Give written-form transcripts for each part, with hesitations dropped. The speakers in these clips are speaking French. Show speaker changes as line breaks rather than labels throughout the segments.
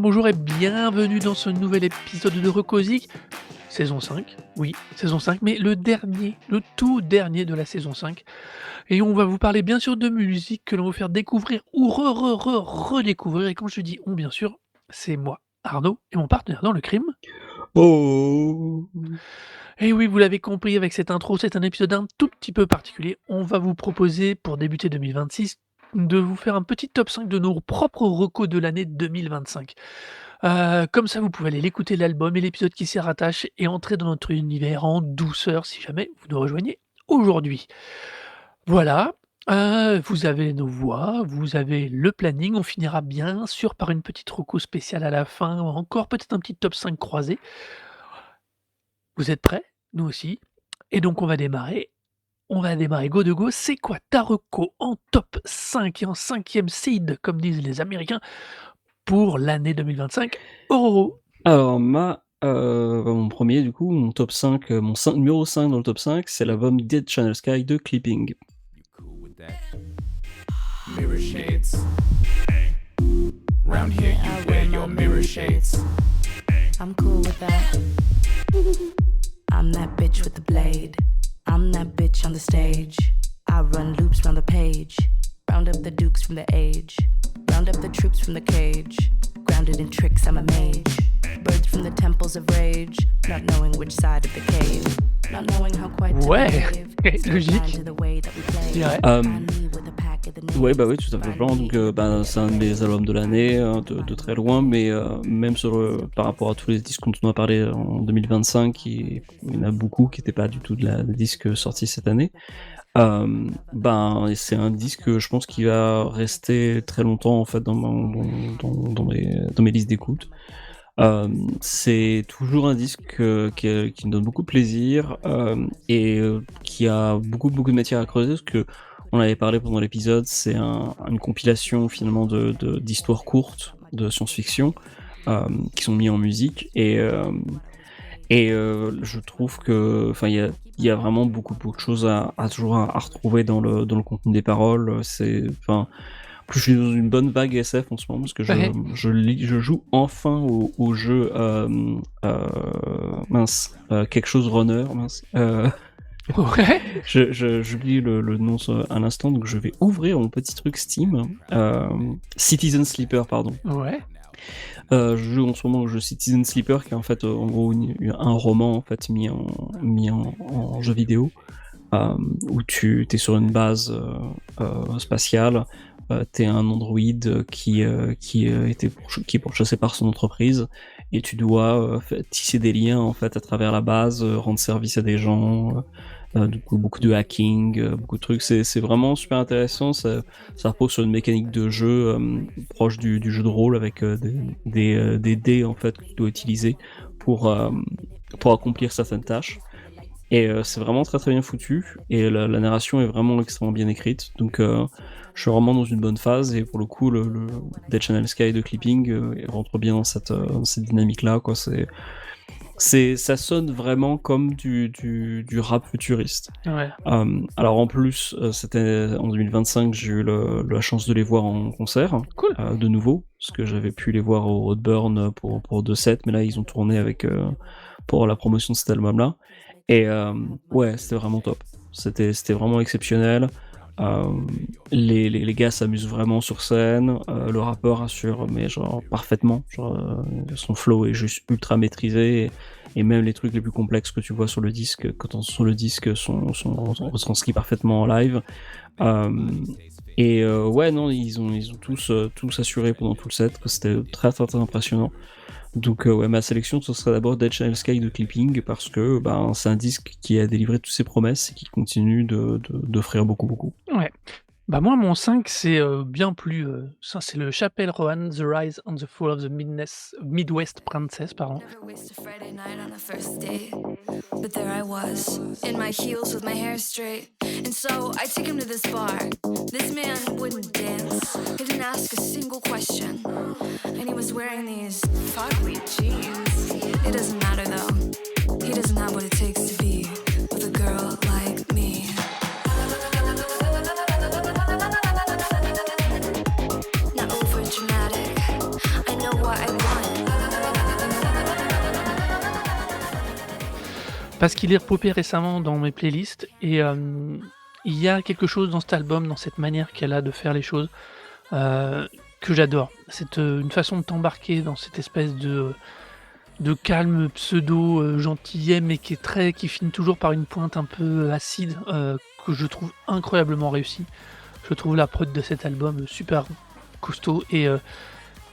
Bonjour et bienvenue dans ce nouvel épisode de Recosic, saison 5, oui, saison 5, mais le tout dernier de la saison 5. Et on va vous parler bien sûr de musique que l'on va faire découvrir ou redécouvrir. Et quand je dis on, bien sûr, c'est moi, Arnaud, et mon partenaire dans le crime.
Oh.
Et oui, vous l'avez compris avec cette intro, c'est un épisode un tout petit peu particulier. On va vous proposer, pour débuter 2026, de vous faire un petit top 5 de nos propres recos de l'année 2025. Comme ça, vous pouvez aller l'écouter l'album et l'épisode qui s'y rattache et entrer dans notre univers en douceur si jamais vous nous rejoignez aujourd'hui. Voilà, vous avez nos voix, vous avez le planning. On finira bien sûr par une petite reco spéciale à la fin, encore peut-être un petit top 5 croisé. Vous êtes prêts? Nous aussi. Et donc on va démarrer. Go de go. C'est quoi ta reco en top 5 et en 5e seed, comme disent les Américains, pour l'année 2025? Ororo.
Alors, mon premier, du coup, mon top 5, numéro 5 dans le top 5, c'est l'album Dead Channel Sky de Clipping.
Mirror shades. Round here you wear your mirror shades.
I'm cool with that. I'm that bitch with the blade. I'm that bitch on the stage. I run loops round the page. Round up the dukes from the age. Round up the troops from the cage. Grounded in tricks, I'm a mage. Birds from the temples of rage. Not knowing which side of the cave. Not knowing how quite to behave.
Logique. Je dirais.
Ouais, bah oui, tout à fait. Donc, c'est un de mes albums de l'année, de très loin, mais même par rapport à tous les disques dont on a parlé en 2025, il y en a beaucoup qui n'étaient pas du tout des disques sortis cette année. C'est un disque, je pense, qui va rester très longtemps en fait dans mes listes d'écoute. C'est toujours un disque qui me donne beaucoup de plaisir et qui a beaucoup de matière à creuser, parce que on avait parlé pendant l'épisode, c'est une compilation finalement d'histoires courtes de science-fiction qui sont mis en musique, et je trouve que il y a vraiment beaucoup de choses à retrouver dans le contenu des paroles. Plus je suis dans une bonne vague SF en ce moment, parce que je joue enfin au jeu quelque chose Runner,
Ouais.
je lis le nom à l'instant, donc je vais ouvrir mon petit truc Steam. Citizen Sleeper, pardon.
Ouais.
Je joue en ce moment au jeu Citizen Sleeper, qui est en fait en gros un roman en fait mis en jeu vidéo, où tu es sur une base spatiale. T'es un androïde qui est pourchassé par son entreprise, et tu dois tisser des liens en fait à travers la base, rendre service à des gens, du coup beaucoup de hacking, beaucoup de trucs. C'est vraiment super intéressant. Ça repose sur une mécanique de jeu proche du jeu de rôle, avec des dés en fait que tu dois utiliser pour accomplir certaines tâches. Et c'est vraiment très très bien foutu, et la narration est vraiment extrêmement bien écrite. Donc je suis vraiment dans une bonne phase, et pour le coup le Dead Channel Sky de Clipping rentre bien dans cette dynamique là, quoi. Ça sonne vraiment comme du rap futuriste.
Ouais.
Alors en plus, c'était en 2025, j'ai eu la chance de les voir en concert.
Cool.
De nouveau, parce que j'avais pu les voir au Roadburn pour 2 sets, mais là ils ont tourné avec pour la promotion de cet album là. Et ouais, c'était vraiment top. C'était vraiment exceptionnel. Les gars s'amusent vraiment sur scène. Le rappeur assure, mais genre parfaitement. Son flow est juste ultra maîtrisé. et même les trucs les plus complexes que tu vois sur le disque, sur le disque sont retranscrits parfaitement en live. Ouais, non, ils ont tous assuré pendant tout le set que c'était très très très impressionnant. Donc ouais, ma sélection ce serait d'abord Dead Shall Sky de Clipping parce que c'est un disque qui a délivré toutes ses promesses et qui continue d'offrir beaucoup.
Ouais. Bah moi, mon 5, c'est bien plus. Ça, c'est le Chappell Roan, The Rise and the Fall of the Midwest Princess, pardon.
Never waste a Friday night on a first date. But there I was, in my heels with my hair straight. And so I took him to this bar. This man wouldn't dance. He didn't ask a single question. And he was wearing these fugly jeans. It doesn't matter though. He doesn't have what it takes to be with a girl like me. Not over dramatic. I know what I want.
Parce qu'il est repopé récemment dans mes playlists et il y a quelque chose dans cet album, dans cette manière qu'elle a de faire les choses, que j'adore. C'est une façon de t'embarquer dans cette espèce de calme pseudo gentillet, mais qui finit toujours par une pointe un peu acide, que je trouve incroyablement réussie. Je trouve la prod de cet album super costaud et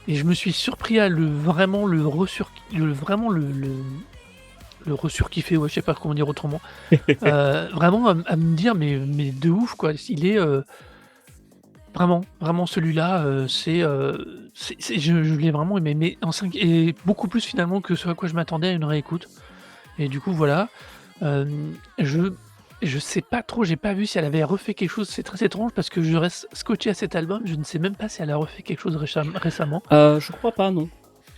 je me suis surpris à vraiment le resurkiffer, ouais, je sais pas comment dire autrement. Vraiment à me dire mais de ouf quoi. Il est vraiment celui-là, je l'ai vraiment aimé, mais en 5 et beaucoup plus finalement que ce à quoi je m'attendais à une réécoute. Et du coup voilà, je sais pas trop, j'ai pas vu si elle avait refait quelque chose, c'est très étrange parce que je reste scotché à cet album, je ne sais même pas si elle a refait quelque chose récemment.
Je crois pas, non.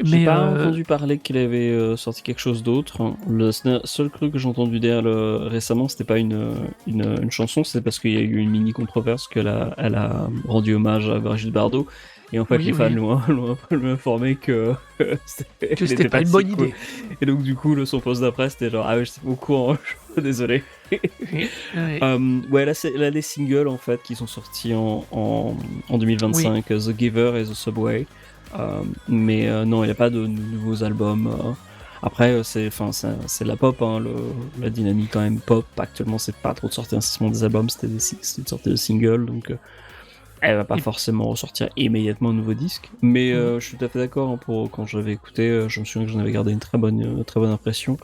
J'ai
Mais
pas entendu parler qu'il avait sorti quelque chose d'autre. Le seul truc que j'ai entendu d'elle récemment, c'était pas une chanson, c'est parce qu'il y a eu une mini controverse elle a rendu hommage à Brigitte Bardot. Et en fait,
Oui,
les fans
oui.
l'ont un peu informé que
Que c'était pas une bonne idée.
Et donc, du coup, son post d'après, c'était genre, ah ouais, j'étais au courant, je suis désolé.
Oui, oui.
Ouais, là, les singles en fait qui sont sortis en 2025, The Giver et The Subway. Mais non, il n'y a pas de nouveaux albums. Après, c'est de la pop, hein, la dynamique quand même pop. Actuellement, c'est pas trop de sortir incessamment des albums, c'était de sortir de singles, donc elle va pas forcément ressortir immédiatement un nouveau disque. Mais je suis tout à fait d'accord, hein, quand j'avais écouté, je me souviens que j'en avais gardé une très bonne impression.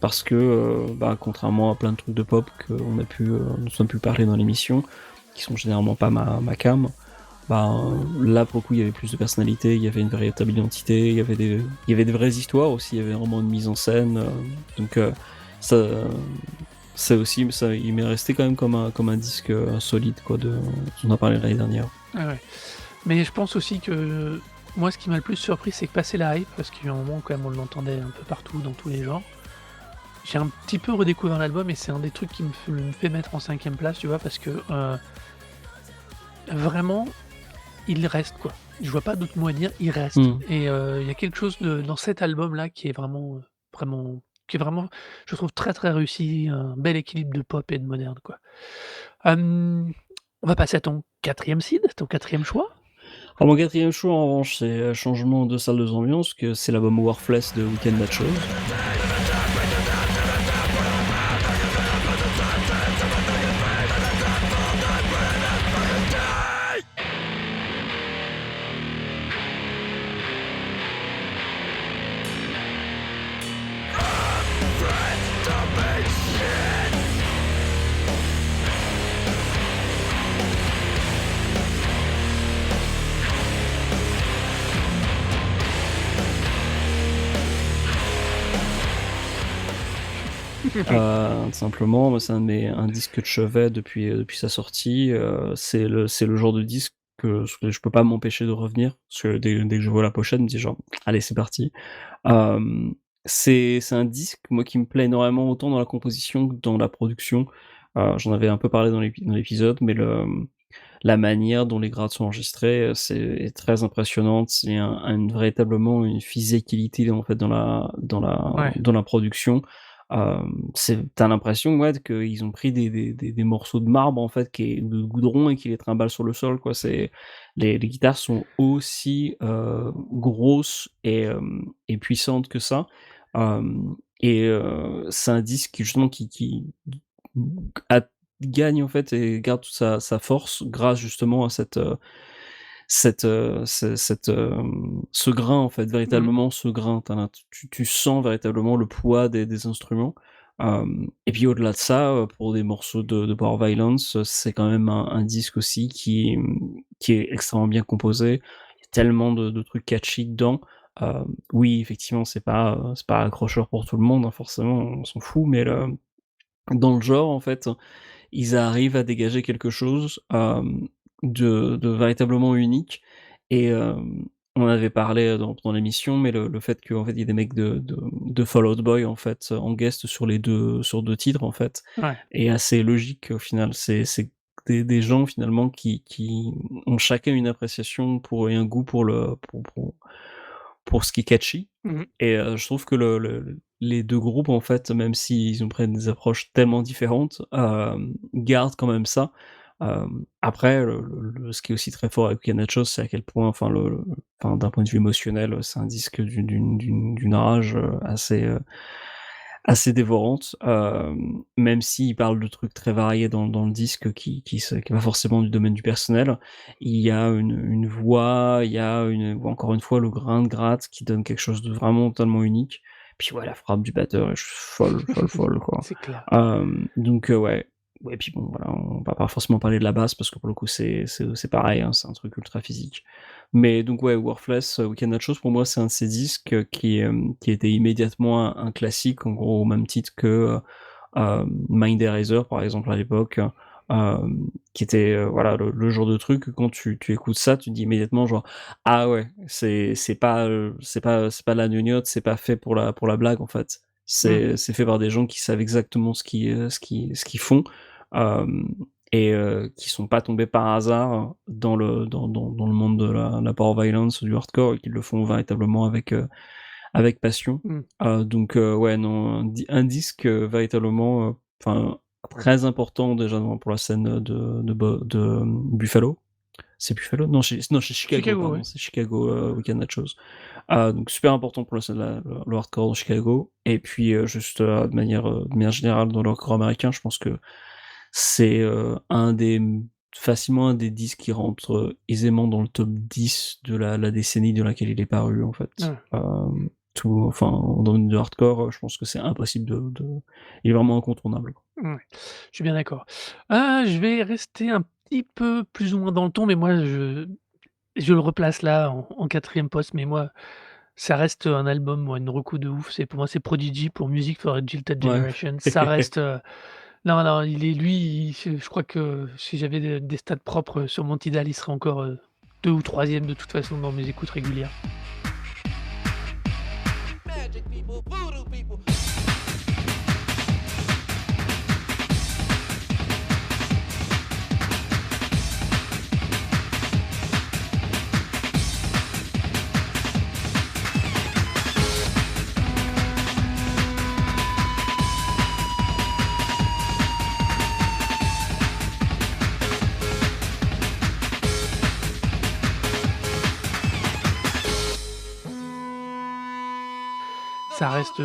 Parce que, contrairement à plein de trucs de pop dont on a pu parler dans l'émission, qui sont généralement pas ma cam, là pour le coup il y avait plus de personnalité, il y avait une véritable identité, il y avait des vraies histoires aussi, il y avait vraiment une mise en scène, donc ça aussi, ça, il m'est resté quand même comme un disque solide quoi, on en a parlé l'année dernière.
Ah ouais. Mais je pense aussi que moi ce qui m'a le plus surpris c'est que passer la hype, parce qu'il y a un moment quand même on l'entendait un peu partout dans tous les genres. J'ai un petit peu redécouvert l'album et c'est un des trucs qui me fait mettre en 5ème place, tu vois, parce que vraiment, il reste quoi. Je vois pas d'autre mot à dire, il reste. Et il y a quelque chose dans cet album-là qui est vraiment, je trouve très très réussi, un bel équilibre de pop et de moderne quoi. On va passer à ton 4ème seed, ton 4ème choix.
Alors mon 4ème choix en revanche c'est changement de salle de ambiance, que c'est l'album Worthless de Weekend Nachos. Simplement, moi, c'est un disque de chevet depuis sa sortie. C'est le genre de disque que je peux pas m'empêcher de revenir, parce que dès que je vois la pochette, je me dis genre, allez, c'est parti. C'est un disque, moi, qui me plaît énormément, autant dans la composition que dans la production. J'en avais un peu parlé dans l'épisode, mais la manière dont les grades sont enregistrés, c'est très impressionnante. C'est véritablement une physicalité en fait dans la production. T'as l'impression qu'ils ont pris des morceaux de marbre en fait, de goudron, et qui les trimballent sur le sol quoi. Les guitares sont aussi grosses et puissantes que ça. c'est un disque qui justement qui a gagne en fait et garde toute sa force grâce justement à ce grain en fait,
Mmh.
véritablement ce grain. Tu sens véritablement le poids des instruments. Et puis au-delà de ça, pour des morceaux de Power Violence, c'est quand même un disque aussi qui est extrêmement bien composé. Il y a tellement de trucs catchy dedans. Oui, effectivement, c'est pas accrocheur pour tout le monde, hein, forcément, on s'en fout, mais dans le genre, en fait, ils arrivent à dégager quelque chose, de véritablement unique et on avait parlé, dans l'émission, mais le fait qu'en fait, il y ait des mecs de Fall Out Boy, en fait, en guest sur 2 titres, en fait,
Ouais.
est assez logique au final. C'est des gens finalement qui ont chacun une appréciation et un goût pour ce qui est catchy
Mmh.
et je trouve que les 2 groupes, en fait, même s'ils ont pris des approches tellement différentes, gardent quand même ça. Après ce qui est aussi très fort avec Weekend at Shows, c'est à quel point, enfin, d'un point de vue émotionnel, c'est un disque d'une rage, assez dévorante, même s'il parle de trucs très variés dans le disque qui est pas forcément du domaine du personnel. Il y a une voix, il y a encore une fois le grain de gratte qui donne quelque chose de vraiment totalement unique. Puis ouais, la frappe du batteur est juste folle, folle, folle, quoi.
C'est clair.
Donc ouais. Ouais, puis bon, voilà, on va pas forcément parler de la basse parce que pour le coup c'est pareil, hein, c'est un truc ultra physique. Mais donc ouais, Worthless, Weekend at Shows pour moi c'est un de ces disques, qui était immédiatement un classique, en gros au même titre que, Mind Eraser par exemple à l'époque, qui était, voilà le genre de truc que quand tu écoutes ça, tu te dis immédiatement genre: «Ah ouais, c'est pas de la gnognotte, c'est pas fait pour la blague en fait».
Mmh.
C'est fait par des gens qui savent exactement ce qu'ils font, hem qui sont pas tombés par hasard dans le monde de la power violence, du hardcore et qui le font véritablement avec passion.
Mmh.
Donc ouais, non, un disque, véritablement, enfin, très important déjà pour la scène, Buffalo. C'est Buffalo? Non, c'est Chicago,
Chicago,
pardon,
ouais.
c'est Chicago, Weekend at Shows. Donc super important pour la scène le hardcore de Chicago et puis, juste, de manière générale dans le hardcore américain, je pense que c'est, facilement un des disques qui rentre, aisément dans le top 10 de la décennie dans laquelle il est paru, en fait.
Ouais.
Tout enfin, dans le domaine du hardcore, je pense que c'est impossible de il est vraiment incontournable, quoi.
Ouais, je suis bien d'accord. Ah, je vais rester un petit peu plus ou moins dans le ton, mais moi je le replace là en 4e poste, mais moi, ça reste un album, moi, une reco de ouf. C'est pour moi, c'est Prodigy pour Music for a Jilted
Ouais.
Generation. Ça reste, non, non, il est lui, je crois que si j'avais des stats propres sur mon Tidal, il serait encore, 2 ou 3e de toute façon dans mes écoutes régulières.
Magic people, voodoo people.
Ça reste,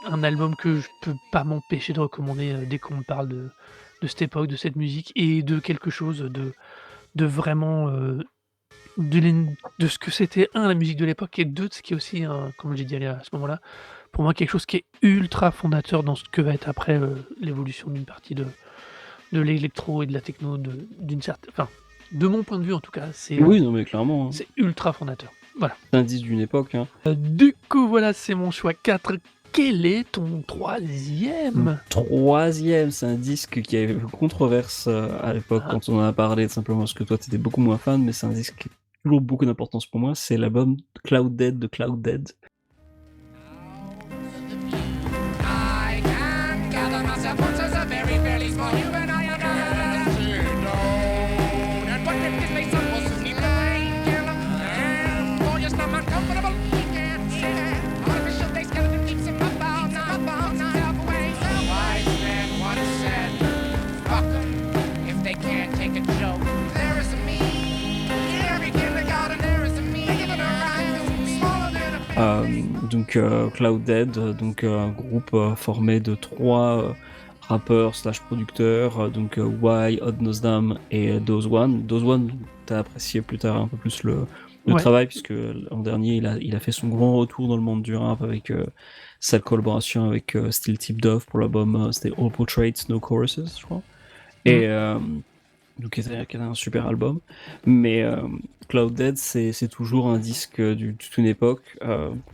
un album que je peux pas m'empêcher de recommander, dès qu'on me parle de cette époque, de cette musique et de quelque chose de vraiment, de ce que c'était, la musique de l'époque et 2 de ce qui est aussi comme j'ai dit à ce moment-là, pour moi quelque chose qui est ultra fondateur dans ce que va être après, l'évolution d'une partie de l'électro et de la techno d'une certaine enfin, de mon point de vue en tout cas,
Oui, non, mais clairement, hein.
c'est ultra fondateur. Voilà.
C'est un disque d'une époque, hein.
Du coup voilà, c'est mon choix 4. Quel est ton
Mon
3e?
3e, c'est un disque qui avait fait controverse, à l'époque
Ah,
quand on en a parlé, tout simplement parce que toi, tu étais beaucoup moins fan, mais c'est un disque qui a toujours beaucoup d'importance pour moi, c'est l'album Cloud Dead de Cloud Dead.
I can gather myself once as a very, very small human. I am not alone. And what if this may someone sleep and for your stomach comfortable? He can't hear. Artificial day skeleton keeps him up all night away. So wise man once said, fuck 'em if they can't take a joke. There is a me. In every kindergarten there is a me. Given a rhyme smaller than a
Donc Cloud Dead, donc un groupe formé de 3 rappeurs slash producteurs, donc Y, Odd Nosdam et Dose One. Dose One, t'as apprécié plus tard un peu plus le
Ouais.
travail, puisque l'an dernier il a fait son grand retour dans le monde du rap avec sa collaboration avec Still Tip Dove pour l'album, c'était All Portraits No Choruses, je crois. Et donc qui était un super album. Mais Cloud Dead, c'est toujours un disque toute une époque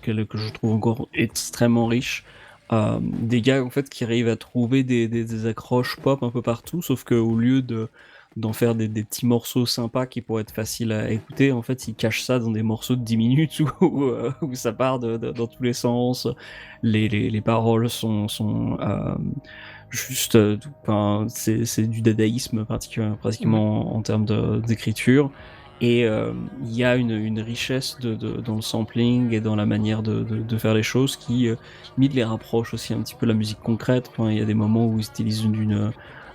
que je trouve encore extrêmement riche. Des gars en fait qui arrivent à trouver des accroches pop un peu partout, sauf qu'au lieu d'en faire des petits morceaux sympas qui pourraient être faciles à écouter, en fait ils cachent ça dans des morceaux de 10 minutes où ça part dans tous les sens. Les paroles sont juste, c'est du dadaïsme pratiquement en termes d'écriture. Et il y a une richesse dans le sampling et dans la manière de faire les choses qui limite les rapproche aussi un petit peu de la musique concrète. Enfin, il y a des moments où ils utilisent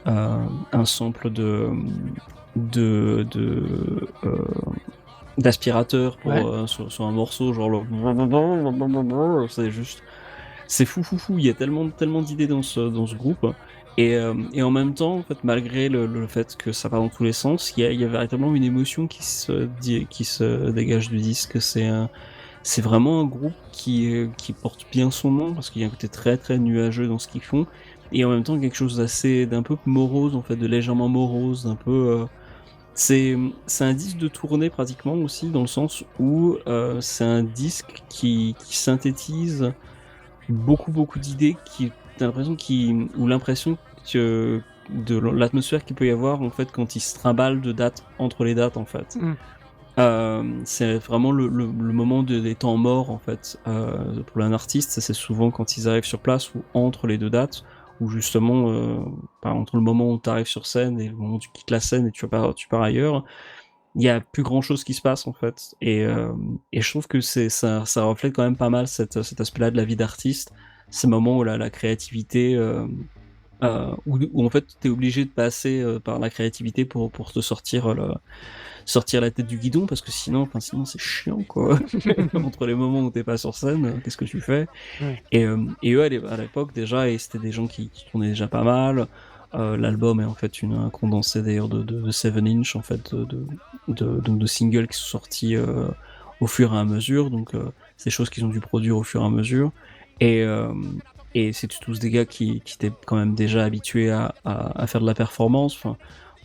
un sample d'aspirateur sur un morceau, genre c'est juste, c'est fou. Il y a tellement d'idées dans ce groupe. Et en même temps, en fait, malgré le fait que ça part dans tous les sens, il y a véritablement une émotion qui se dégage du disque. C'est vraiment un groupe qui porte bien son nom, parce qu'il y a un côté très très nuageux dans ce qu'ils font, et en même temps quelque chose d'un peu morose, en fait, de légèrement morose, d'un peu. C'est un disque de tournée pratiquement aussi, dans le sens où c'est un disque qui synthétise beaucoup d'idées, ou l'impression que de l'atmosphère qu'il peut y avoir en fait quand il se trimballe de dates entre les dates en fait. C'est vraiment le moment des temps morts en fait. Pour un artiste, c'est souvent quand ils arrivent sur place ou entre les deux dates, ou justement entre le moment où tu arrives sur scène et le moment où tu quittes la scène et tu pars ailleurs, il y a plus grand chose qui se passe en fait. Et je trouve que ça reflète quand même pas mal cet aspect-là de la vie d'artiste, ces moments où la créativité, où en fait t'es obligé de passer par la créativité pour te sortir la tête du guidon, parce que sinon c'est chiant quoi. Entre les moments où t'es pas sur scène, qu'est-ce que tu fais? Et eux à l'époque déjà, et c'était des gens qui tournaient déjà pas mal. L'album est en fait un condensé d'ailleurs de 7 inch en fait, de singles qui sont sortis au fur et à mesure, donc c'est des choses qu'ils ont dû produire au fur et à mesure. Et c'est tous des gars qui étaient quand même déjà habitués à faire de la performance. Enfin,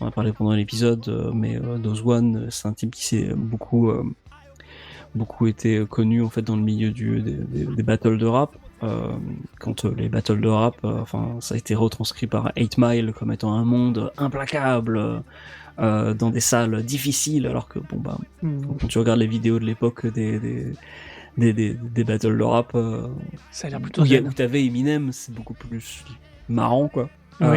on en a parlé pendant l'épisode, mais Dose One, c'est un type qui s'est beaucoup été connu en fait dans le milieu des battles de rap. Quand les battles de rap, ça a été retranscrit par 8 Mile comme étant un monde implacable, dans des salles difficiles, alors que quand tu regardes les vidéos de l'époque des battles de rap,
ça a l'air plutôt
où t'avais Eminem, c'est beaucoup plus marrant quoi.
Oui.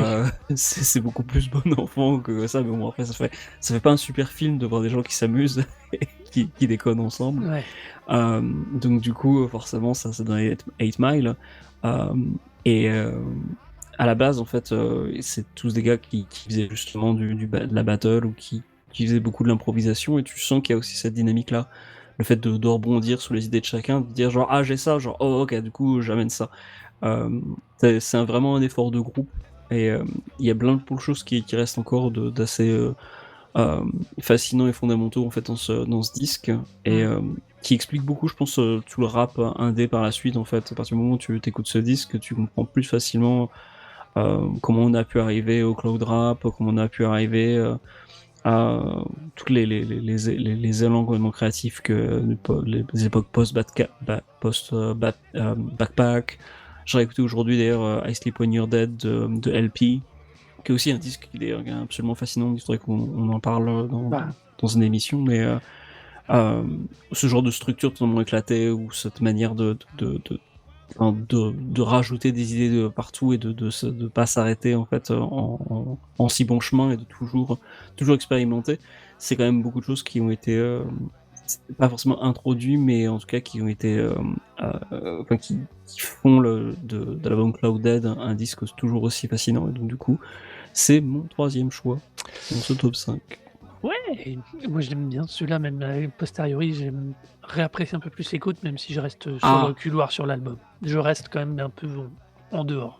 C'est beaucoup plus bon enfant que ça, mais bon, après ça fait pas un super film de voir des gens qui s'amusent et qui déconnent ensemble. Donc du coup forcément ça dans les 8 Mile, et à la base en fait c'est tous des gars qui faisaient justement de la battle, ou qui faisaient beaucoup de l'improvisation, et tu sens qu'il y a aussi cette dynamique là, le fait de rebondir sur les idées de chacun, de dire genre j'ai ça, genre oh ok du coup j'amène ça. C'est vraiment un effort de groupe, et il y a plein de choses qui restent encore d'assez fascinants et fondamentaux en fait dans ce disque, et qui explique beaucoup, je pense, tout le rap indé par la suite en fait. À partir du moment où tu écoutes ce disque, tu comprends plus facilement comment on a pu arriver au cloud rap, comment on a pu arriver à toutes les élans complètement créatifs que les époques post-backpack. J'ai écouté aujourd'hui d'ailleurs I Sleep When You're Dead de LP, qui est aussi un disque qui est absolument fascinant. Il faudrait qu'on en parle dans une émission, mais ce genre de structure totalement éclatée, ou cette manière de rajouter des idées de partout, et de pas s'arrêter en fait en si bon chemin, et de toujours expérimenter, c'est quand même beaucoup de choses qui ont été pas forcément introduits, mais en tout cas qui ont été qui font de l'album Cloud Dead un disque toujours aussi fascinant. Et donc du coup c'est mon 3e choix dans ce top 5.
Ouais, moi je l'aime bien celui-là, même posteriori, j'aime réapprécier un peu plus l'écoute, même si je reste sur le
Ah!
reculoir sur l'album. Je reste quand même un peu en dehors.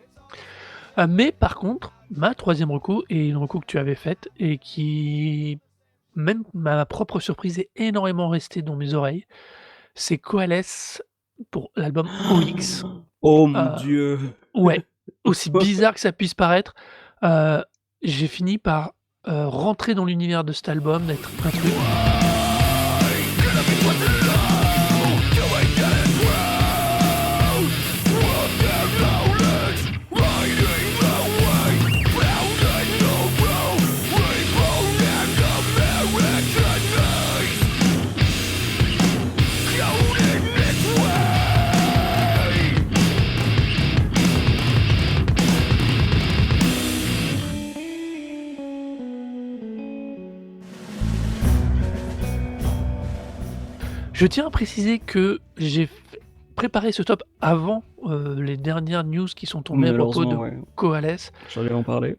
Mais par contre, ma troisième reco est une reco que tu avais faite et qui, même ma propre surprise, est énormément restée dans mes oreilles. C'est Coalesce pour l'album OX.
Oh mon
Heu,
Dieu!
ouais, aussi bizarre que ça puisse paraître, heu, j'ai fini par, rentrer dans l'univers de cet album, d'être un truc. Je tiens à préciser que j'ai préparé ce top avant, les dernières news qui sont tombées à propos
Malheureusement,
de
ouais,
Coalesce.
j'allais en parler.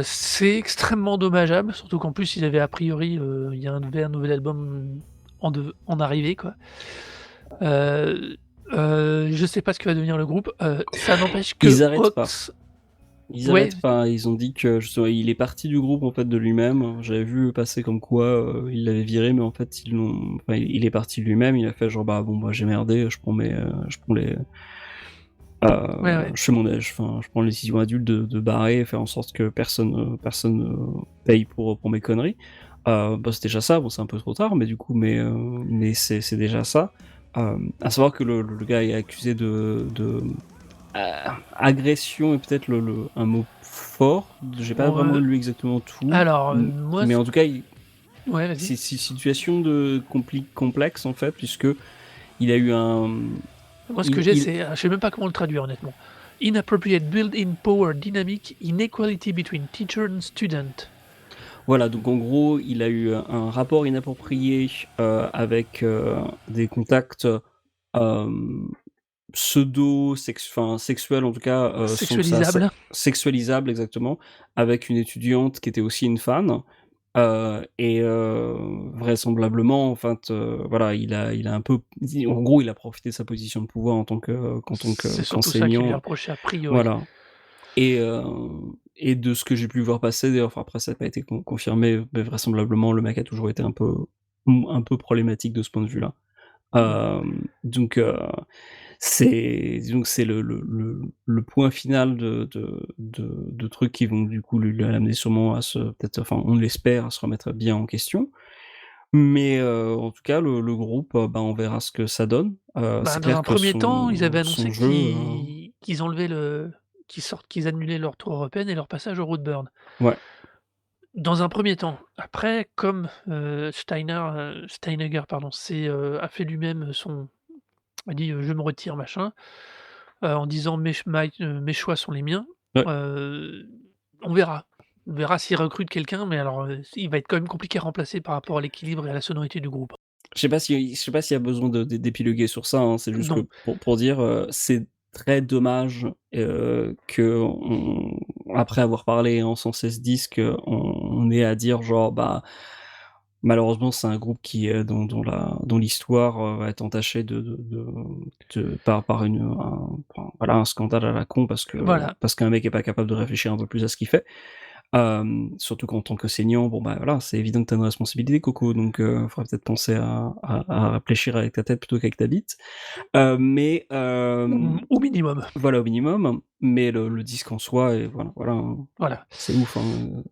C'est extrêmement dommageable, surtout qu'en plus, il avait a priori, il y a un nouvel album en arrivée, quoi. Heu je sais pas ce que va devenir le groupe, ça n'empêche que
Ils arrêtent pas.
Ox
Ils
ouais,
arrêtent pas. Ils ont dit que justement, il est parti du groupe en fait de lui-même. J'avais vu passer comme quoi ils l'avaient viré, mais en fait il est parti de lui-même. Il a fait genre bah bon bah j'ai merdé, je prends les,
ouais, ouais.
je fais je prends la décision adulte de barrer, faire en sorte que personne paye pour mes conneries. Bah c'est déjà ça. Bon c'est un peu trop tard, mais du coup mais c'est déjà ça. À savoir que le gars est accusé de agression est peut-être un mot fort. J'ai pas vraiment
Ouais,
lu exactement tout,
alors, moi
mais
ce
en tout cas,
ouais, vas-y.
c'est une situation de complexe en fait, puisque il a eu un,
Moi, ce que j'ai,
il
c'est, je sais même pas comment le traduire honnêtement. Inappropriate built-in power dynamic inequality between teacher and student.
voilà, donc en gros, il a eu un rapport inapproprié avec des contacts sexuels en tout cas, sans que ça
Sexualisable.
sexualisable exactement, avec une étudiante qui était aussi une fan. Et vraisemblablement, en fait, voilà, il a un peu en gros, il a profité de sa position de pouvoir en tant
C'est surtout ça qui lui est
qu'enseignant,
reproché a priori.
voilà. Et et de ce que j'ai pu voir passer d'ailleurs, enfin après ça n'a pas été confirmé, mais vraisemblablement le mec a toujours été un peu problématique de ce point de vue-là.
Mmh.
Donc c'est disons que c'est le point final de trucs qui vont du coup l'amener sûrement à se peut-être enfin on l'espère, à se remettre bien en question. Mais en tout cas le groupe, bah, on verra ce que ça donne.
Bah,
C'est
dans
clair
un
que
premier temps, ils avaient
son
annoncé
jeu,
qu'ils enlevaient qu'ils annulaient leur tour européenne et leur passage au Roadburn.
ouais.
Dans un premier temps. Après, comme, Steinegger, pardon, a fait lui-même a dit: «Je me retire», machin, en disant: «Mes choix sont les miens»,
Ouais.
heu, on verra. On verra s'ils recrutent quelqu'un, mais alors, il va être quand même compliqué à remplacer par rapport à l'équilibre et à la sonorité du groupe.
Je sais pas s'il y a besoin d'épiloguer sur ça, hein. C'est juste que
Non.
pour dire, c'est très dommage, qu'on après avoir parlé en 116 disques, on ait à dire genre, bah, malheureusement c'est un groupe qui, dont l'histoire, va être entachée par voilà, un scandale à la con
Voilà.
parce qu'un mec est pas capable de réfléchir un peu plus à ce qu'il fait. Surtout qu'en tant qu'enseignant, bon, bah, voilà, c'est évident que tu as une responsabilité coco, donc faudrait peut-être penser à réfléchir avec ta tête plutôt qu'avec ta bite. Mais
Au minimum.
voilà, au minimum, mais le disque en soi et voilà, hein,
Voilà.
c'est ouf, hein,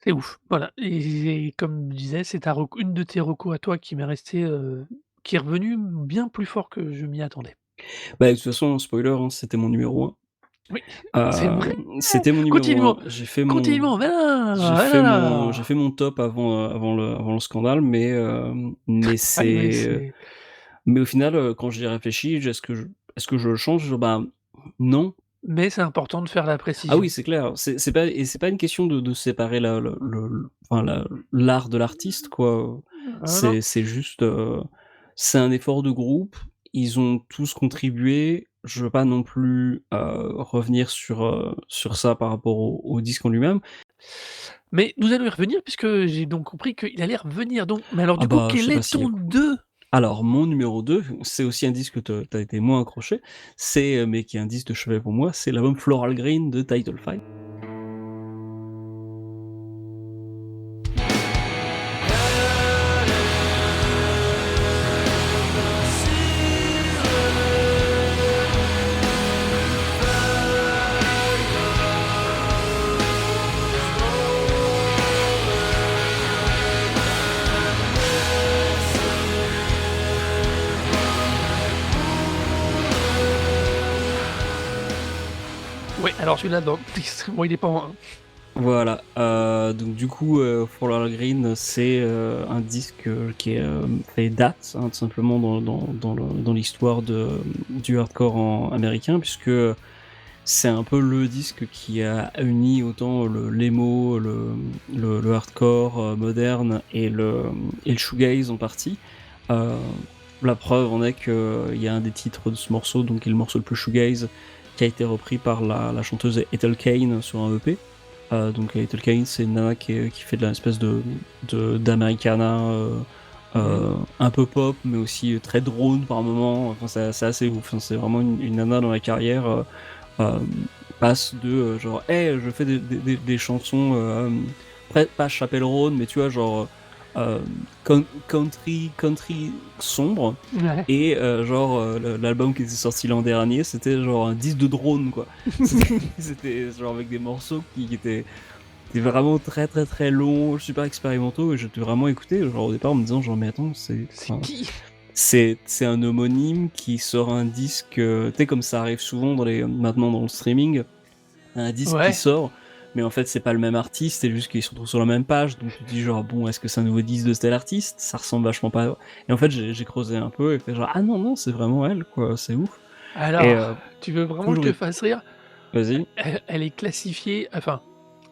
C'est ouf. Voilà et comme je disais, c'est une de tes recos à toi qui m'est restée, qui est revenue bien plus fort que je m'y attendais.
Bah, de toute façon, spoiler, hein, c'était mon numéro 1.
Oui, c'est vrai!
C'était mon numéro
Continuellement,
1.
continuellement, mais non! Ah là
J'ai
là!
fait mon top avant le scandale, mais
Ah oui, oui,
c'est
c'est
mais au final, quand j'y réfléchis, est-ce que je le change? Bah, non.
mais c'est important de faire la
Ah oui,
précision.
c'est clair. C'est pas une question de séparer la le enfin la l'art de l'artiste, quoi.
Ah non,
C'est juste, c'est un effort de groupe. Ils ont tous contribué. Je veux pas non plus, revenir sur ça par rapport au disque en lui-même.
Mais nous allons y revenir puisque j'ai donc compris qu'il allait revenir donc mais alors
Ah
du coup,
bah, je
quel
sais pas
est
si
ton 2?
alors mon numéro 2, c'est aussi un disque que tu as été moins accroché, mais qui est un disque de chevet pour moi, c'est l'album Floral Green de Title Fight.
Ouais, alors celui-là donc bon il est pas en
Voilà, donc du coup, Floral Green, c'est, un disque, qui est, fait date, hein, tout simplement dans l'histoire du hardcore américain puisque, c'est un peu le disque qui a uni autant l'emo, le hardcore, moderne et le shoegaze en partie. Heu, la preuve en est qu'il y a un des titres de ce morceau, donc qui est le morceau le plus shoegaze, qui a été repris par la chanteuse Ethel Cain sur un EP. Donc Ethel Cain, c'est une nana qui fait de l'espèce d'Americana, un peu pop, mais aussi très drone par moment. Enfin, c'est assez ouf. Enfin, c'est vraiment une nana dans la carrière. Euh, passe de genre, hey, je fais des chansons, pas Chapelle Roan, mais tu vois, genre euh, country sombre.
ouais.
Et genre, l'album qui était sorti l'an dernier, c'était genre un disque de drone, quoi. C'était genre avec des morceaux qui étaient vraiment très très très longs, super expérimentaux, et j'étais vraiment écouté, genre au départ en me disant genre mais attends,
C'est qui?
c'est un homonyme qui sort un disque, tu sais comme ça arrive souvent maintenant dans le streaming, un disque qui
Ouais.
sort, mais en fait c'est pas le même artiste, c'est juste qu'ils se retrouvent sur la même page, donc tu te dis genre bon, est-ce que c'est un nouveau disque de tel artiste? Ça ressemble vachement pas. Et en fait j'ai creusé un peu et fait genre ah non non, c'est vraiment elle, quoi, c'est ouf. Et
Alors, tu veux vraiment que
toujours
je te fasse rire?
vas-y.
Elle est classifiée enfin,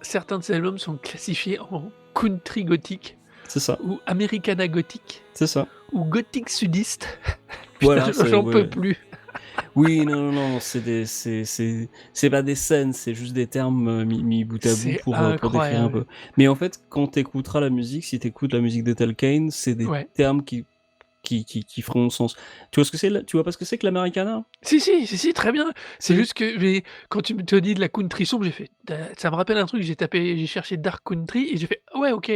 certains de ses albums sont classifiés en country gothique
C'est ça,
ou americana gothique
c'est ça.
ou gothique sudiste. Putain,
Voilà,
j'en peux
ouais.
plus.
Oui, non, non, non, c'est pas des scènes, c'est juste des termes mis bout à bout
C'est
pour décrire un
incroyable.
peu. Mais en fait, quand t'écouteras la musique, si t'écoutes la musique d'Ethel Cain, c'est des
Ouais.
termes qui feront sens. Tu vois ce que c'est, tu vois pas ce que c'est que l'Americana?
Si, très bien. C'est
C'est
juste que mais quand tu me te dis de la country sombre, j'ai fait: Ça me rappelle un truc», j'ai cherché dark country et j'ai fait: «Ah ouais, OK.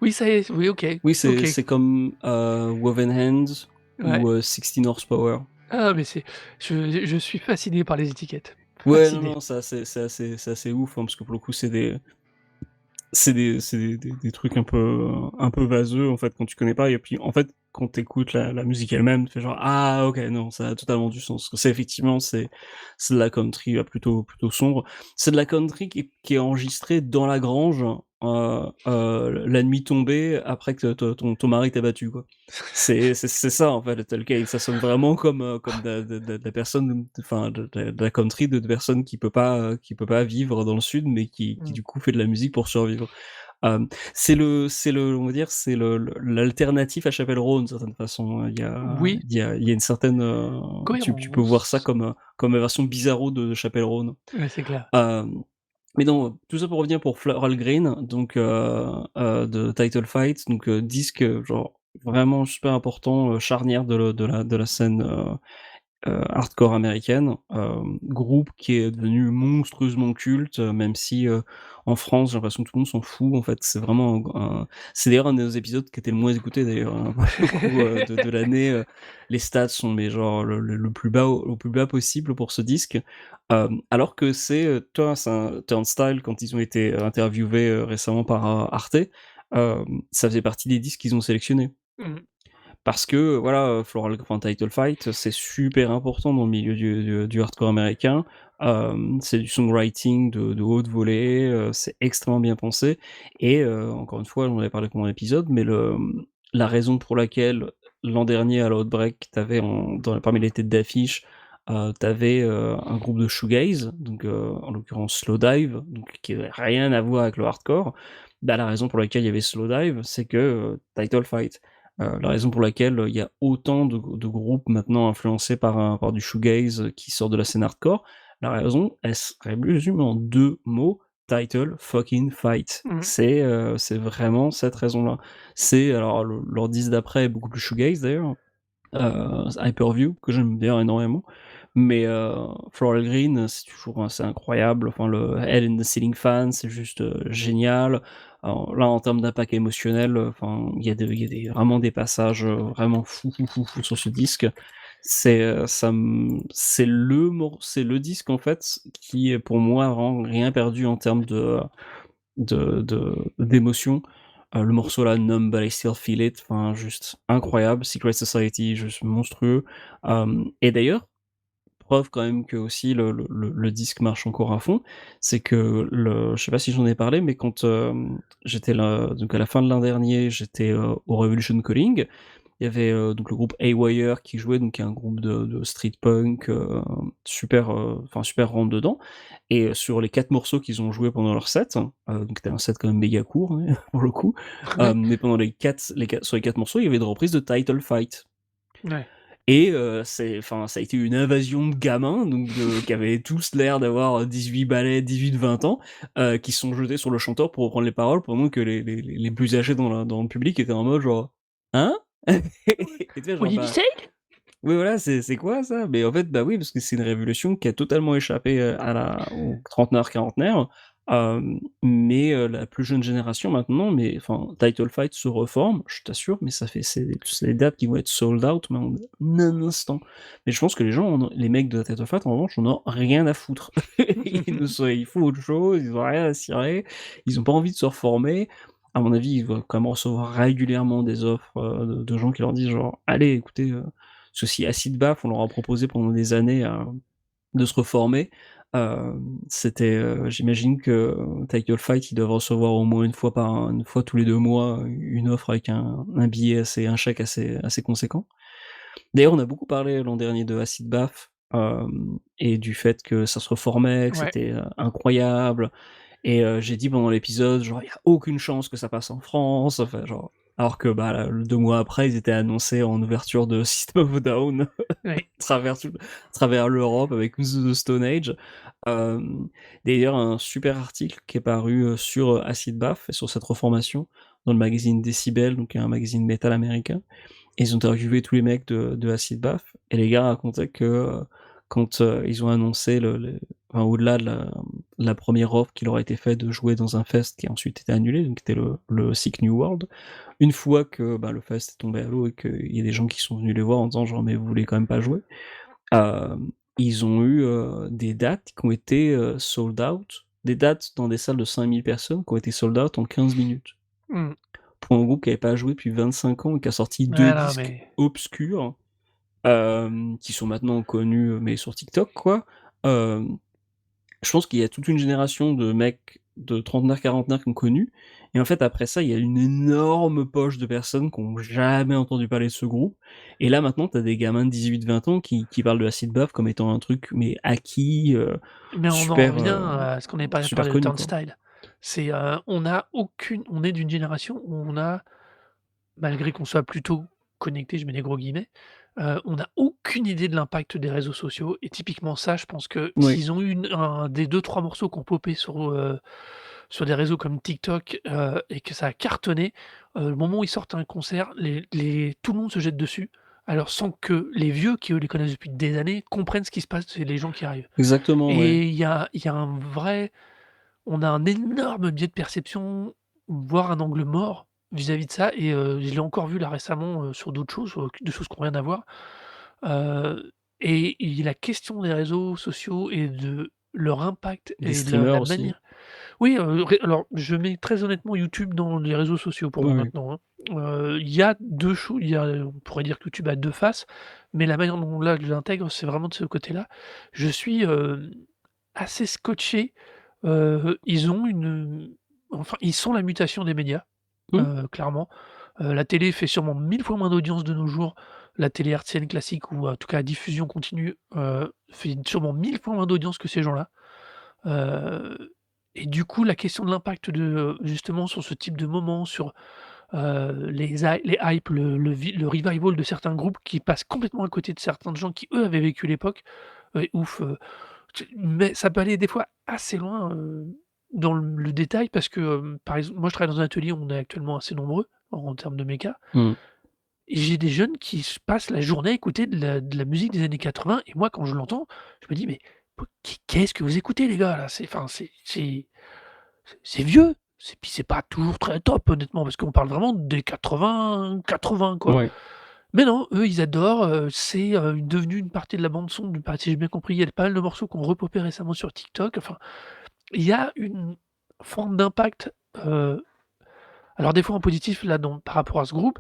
Oui, ça y est, oui, OK,
Oui,
OK».
c'est comme Woven Hands
Ouais.
ou 16 Horsepower.
Ah mais je suis fasciné par les étiquettes.
Ouais, non,
Fasciné.
non, c'est assez ouf, hein, parce que pour le coup, c'est des trucs un peu vaseux en fait quand tu connais pas, et puis en fait quand t'écoutes la musique elle-même tu fais genre ah ok, non, ça a totalement du sens. C'est effectivement c'est de la country plutôt sombre. C'est de la country qui est enregistrée dans la grange, la nuit tombée après que ton mari t'a battu, quoi. C'est ça en fait le Tolkien. Ça sonne vraiment comme de la personne, enfin de la country de personne qui peut pas vivre dans le sud, mais qui
Mmh.
du coup fait de la musique pour survivre. On va dire, c'est l'alternatif à Chapelle Roan d'une certaine façon, hein.
Oui,
Il y a une certaine, tu peux voir ça
cohérence.
comme la version bizarro de Chapelle Roan.
Ouais, c'est clair.
Hem, mais non, tout ça pour revenir pour Floral Green, donc de Title Fight, donc disque, genre vraiment super important, charnière de la scène, hardcore américaine, groupe qui est devenu monstrueusement culte, même si, en France, j'ai l'impression que tout le monde s'en fout, en fait. C'est vraiment c'est d'ailleurs un des épisodes qui était le moins écouté d'ailleurs, hein, pour le coup, de l'année, les stats sont mais genre le plus bas au plus bas possible pour ce disque, alors que c'est, Turnstile quand ils ont été interviewés, récemment par, Arte, ça faisait partie des disques qu'ils ont sélectionnés.
Mmh.
Parce que voilà, Title Fight, c'est super important dans le milieu du hardcore américain. C'est du songwriting de haute volée, c'est extrêmement bien pensé, et encore une fois, j'en avais parlé pendant l'épisode, mais la raison pour laquelle l'an dernier à l'Outbreak, t'avais parmi les têtes d'affiche, tu un groupe de shoegaze, donc en l'occurrence Slowdive, donc qui avait rien à voir avec le hardcore. Bah, la raison pour laquelle il y avait Slowdive, c'est que, Title Fight. La raison pour laquelle il y a autant de groupes maintenant influencés par du shoegaze qui sort de la scène hardcore, la raison, elle se résume en 2 mots: title fucking fight.
Mmh.
C'est vraiment cette raison-là. C'est alors leur disque d'après est beaucoup plus shoegaze d'ailleurs, Hyperview que j'aime d'ailleurs énormément, mais Floral Green c'est toujours assez incroyable. Enfin le Hell in the Ceiling Fan c'est juste génial. Alors là en termes d'impact émotionnel, enfin il y a vraiment des passages vraiment fous sur ce disque. C'est le disque en fait qui est pour moi vraiment rien perdu en termes d'émotion. Le morceau là, Numb But I Still Feel It, enfin juste incroyable. Secret Society, juste monstrueux. Et d'ailleurs, preuve quand même que aussi le disque marche encore à fond, c'est que je sais pas si j'en ai parlé, mais quand j'étais là, donc à la fin de l'an dernier, j'étais au Revolution Calling. Il y avait donc le groupe Haywire qui jouait, donc qui est un groupe de street punk super, enfin super rentre dedans. Et sur les 4 morceaux qu'ils ont joués pendant leur set, donc c'était un set quand même méga court hein, pour le coup, mais pendant sur les 4 morceaux, il y avait une reprise de Title Fight.
Ouais.
Et enfin, ça a été une invasion de gamins, donc qui avaient tous l'air d'avoir 18 balais, 18-20 ans, qui se sont jetés sur le chanteur pour reprendre les paroles, pendant que les plus âgés dans le public étaient en mode genre hein. Et tu vois,
What
genre
did you
bah
say?
oui voilà, c'est quoi ça? Mais en fait, bah oui, parce que c'est une révolution qui a totalement échappé aux trentenaires, quarantenaires. Mais la plus jeune génération maintenant, mais enfin, Title Fight se reforme, je t'assure, mais c'est des dates qui vont être sold out, mais en un instant. Mais je pense que les mecs de Title Fight, en revanche, on a rien à foutre. Ils font autre chose, ils ont rien à cirer, ils ont pas envie de se reformer. À mon avis, ils vont quand même recevoir régulièrement des offres de gens qui leur disent genre, allez, écoutez. Parce que si Acid Bath, on leur a proposé pendant des années de se reformer, j'imagine que Title Fight, ils doivent recevoir au moins une fois tous les 2 mois, une offre avec un billet un chèque assez conséquent. D'ailleurs, on a beaucoup parlé l'an dernier de Acid Bath, et du fait que ça se reformait, que
Ouais.
c'était incroyable. Et j'ai dit pendant l'épisode, genre, il y a aucune chance que ça passe en France, enfin, genre, alors que bah, 2 mois après, ils étaient annoncés en ouverture de System of a Down
Ouais.
à travers l'Europe avec The Stone Age. D'ailleurs, un super article qui est paru sur Acid Bath et sur cette reformation dans le magazine Decibel, donc un magazine métal américain. Et ils ont interviewé tous les mecs de Acid Bath et les gars racontaient que quand ils ont annoncé enfin, au-delà de la première offre qui leur a été faite de jouer dans un fest qui a ensuite été annulé, donc qui était le Sick New World, une fois que bah, le fest est tombé à l'eau et qu'il y a des gens qui sont venus les voir en disant genre mais vous voulez quand même pas jouer, euh, ils ont eu des dates qui ont été sold out, des dates dans des salles de 5000 personnes qui ont été sold out en 15 minutes.
Mmh.
Pour un groupe qui n'avait pas joué depuis 25 ans et qui a sorti 2
Ouais, non,
disques
mais
obscurs, qui sont maintenant connus, mais sur TikTok, quoi. Je pense qu'il y a toute une génération de mecs de trentenaires, quarantenaires qui ont connu. Et en fait, après ça, il y a une énorme poche de personnes qui ont jamais entendu parler de ce groupe. Et là, maintenant, t'as des gamins de 18-20 ans qui parlent de Acid Bath comme étant un truc, mais acquis,
mais on en
super,
revient à ce qu'on avait
super
parlé de
connu, quoi.
Turnstile. C'est, on est d'une génération où on a, malgré qu'on soit plutôt connecté, je mets des gros guillemets, on n'a aucune idée de l'impact des réseaux sociaux et typiquement ça, je pense que
Oui,
s'ils ont eu un des deux-trois morceaux qui ont popé sur des réseaux comme TikTok, et que ça a cartonné, le moment où ils sortent un concert, tout le monde se jette dessus, alors sans que les vieux qui, eux, les connaissent depuis des années, comprennent ce qui se passe chez les gens qui arrivent
exactement, ouais.
et il y a un vrai on a un énorme biais de perception, voire un angle mort vis-à-vis de ça et je l'ai encore vu là récemment, sur d'autres choses, sur des choses qui ont rien à voir, et la question des réseaux sociaux et de leur impact
Des
et de la
streamers
la
aussi.
manière oui, alors je mets très honnêtement YouTube dans les réseaux sociaux pour
Oui,
moi
oui.
maintenant, hein. Il y a 2 choses, on pourrait dire que YouTube a 2 faces, mais la manière dont là je l'intègre, c'est vraiment de ce côté-là. Je suis, assez scotché, ils ont enfin, ils sont la mutation des médias,
Mmh.
clairement. La télé fait sûrement 1000 fois moins d'audience de nos jours. La télé hertzienne classique ou en tout cas à diffusion continue, fait sûrement 1000 fois moins d'audience que ces gens-là. Heu et du coup, la question de l'impact justement sur ce type de moment, sur, les hypes, le revival de certains groupes qui passent complètement à côté de certains gens qui, eux, avaient vécu l'époque, ouf, mais ça peut aller des fois assez loin, dans le détail parce que, par exemple, moi je travaille dans un atelier où on est actuellement assez nombreux en termes de méca
Mmh.
et j'ai des jeunes qui se passent la journée à écouter de la musique des années 80 et moi quand je l'entends, je me dis: «Mais qu'est-ce que vous écoutez les gars là?» c'est vieux, puis c'est pas toujours très top honnêtement parce qu'on parle vraiment des 80 quoi.
Ouais.
Mais non, eux ils adorent, c'est, devenu une partie de la bande son, si j'ai bien compris, il y a pas mal de morceaux qui ont repopé récemment sur TikTok, enfin, il y a une forme d'impact, heu, alors des fois en positif là dans par rapport à ce groupe,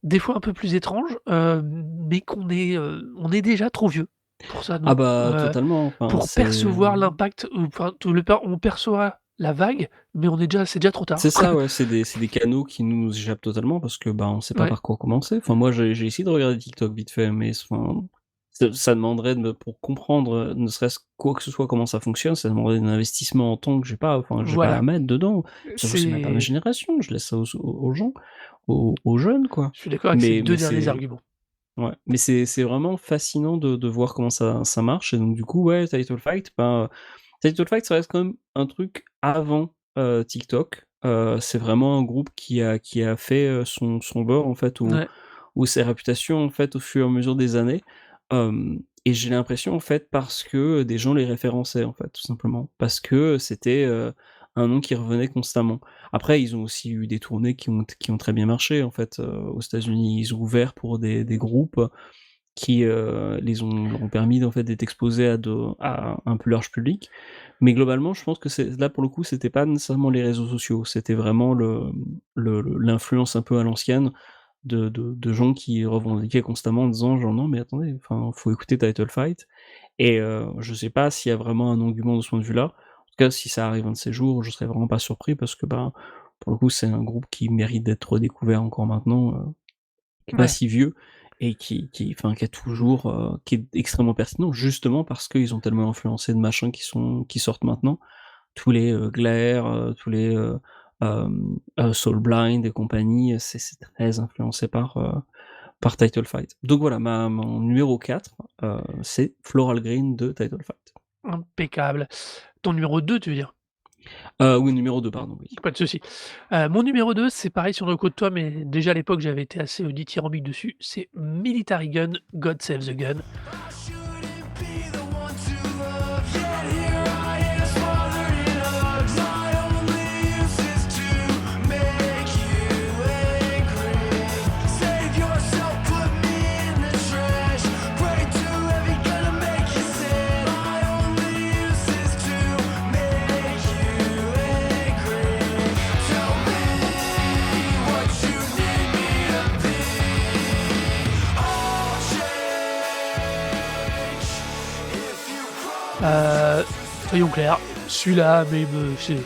des fois un peu plus étrange, mais on est déjà trop vieux pour ça
Ah
donc
bah, totalement, enfin,
pour percevoir l'impact ou enfin tout le per on perçoit la vague, mais c'est déjà trop
c'est
tard.
ça, ouais, c'est des canaux qui nous échappent totalement parce que, bah, on sait pas
Ouais,
par quoi commencer. Enfin, moi, j'ai essayé de regarder TikTok vite fait, mais enfin, ça demanderait pour comprendre, ne serait-ce quoi que ce soit comment ça fonctionne, ça demanderait un investissement en temps que j'ai pas, enfin, j'ai pas à
voilà,
mettre dedans. Surtout c'est même pas ma
c'est
génération, je laisse ça aux gens, aux jeunes, quoi.
je suis d'accord avec ces
Mais
2 derniers
c'est
arguments.
ouais, mais c'est vraiment fascinant de voir comment ça marche et donc du coup, ouais, Title Fight, ben, Title Fight, ça reste quand même un truc avant, TikTok. C'est vraiment un groupe qui a fait, son beurre en fait ou
Ouais,
ou sa réputation en fait au fur et à mesure des années. Et j'ai l'impression en fait parce que des gens les référençaient en fait, tout simplement. Parce que c'était, un nom qui revenait constamment. Après ils ont aussi eu des tournées qui ont très bien marché en fait, aux États-Unis. Ils ont ouvert pour des groupes qui, leur ont permis en fait d'être exposés à un plus large public. Mais globalement, je pense que c'est là pour le coup, c'était pas nécessairement les réseaux sociaux, c'était vraiment l'influence un peu à l'ancienne de gens qui revendiquaient constamment en disant genre: «Non mais attendez, enfin, faut écouter Title Fight» et je sais pas s'il y a vraiment un engouement de ce point de vue-là. En tout cas, si ça arrive un de ces jours, je serais vraiment pas surpris parce que, ben, pour le coup, c'est un groupe qui mérite d'être redécouvert encore maintenant, qui est pas
ouais.
si vieux et enfin, qui est toujours, qui est extrêmement pertinent justement parce qu'ils ont tellement influencé de machins qui sortent maintenant. Tous les, Glare, tous les, Soul Blind et compagnie, c'est très influencé par Title Fight. Donc voilà, mon numéro 4, c'est Floral Green de Title Fight.
Impeccable. Ton numéro 2, tu veux dire?
Oui, numéro 2 pardon, oui.
Pas de souci. Mon numéro 2, c'est pareil sur le coup de toi, mais déjà à l'époque, j'avais été assez dithyrambique dessus. C'est Military Gun, God Save the Gun.
Shouldn't be the one to love, yet here I am smothered in hugs. My only use is to make you angry. Save yourself, put me in the trash. Pray to heaven, gonna make you sad. My only use is to make you angry. Tell me what you need me to be. I'll change if you promise.
Soyons clairs, celui-là, mais c'est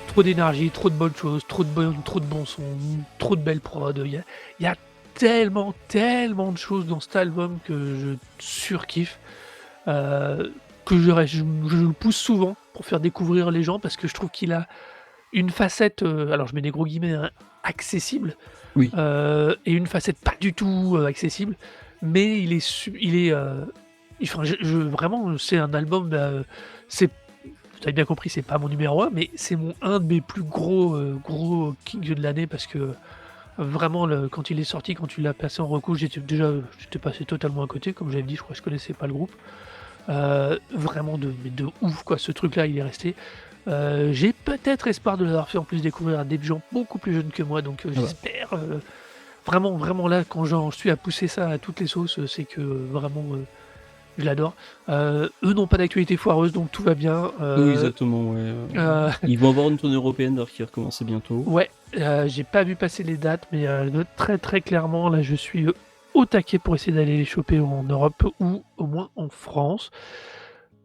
trop d'énergie, trop de bonnes choses, trop de bons sons, trop de belles prods. Il y a tellement, tellement de choses dans cet album que je surkiffe, que je le pousse souvent pour faire découvrir les gens parce que je trouve qu'il a une facette, alors je mets des gros guillemets, hein, accessible,
Oui.
et une facette pas du tout, accessible, mais il est, enfin je vraiment, c'est un album, c'est vous avez bien compris, c'est pas mon numéro 1, mais c'est un de mes plus gros kicks de l'année parce que vraiment quand il est sorti, quand tu l'as passé en recours, j'étais passé totalement à côté, comme j'avais dit, je crois que je connaissais pas le groupe. Vraiment mais de ouf quoi, ce truc-là, il est resté. J'ai peut-être espoir de l'avoir fait en plus découvrir à des gens beaucoup plus jeunes que moi, donc
Ah bah.
j'espère, vraiment, vraiment là, quand j'en suis à pousser ça à toutes les sauces, c'est que vraiment, je l'adore. Eux n'ont pas d'actualité foireuse, donc tout va bien.
Oui, exactement, ouais,
Heu,
ils vont avoir une tournée européenne d'ailleurs qui va recommencer bientôt.
ouais, j'ai pas vu passer les dates, mais très, très clairement, là, je suis, au taquet pour essayer d'aller les choper en Europe ou au moins en France.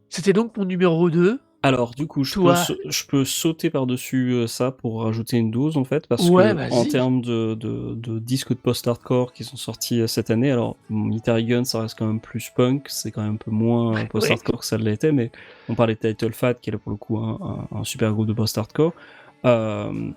C'était donc mon numéro 2.
Alors du coup,
Toi
je peux sauter par-dessus, ça pour rajouter une dose en fait, parce
ouais,
que en
vas-y.
termes de disques de post-hardcore qui sont sortis, cette année, alors Military Gun ça reste quand même plus punk, c'est quand même un peu moins,
Ouais.
post-hardcore que ça l'était, mais on parlait de Title Fight qui est là pour le coup un super groupe de post-hardcore. Hem,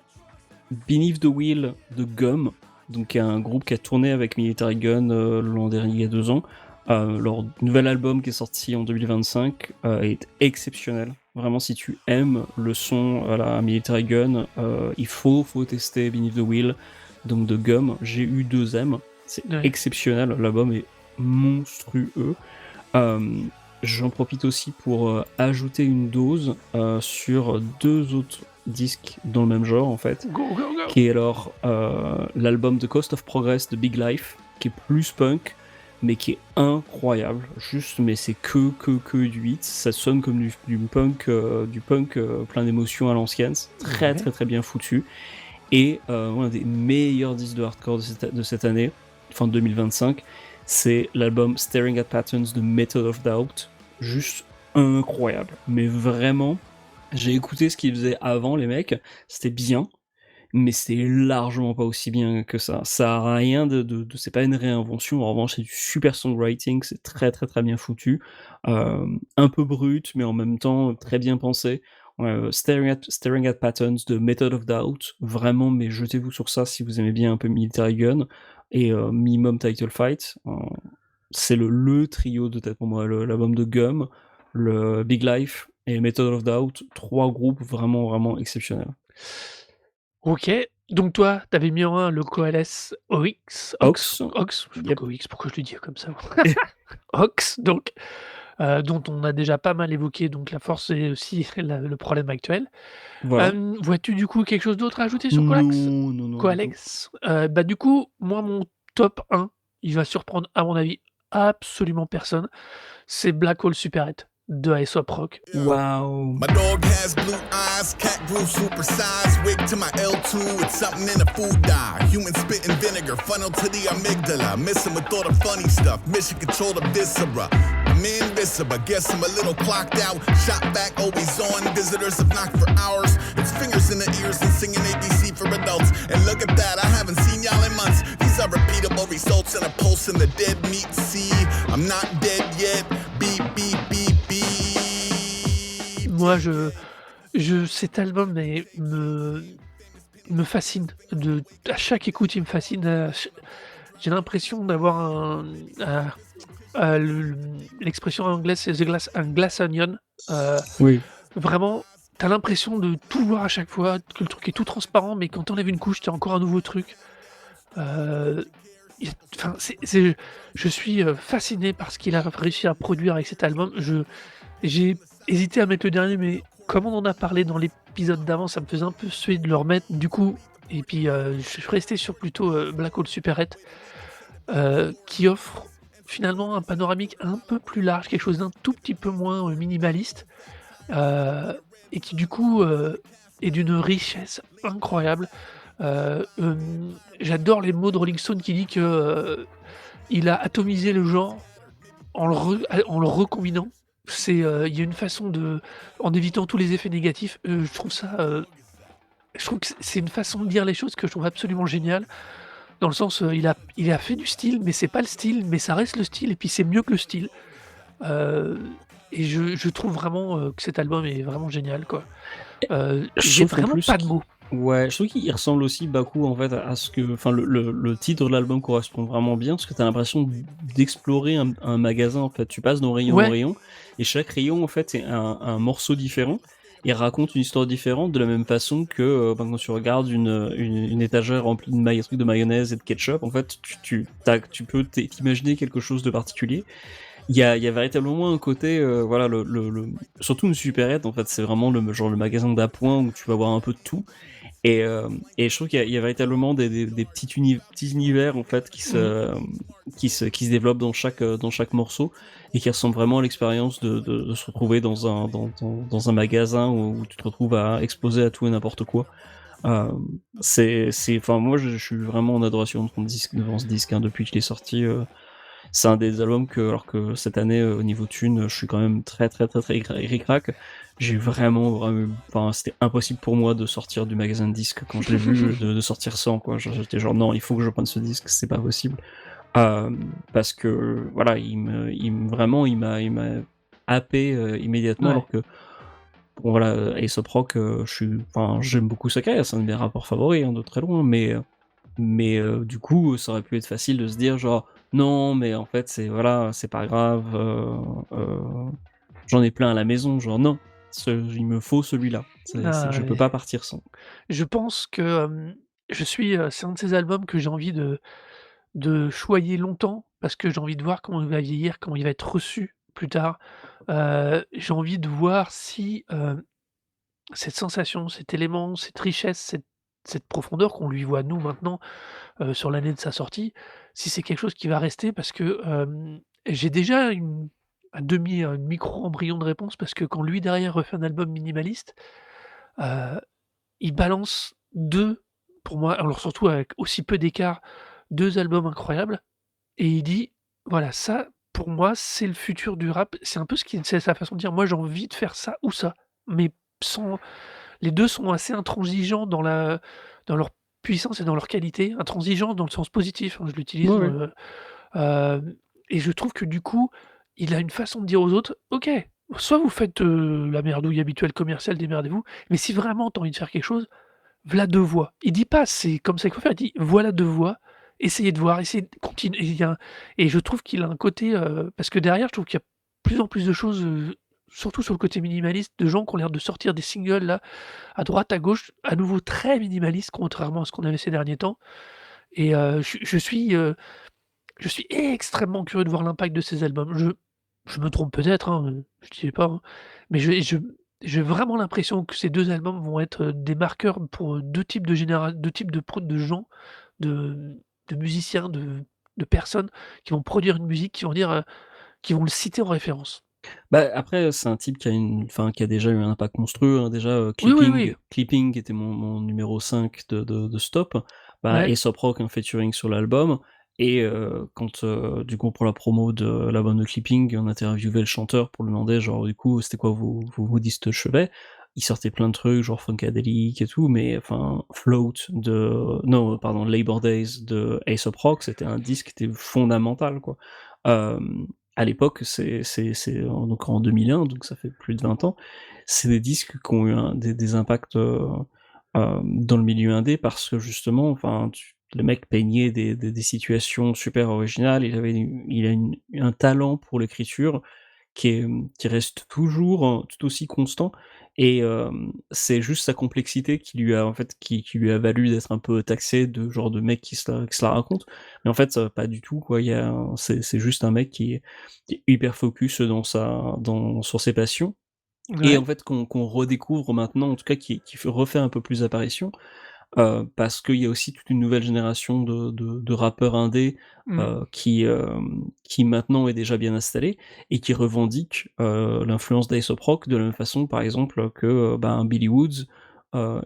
Beneath the Wheel de Gum, donc un groupe qui a tourné avec Military Gun, l'an dernier, il y a 2 ans. Leur nouvel album qui est sorti en 2025, est exceptionnel. Vraiment, si tu aimes le son à la Military Gun, il faut tester Beneath the Wheel, donc de Gum. J'ai eu 2M, c'est
Ouais.
exceptionnel, l'album est monstrueux. J'en profite aussi pour ajouter une dose sur 2 autres disques dans le même genre en fait,
Go, go, go.
qui est alors l'album The Cost of Progress de Big Life, qui est plus punk, mais qui est incroyable. Juste, mais c'est que du hit. Ça sonne comme du punk, plein d'émotions à l'ancienne. C'est très
Ouais.
très très bien foutu. Et un des meilleurs disques de hardcore de cette année, fin 2025, c'est l'album Staring at Patterns de Method of Doubt. Juste incroyable. Mais vraiment, j'ai écouté ce qu'ils faisaient avant, les mecs. C'était bien, mais c'est largement pas aussi bien que ça. Ça a rien c'est pas une réinvention. En revanche, c'est du super songwriting. C'est très très très bien foutu. Un peu brut, mais en même temps très bien pensé. Staring at Patterns de Method of Doubt. Vraiment, mais jetez-vous sur ça si vous aimez bien un peu Military Gun et Minimum Title Fight. C'est le trio de tête pour moi. L'album de Gum, le Big Life et Method of Doubt. 3 groupes vraiment vraiment exceptionnels.
Ok, donc toi, t'avais mis en 1 le Coalesce Ox,
Ox,
Ox, je sais pas
yep.
OX, pourquoi je le dis comme ça moi? Ox, donc, dont on a déjà pas mal évoqué donc la force et aussi le problème actuel.
Voilà.
Vois-tu du coup quelque chose d'autre à ajouter sur Coalex?
Non, non, non, du tout.
Coalex? Bah, du coup, moi mon top 1, il va surprendre à mon avis absolument personne, c'est Black Hole Superette de Aesop Rock.
Waouh.
My dog has blue eyes, cat grew supersized, wig to my L2, it's something in the food dye. Human spit and vinegar, funnel to the amygdala, missing with all the funny stuff, mission control the viscera. I'm invisible, guess I'm a little clocked out, shot back, always on, visitors have knocked for hours, it's fingers in the ears and singing ABC for adults, and look at that, I haven't seen y'all in months, these are repeatable results and a pulse in the dead meat sea, I'm not dead yet, beep, beep, beep, beep.
Moi, cet album me fascine. À chaque écoute, il me fascine. J'ai l'impression d'avoir l'expression anglaise, c'est un glass onion.
Oui.
Vraiment, t'as l'impression de tout voir à chaque fois, que le truc est tout transparent, mais quand t'enlèves une couche, t'as encore un nouveau truc. Enfin, je suis fasciné par ce qu'il a réussi à produire avec cet album. J'ai hésité à mettre le dernier, mais comme on en a parlé dans l'épisode d'avant, ça me faisait un peu suer de le remettre. Du coup, et puis je suis resté sur plutôt Black Hole Superette, qui offre finalement un panoramique un peu plus large, quelque chose d'un tout petit peu moins minimaliste, et qui du coup est d'une richesse incroyable. J'adore les mots de Rolling Stone qui dit que il a atomisé le genre en le recombinant. Il y a une façon en évitant tous les effets négatifs. Je trouve que c'est une façon de dire les choses que je trouve absolument géniale. Dans le sens, il a fait du style, mais c'est pas le style, mais ça reste le style, et puis c'est mieux que le style. Et je trouve vraiment que cet album est vraiment génial, quoi. J'ai
Sauf qu'en
vraiment
plus
pas de mots.
Ouais, je trouve qu'il ressemble aussi beaucoup en fait à ce que, enfin le titre de l'album correspond vraiment bien parce que t'as l'impression d'explorer un magasin en fait. Tu passes d'un rayon
Ouais.
en rayon et chaque rayon en fait est un morceau différent et raconte une histoire différente de la même façon que quand tu regardes une étagère remplie de trucs de mayonnaise et de ketchup en fait tu peux t'imaginer quelque chose de particulier. Il y a véritablement un côté, voilà, surtout une supérette en fait, c'est vraiment le magasin d'appoint où tu vas voir un peu de tout. Et je trouve qu'il y a véritablement des petits univers en fait qui se développent dans chaque morceau et qui ressemblent vraiment à l'expérience de se retrouver dans un magasin où tu te retrouves à exposer à tout et n'importe quoi. Enfin moi je suis vraiment en adoration devant ce disque hein, depuis qu'il est sorti. C'est un des albums alors que cette année au niveau thune je suis quand même très ric-rac. J'ai vraiment, enfin c'était impossible pour moi de sortir du magasin de disques quand je l'ai vu de sortir sans quoi. J'étais genre non, il faut que je prenne ce disque, c'est pas possible. Parce que voilà, il m'a happé immédiatement.
Ouais.
Alors que bon voilà, Aesop Rock, j'aime beaucoup sa carrière, c'est un de mes rapports favoris hein, de très loin, mais du coup ça aurait pu être facile de se dire genre non mais en fait c'est pas grave, j'en ai plein à la maison, genre non, il me faut celui-là.
Ah
Je peux
ouais.
pas partir sans.
Je pense que, c'est un de ces albums que j'ai envie de choyer longtemps parce que j'ai envie de voir comment il va vieillir, comment il va être reçu plus tard. J'ai envie de voir si, cette sensation, cet élément, cette richesse, cette profondeur qu'on lui voit nous maintenant, sur l'année de sa sortie, si c'est quelque chose qui va rester parce que, j'ai déjà un micro embryon de réponse parce que quand lui derrière refait un album minimaliste, heu, il balance 2 pour moi, alors surtout avec aussi peu d'écart, 2 albums incroyables et il dit: «Voilà, ça pour moi c'est le futur du rap». C'est un peu c'est sa façon de dire: «Moi j'ai envie de faire ça ou ça», mais sans les 2 sont assez intransigeants dans leur puissance et dans leur qualité, intransigeants dans le sens positif, hein, je
Ouais,
l'utilise,
ouais.
hem et je trouve que du coup, il a une façon de dire aux autres: «OK, soit vous faites, la merdouille habituelle commerciale, démerdez-vous, mais si vraiment tu as envie de faire quelque chose, v'là 2 voies». Il dit pas: «C'est comme ça qu'il faut faire», il dit: «Voilà 2 voies, essayez de voir, essayez de continuer». Et je trouve qu'il a un côté, parce que derrière, je trouve qu'il y a plus en plus de choses, surtout sur le côté minimaliste, de gens qui ont l'air de sortir des singles là, à droite, à gauche, à nouveau très minimalistes, contrairement à ce qu'on avait ces derniers temps. Et je suis extrêmement curieux de voir l'impact de ces albums. Je me trompe peut-être, hein, je dis pas, hein, mais j'ai vraiment l'impression que ces 2 albums vont être, des marqueurs pour, 2 types de gens, de musiciens, de personnes qui vont produire une musique, qui vont le citer en référence.
Bah, après, c'est un type qui a déjà eu un impact monstrueux, hein. Déjà,
Oui, oui, oui.
Clipping était mon numéro 5 de Stop. Bah,
Ouais.
Aesop Rock, un featuring sur l'album et quand, du coup, pour la promo de l'album de Clipping, on interviewait le chanteur pour lui demander genre, du coup, c'était quoi vos goodies de chevet? Il sortait plein de trucs, genre Funkadelic et tout, mais enfin, Float de non, pardon, Labor Days de Aesop Rock, c'était un disque qui était fondamental, quoi. Hem à l'époque, donc en 2001, donc ça fait plus de 20 ans. C'est des disques qui ont eu des impacts, dans le milieu indé parce que justement, enfin, le mec peignait des situations super originales. Il a un talent pour l'écriture qui reste toujours, tout aussi constant et c'est juste sa complexité qui lui a en fait, qui lui a valu d'être un peu taxé de genre de mec qui se la raconte. Mais en fait, pas du tout quoi, c'est juste un mec qui est hyper focus sur ses passions et en
Ouais.
fait qu'on redécouvre maintenant, en tout cas qui refait un peu plus apparition. Parce qu'il y a aussi toute une nouvelle génération de rappeurs indés,
Mmh.
qui maintenant est déjà bien installée et qui revendiquent, l'influence d'Aesop Rock de la même façon, par exemple, que, ben, Billy Woods,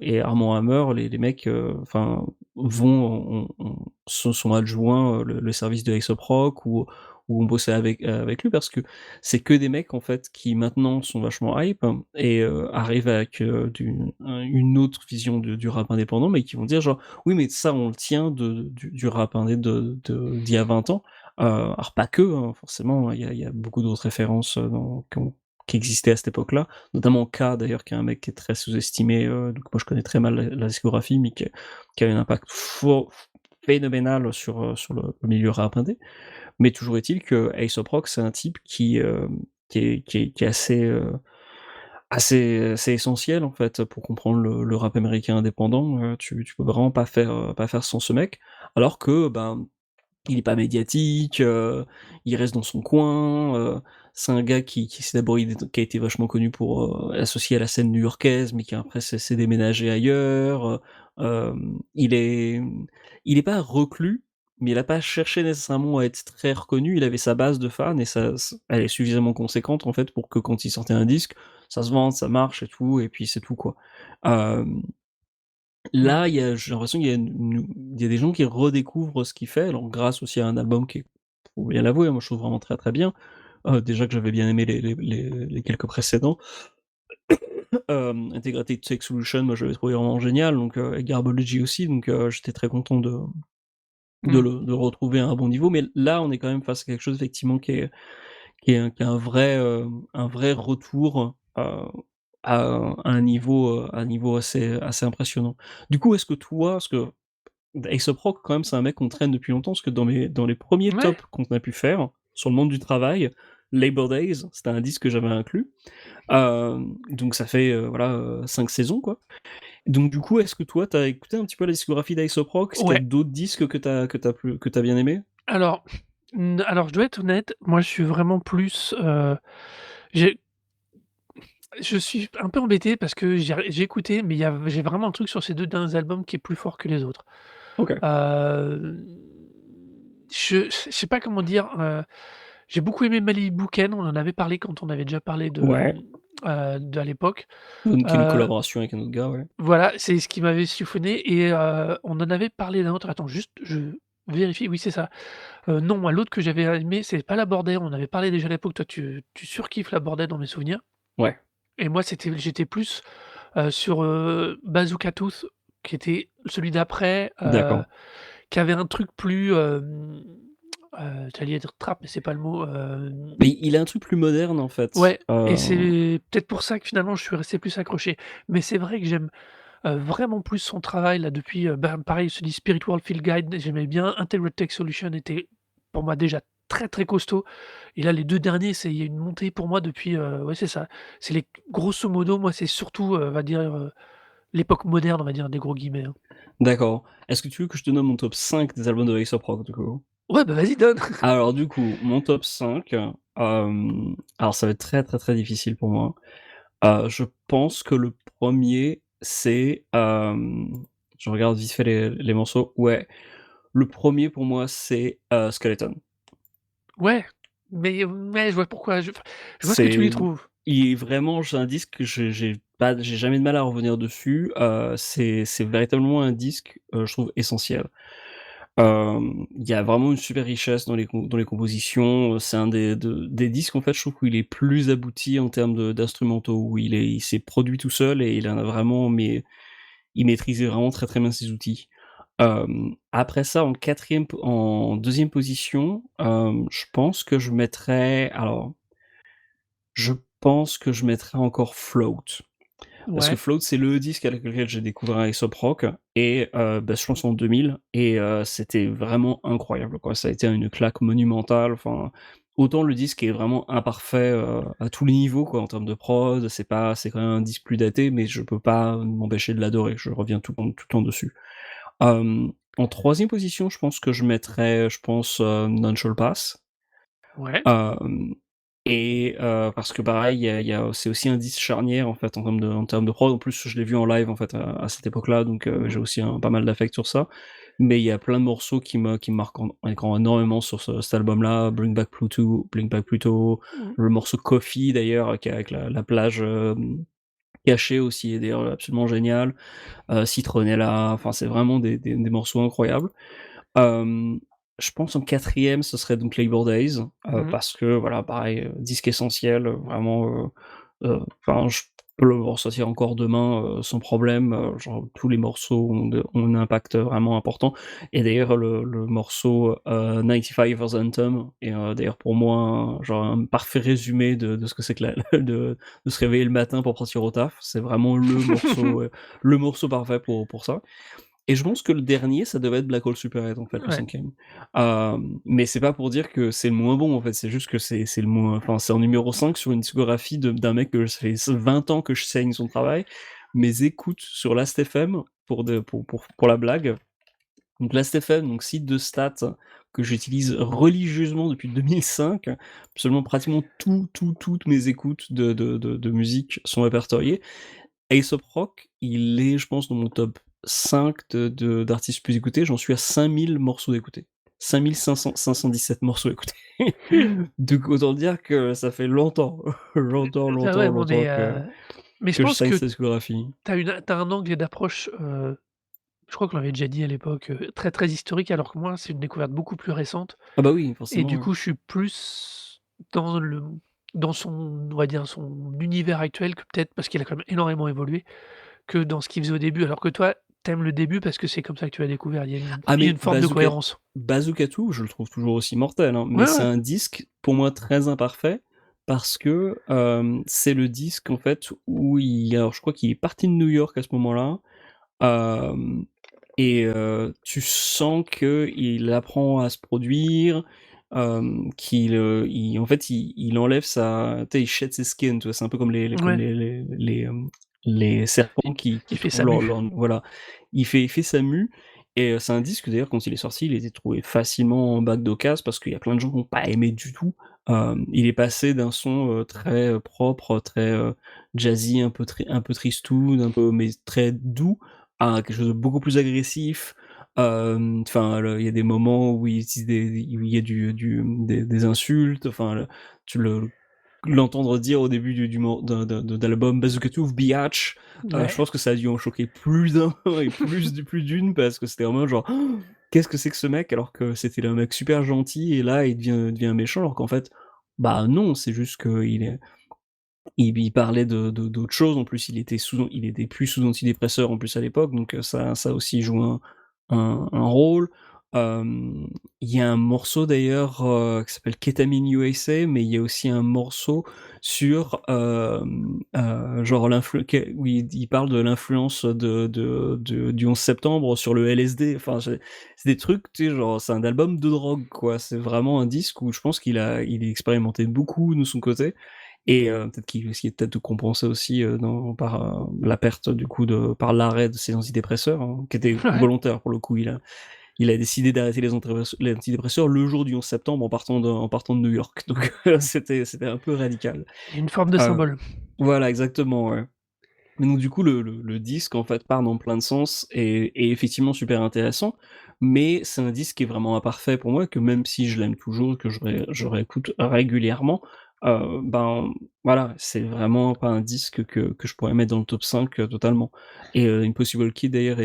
et Armand Hammer, les mecs, enfin, sont adjoints, le service de Aesop Rock ou ont bossé avec lui parce que c'est que des mecs, en fait, qui maintenant sont vachement hype et arrivent avec, une autre vision du rap indépendant, mais qui vont dire genre: «Oui, mais ça, on le tient du rap indé d'il y a 20 ans». Alors pas que, hein, forcément, il y a beaucoup d'autres références, qui existaient à cette époque-là, notamment K d'ailleurs, qui est un mec qui est très sous-estimé, donc moi je connais très mal la discographie, mais qui a eu un impact phénoménal sur le milieu rap indé. Mais toujours est-il que Aesop Rock, c'est un type qui est assez essentiel, en fait, pour comprendre le rap américain indépendant. Tu peux vraiment pas faire sans ce mec. Alors que, ben, il est pas médiatique, il reste dans son coin, c'est un gars qui s'est d'abord qui a été vachement connu pour, associé à la scène new-yorkaise, mais qui après s'est déménagé ailleurs, il est pas reclus, mais il a pas cherché nécessairement à être très reconnu. Il avait sa base de fans et elle est suffisamment conséquente, en fait, pour que quand il sortait un disque, ça se vende, ça marche et tout et puis c'est tout, quoi. Hem
Mmh.
Là, j'ai l'impression qu'il y a des gens qui redécouvrent ce qu'il fait, alors grâce aussi à un album qui est, faut bien l'avouer, moi je trouve vraiment très, très bien. Déjà que j'avais bien aimé les quelques précédents. Integrated Tech Solution, moi j'avais trouvé vraiment génial, donc et Garbology aussi, donc j'étais très content
Mmh.
de le retrouver à un bon niveau. Mais là, on est quand même face à quelque chose effectivement qui est un vrai retour, à un niveau assez impressionnant. Du coup, est-ce que toi, parce que Aesop Rock quand même c'est un mec qu'on traîne depuis longtemps, parce que dans les premiers
Ouais.
tops qu'on a pu faire, sur le monde du travail, Labor Days, c'était un disque que j'avais inclus. Donc ça fait voilà 5 saisons quoi. Donc du coup, est-ce que toi t'as écouté un petit peu la discographie d'Aesop Rock? Est-ce qu'il y a
Ouais,
d'autres disques que t'as bien aimé?
alors alors je dois être honnête, moi je suis vraiment plus, j'ai je suis un peu embêté parce que j'ai écouté, mais j'ai vraiment un truc sur ces 2 derniers albums qui est plus fort que les autres.
OK.
Heu, je sais pas comment dire, j'ai beaucoup aimé Malibu Ken, on en avait parlé quand on avait déjà parlé
Ouais.
de à l'époque.
Donc une
Heu,
collaboration avec un autre gars, ouais.
voilà, c'est ce qui m'avait siphonné et on en avait parlé d'un autre. Attends, juste, je vérifie, oui, c'est ça. Non, moi, l'autre que j'avais aimé, c'est pas Labordais, on avait parlé déjà à l'époque. Toi, tu surkiffes Labordais dans mes souvenirs
Ouais,
et moi, j'étais plus, sur, Bazooka Tooth, qui était celui d'après,
d'accord.
qui avait un truc plus, j'allais dire trap, mais c'est pas le mot,
Mais il a un truc plus moderne en fait.
ouais et c'est peut-être pour ça que finalement je suis resté plus accroché. Mais c'est vrai que j'aime, vraiment plus son travail là depuis, ben, pareil, je te dis Spirit World Field Guide, j'aimais bien. Integrated Tech Solution était pour moi déjà très, très costaud et là les 2 derniers, il y a une montée pour moi depuis, ouais c'est ça. C'est les grosso modo, moi c'est surtout, on va dire, l'époque moderne, on va dire des gros guillemets, hein.
D'accord. Est-ce que tu veux que je te donne mon top 5 des albums de Aesop Rock du coup?
Ouais, bah, vas-y donne!
Alors du coup, mon top 5, alors ça va être très, très, très difficile pour moi. Je pense que le premier c'est, je regarde vite fait les morceaux. Ouais, le premier pour moi c'est, Skeleton.
Ouais, mais ouais, je vois pourquoi, je vois ce que tu
C'est
y trouves.
il est vraiment j'ai un disque que j'ai jamais de mal à revenir dessus, c'est véritablement un disque, je trouve essentiel. Il y a vraiment une super richesse dans les compositions, c'est un des disques en fait je trouve où il est plus abouti en termes d'instrumentaux, où il s'est produit tout seul et il en a vraiment mais il maîtrisait vraiment très, très bien ses outils. Après ça en deuxième position, je pense que je pense que je mettrais encore Float. Parce que
Ouais,
Float, c'est le disque avec lequel j'ai découvert Aesop Rock et bah, je pense en 2000 et c'était vraiment incroyable, quoi. Ça a été une claque monumentale, enfin, autant le disque est vraiment imparfait, à tous les niveaux, quoi, en termes de prod, c'est quand même un disque plus daté, mais je peux pas m'empêcher de l'adorer. Je reviens tout le temps dessus. En troisième position, je pense que je mettrais, Non Shall Pass.
ouais.
Hem et parce que pareil, il y a c'est aussi un disque charnière en fait en termes de prod. En plus, je l'ai vu en live en fait à cette époque-là, donc j'ai aussi un pas mal d'affect sur ça. Mais il y a plein de morceaux qui me marquent encore énormément sur cet album-là. Bring Back Pluto,
Mmh.
le morceau Coffee d'ailleurs, qui est avec la plage, cachée aussi est d'ailleurs absolument génial. Citronella, enfin c'est vraiment des morceaux incroyables. Hem, je pense en quatrième ce serait donc Labor Days,
Mmh.
parce que voilà, pareil, disque essentiel, vraiment, enfin je peux le ressortir encore demain, sans problème, genre tous les morceaux ont un impact vraiment important et d'ailleurs le morceau, 95 Hours Anthem est, d'ailleurs pour moi genre un parfait résumé de ce que c'est que la de se réveiller le matin pour partir au taf. C'est vraiment le morceau parfait pour ça. Et je pense que le dernier, ça devait être Black Hole Super 8 en fait, le
Ouais.
cinquième. Mais c'est pas pour dire que c'est le moins bon en fait, c'est juste que c'est le moins enfin c'est en numéro 5 sur une discographie d'un mec que ça fait 20 ans que je saigne son travail. Mes écoutes sur Last.fm pour la blague, donc Last.fm, donc site de stats que j'utilise religieusement depuis 2005, absolument pratiquement toutes mes écoutes de musique sont répertoriées. Aesop Rock, il est, je pense, dans mon top 5 d'artistes plus écoutés. J'en suis à 5000 morceaux écoutés. 517 morceaux écoutés. Donc autant dire que ça fait longtemps,
Ah ouais, bon,
longtemps
mais je
que je
pense
signe
que
cette discographie.
tu as un angle d'approche, je crois qu'on l'avait déjà dit à l'époque, très, très historique, alors que moi, c'est une découverte beaucoup plus récente
Ah bah oui,
et
forcément,
du
ouais.
coup, je suis plus dans le dans son on va dire, son univers actuel que peut-être parce qu'il a quand même énormément évolué, que dans ce qu'il faisait au début. Alors que toi, t'aimes le début parce que c'est comme ça que tu l'as découvert.
Ah
Il y a
mais
une forme de cohérence.
Bazookatou, je le trouve toujours aussi mortel, hein, mais
Ouais,
c'est
ouais.
un disque, pour moi, très imparfait parce que, c'est le disque, en fait, où alors je crois qu'il est parti de New York à ce moment-là. Hem et tu sens qu'il apprend à se produire, en fait, il enlève sa, tu sais, il shed ses skins, tu vois, c'est un peu comme
Ouais,
les serpents qui
il fait
trouvent
sa mue.
voilà. Il fait sa mue et c'est un disque d'ailleurs quand il est sorti, il était trouvé facilement en bac d'occasion parce qu'il y a plein de gens qui ont pas aimé du tout. Il est passé d'un son, très, propre, très, jazzy, un peu tristoun, un peu mais très doux, à quelque chose de beaucoup plus agressif. Enfin, il y a des moments où il utilise où il y a des insultes, enfin, tu l'entendre dire au début d'album Bazooka Tooth Biatch, je
Ouais.
pense que ça a dû en choquer plus d'un et plus d'une parce que c'était en mode genre qu'est-ce que c'est que ce mec alors que c'était un mec super gentil et là il devient méchant alors qu'en fait bah non c'est juste qu'il parlait d'autres choses en plus il était plus sous antidépresseur en plus à l'époque donc ça aussi joue un rôle. Hem, il y a un morceau d'ailleurs, qui s'appelle Ketamine USA, mais il y a aussi un morceau sur, genre où il parle de l'influence du 11 septembre sur le LSD. Enfin, c'est des trucs, tu sais, genre, c'est un album de drogue, quoi. C'est vraiment un disque où je pense il a expérimenté beaucoup de son côté et peut-être qu'il essayait peut-être de compenser aussi, par, la perte du coup par l'arrêt de ses antidépresseurs, hein, qui était
Ouais.
volontaire pour le coup. Il a décidé d'arrêter les antidépresseurs le jour du 11 septembre en partant de New York. Donc c'était un peu radical.
Il y a une forme de
Heu,
symbole.
voilà, exactement, ouais. Mais donc du coup, le disque, en fait, part dans plein de sens et effectivement super intéressant, mais c'est un disque qui est vraiment imparfait pour moi, que même si je l'aime toujours, que je réécoute régulièrement, ben, voilà, c'est vraiment pas un disque que je pourrais mettre dans le top 5 totalement et Impossible Kid d'ailleurs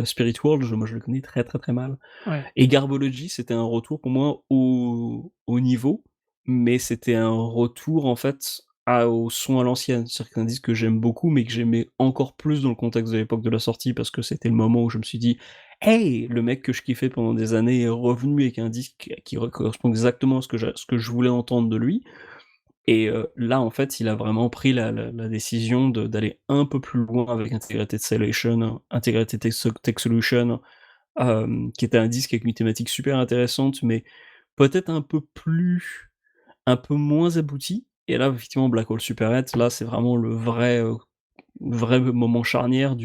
Spirit World, moi je le connais très, très, très mal.
Ouais.
Et Garbology, c'était un retour pour moi au niveau, mais c'était un retour en fait au son à l'ancienne. C'est-à-dire que c'est un disque que j'aime beaucoup, mais que j'aimais encore plus dans le contexte de l'époque de la sortie, parce que c'était le moment où je me suis dit: «Hey! Le mec que je kiffais pendant des années est revenu avec un disque qui correspond exactement à ce que je voulais entendre de lui» et là, en fait, il a vraiment pris la décision d'aller un peu plus loin avec Integrated Salvation, Integrated Tech Solution, qui était un disque avec une thématique super intéressante, mais peut-être un peu moins abouti. Et là, effectivement, Black Hole Superhead, là, c'est vraiment le vrai moment charnière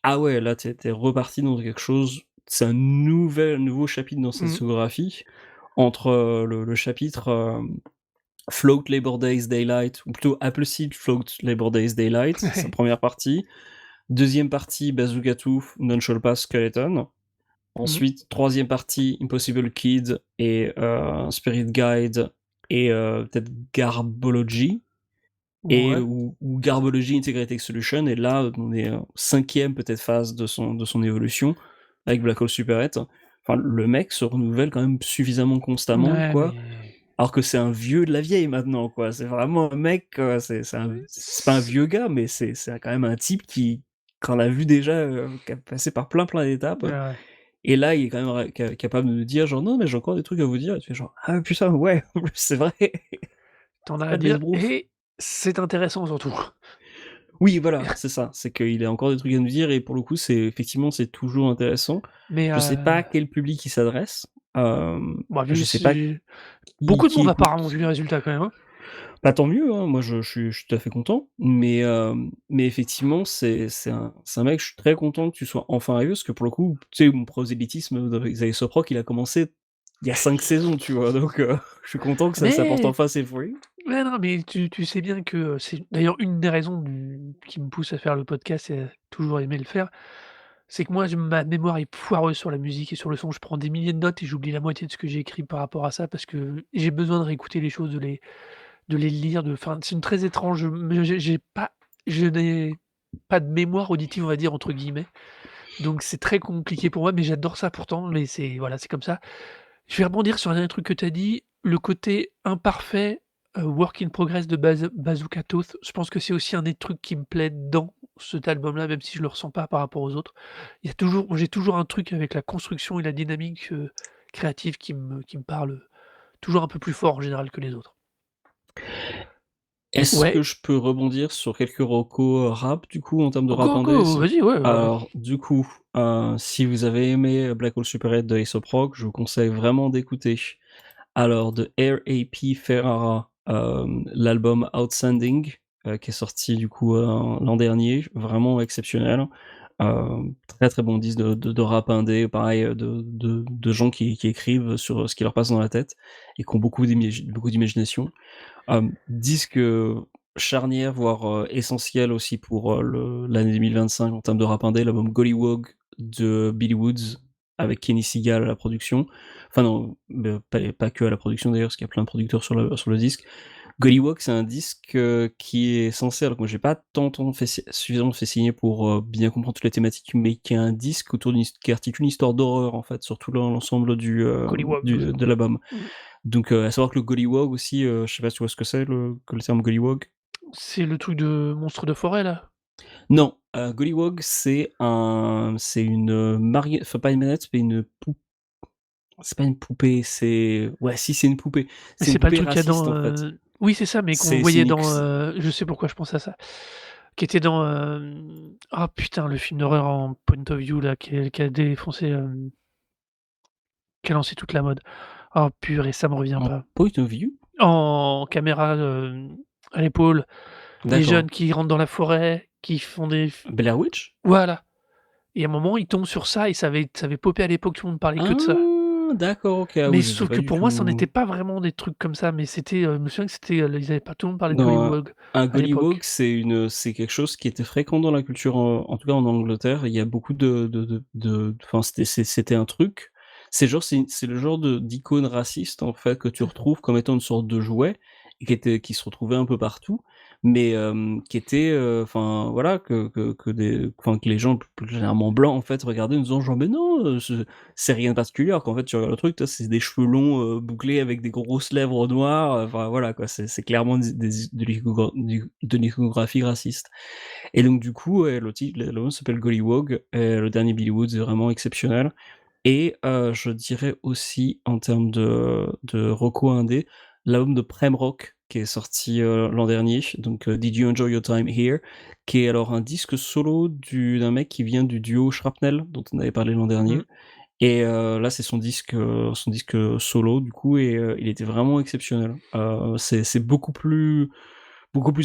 ah ouais, là, tu es reparti dans quelque chose, c'est un nouveau chapitre dans sa
Mmh.
discographie, entre, le chapitre, Float Labor Days Daylight, ou plutôt Appleseed Float Labor Days Daylight, c'est sa
Ouais.
première partie. Deuxième partie, Bazooka Tooth, Non-Shall Pass Skeleton.
Mmh.
Ensuite, troisième partie, Impossible Kid et Spirit Guide et peut-être Garbology et
Ouais.
ou Garbology Integrated Solution. Et là, on est cinquième peut-être phase de son évolution avec Black Hole Superhead. Enfin, le mec se renouvelle quand même suffisamment constamment,
Ouais,
quoi.
mais
Alors que c'est un vieux de la vieille maintenant, quoi. C'est vraiment un mec, c'est pas un
c
vieux gars, mais c'est quand même un type qu'on a vu déjà, qui a passé par plein d'étapes.
ouais.
Et là, il est quand même capable de nous dire genre: «Non, mais j'ai encore des trucs à vous dire» et tu fais genre: «Ah putain, ouais, en plus, c'est vrai».
Tu en as à
Ah, Death
dire
Proof.
et c'est intéressant surtout.
Oui, voilà, c'est ça, c'est qu'il a encore des trucs à nous dire et pour le coup, effectivement, c'est toujours intéressant.
Mais
Je sais pas à quel public il s'adresse,
bah,
je
vu
sais pas
c'est beaucoup de
qui
monde
écoute.
apparemment vu les résultats quand même, hein.
Bah, tant mieux, hein, moi je suis tout à fait content, mais effectivement, c'est un mec, je suis très content que tu sois enfin arrivé parce que pour le coup, tu sais, mon prosélytisme avec Xavier Soproc, il a commencé il y a 5 saisons, tu vois? Donc je suis content que ça porte
Mais
enfin ses fruits.
ouais, non, mais tu sais bien que, c'est d'ailleurs une des raisons qui me pousse à faire le podcast et à toujours aimer le faire, c'est que moi ma mémoire est foireuse sur la musique et sur le son. Je prends des milliers de notes et j'oublie la moitié de ce que j'ai écrit par rapport à ça parce que j'ai besoin de réécouter les choses, de les lire, c'est une très étrange, mais je n'ai pas de «mémoire auditive», on va dire, entre guillemets, donc c'est très compliqué pour moi, mais j'adore ça pourtant, mais c'est voilà, c'est comme ça. Je vais rebondir sur un dernier truc que tu as dit, le côté imparfait, work in progress de Bazooka Tooth. Je pense que c'est aussi un des trucs qui me plaît dans cet album-là, même si je le ressens pas par rapport aux autres. J'ai toujours un truc avec la construction et la dynamique, créative qui me parle, toujours un peu plus fort en général que les autres.
Est-ce que
Ouais,
je peux rebondir sur quelques recos, rap du coup, en termes de
go,
rap indé?
go, vas-y, ouais,
Alors du coup, si vous avez aimé Black Hole Super 8 de Aesop Rock, je vous conseille vraiment d'écouter. Alors, de Air AP Ferrara, l'album Outstanding, qui est sorti du coup l'an dernier, vraiment exceptionnel. Très très bon disque de rap indé, pareil, de gens qui écrivent sur ce qui leur passe dans la tête et qui ont beaucoup d'imagination. Disque charnière, voire essentiel aussi pour l'année 2025 en termes de rap indé, l'album Gollywog de Billy Woods avec Kenny Seagal à la production. Enfin non, pas que à la production d'ailleurs, parce qu'il y a plein de producteurs sur le disque. Gollywog, c'est un disque qui est censé, alors que moi j'ai pas suffisamment fait signer pour bien comprendre toutes les thématiques, mais qui est un disque qui articule une histoire d'horreur en fait, sur tout l'ensemble
Gollywog.
de l'album.
Mm.
Donc à savoir que le Gollywog aussi, je sais pas si tu vois ce que c'est que le terme Gollywog.
C'est le truc de monstre de forêt, là?
Non, Gollywog c'est une marionnette, enfin pas une manette, mais une poupée. C'est pas une poupée, c'est une poupée.
Mais
C'est une
c'est pas le
poupée
truc qu'il y a
raciste
dans,
en fait.
oui, c'est ça, mais qu'on
C'est
voyait
une
dans, je sais pourquoi je pense à ça. Qui était dans, ah putain, le film d'horreur en point of view là, qui a défoncé, qui a lancé toute la mode. Oh purée, ça me revient
en
pas.
point of view.
En caméra, à l'épaule, les
D'accord.
jeunes qui rentrent dans la forêt, qui font des
Blair Witch.
voilà, et à un moment, ils tombent sur ça et ça avait popé à l'époque, tout le monde parlait que de ça.
Ah, d'accord, ok. Ah
Mais
oui, je sais
sauf
pas
que
du
pour moi, ça en était
tout.
pas vraiment des trucs comme ça, mais c'était, je me souviens que c'était, ils avaient pas tout le monde parlait de
Non,
Gollywog
un
à
Gollywog,
l'époque.
c'est quelque chose qui était fréquent dans la culture, en tout cas en Angleterre. Il y a beaucoup enfin, c'était un truc. C'est le genre d'icône raciste en fait que tu retrouves comme étant une sorte de jouet et qui se retrouvait un peu partout, mais qui était, enfin voilà, enfin que les gens plus généralement blancs en fait regardaient en disant genre mais non, c'est rien de particulier. Alors qu'en fait tu regardes le truc, toi c'est des cheveux longs bouclés avec des grosses lèvres noires. Enfin voilà quoi, c'est clairement de l'iconographie raciste. Et donc du coup, ouais, l'album s'appelle Gollywog. Et le dernier Billy Woods est vraiment exceptionnel. Et je dirais aussi en termes de reco indé, l'album de Prem Rock qui est sorti l'an dernier, donc Did You Enjoy Your Time Here, qui est alors un disque solo d'un mec qui vient du duo Shrapnel dont on avait parlé l'an dernier.
Mmh.
Et là, c'est son disque solo du coup, et il était vraiment exceptionnel. C'est beaucoup plus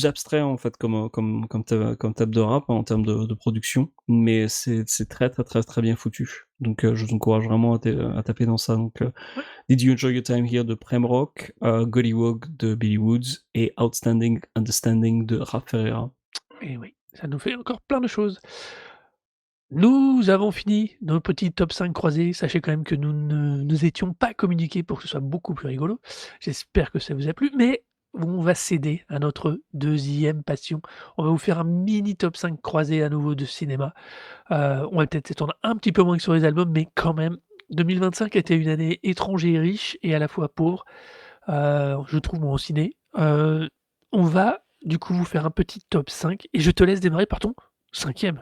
abstrait en fait comme type de rap, hein, en termes de production, mais c'est très très très très bien foutu. Donc je vous encourage vraiment à taper dans ça. Donc
Ouais,
Did You Enjoy Your Time Here de Prem Rock, Gollywog de Billy Woods et Outstanding Understanding de Rap Ferreira.
et oui, ça nous fait encore plein de choses. Nous avons fini nos petits top 5 croisés. Sachez quand même que nous ne nous étions pas communiqués pour que ce soit beaucoup plus rigolo. J'espère que ça vous a plu, mais on va céder à notre deuxième passion. On va vous faire un mini top 5 croisé à nouveau de cinéma. On va peut-être s'étendre un petit peu moins que sur les albums, mais quand même, 2025 a été une année étrange et riche et à la fois pauvre, je trouve moi au ciné. On va du coup vous faire un petit top 5 et je te laisse démarrer par ton 5e.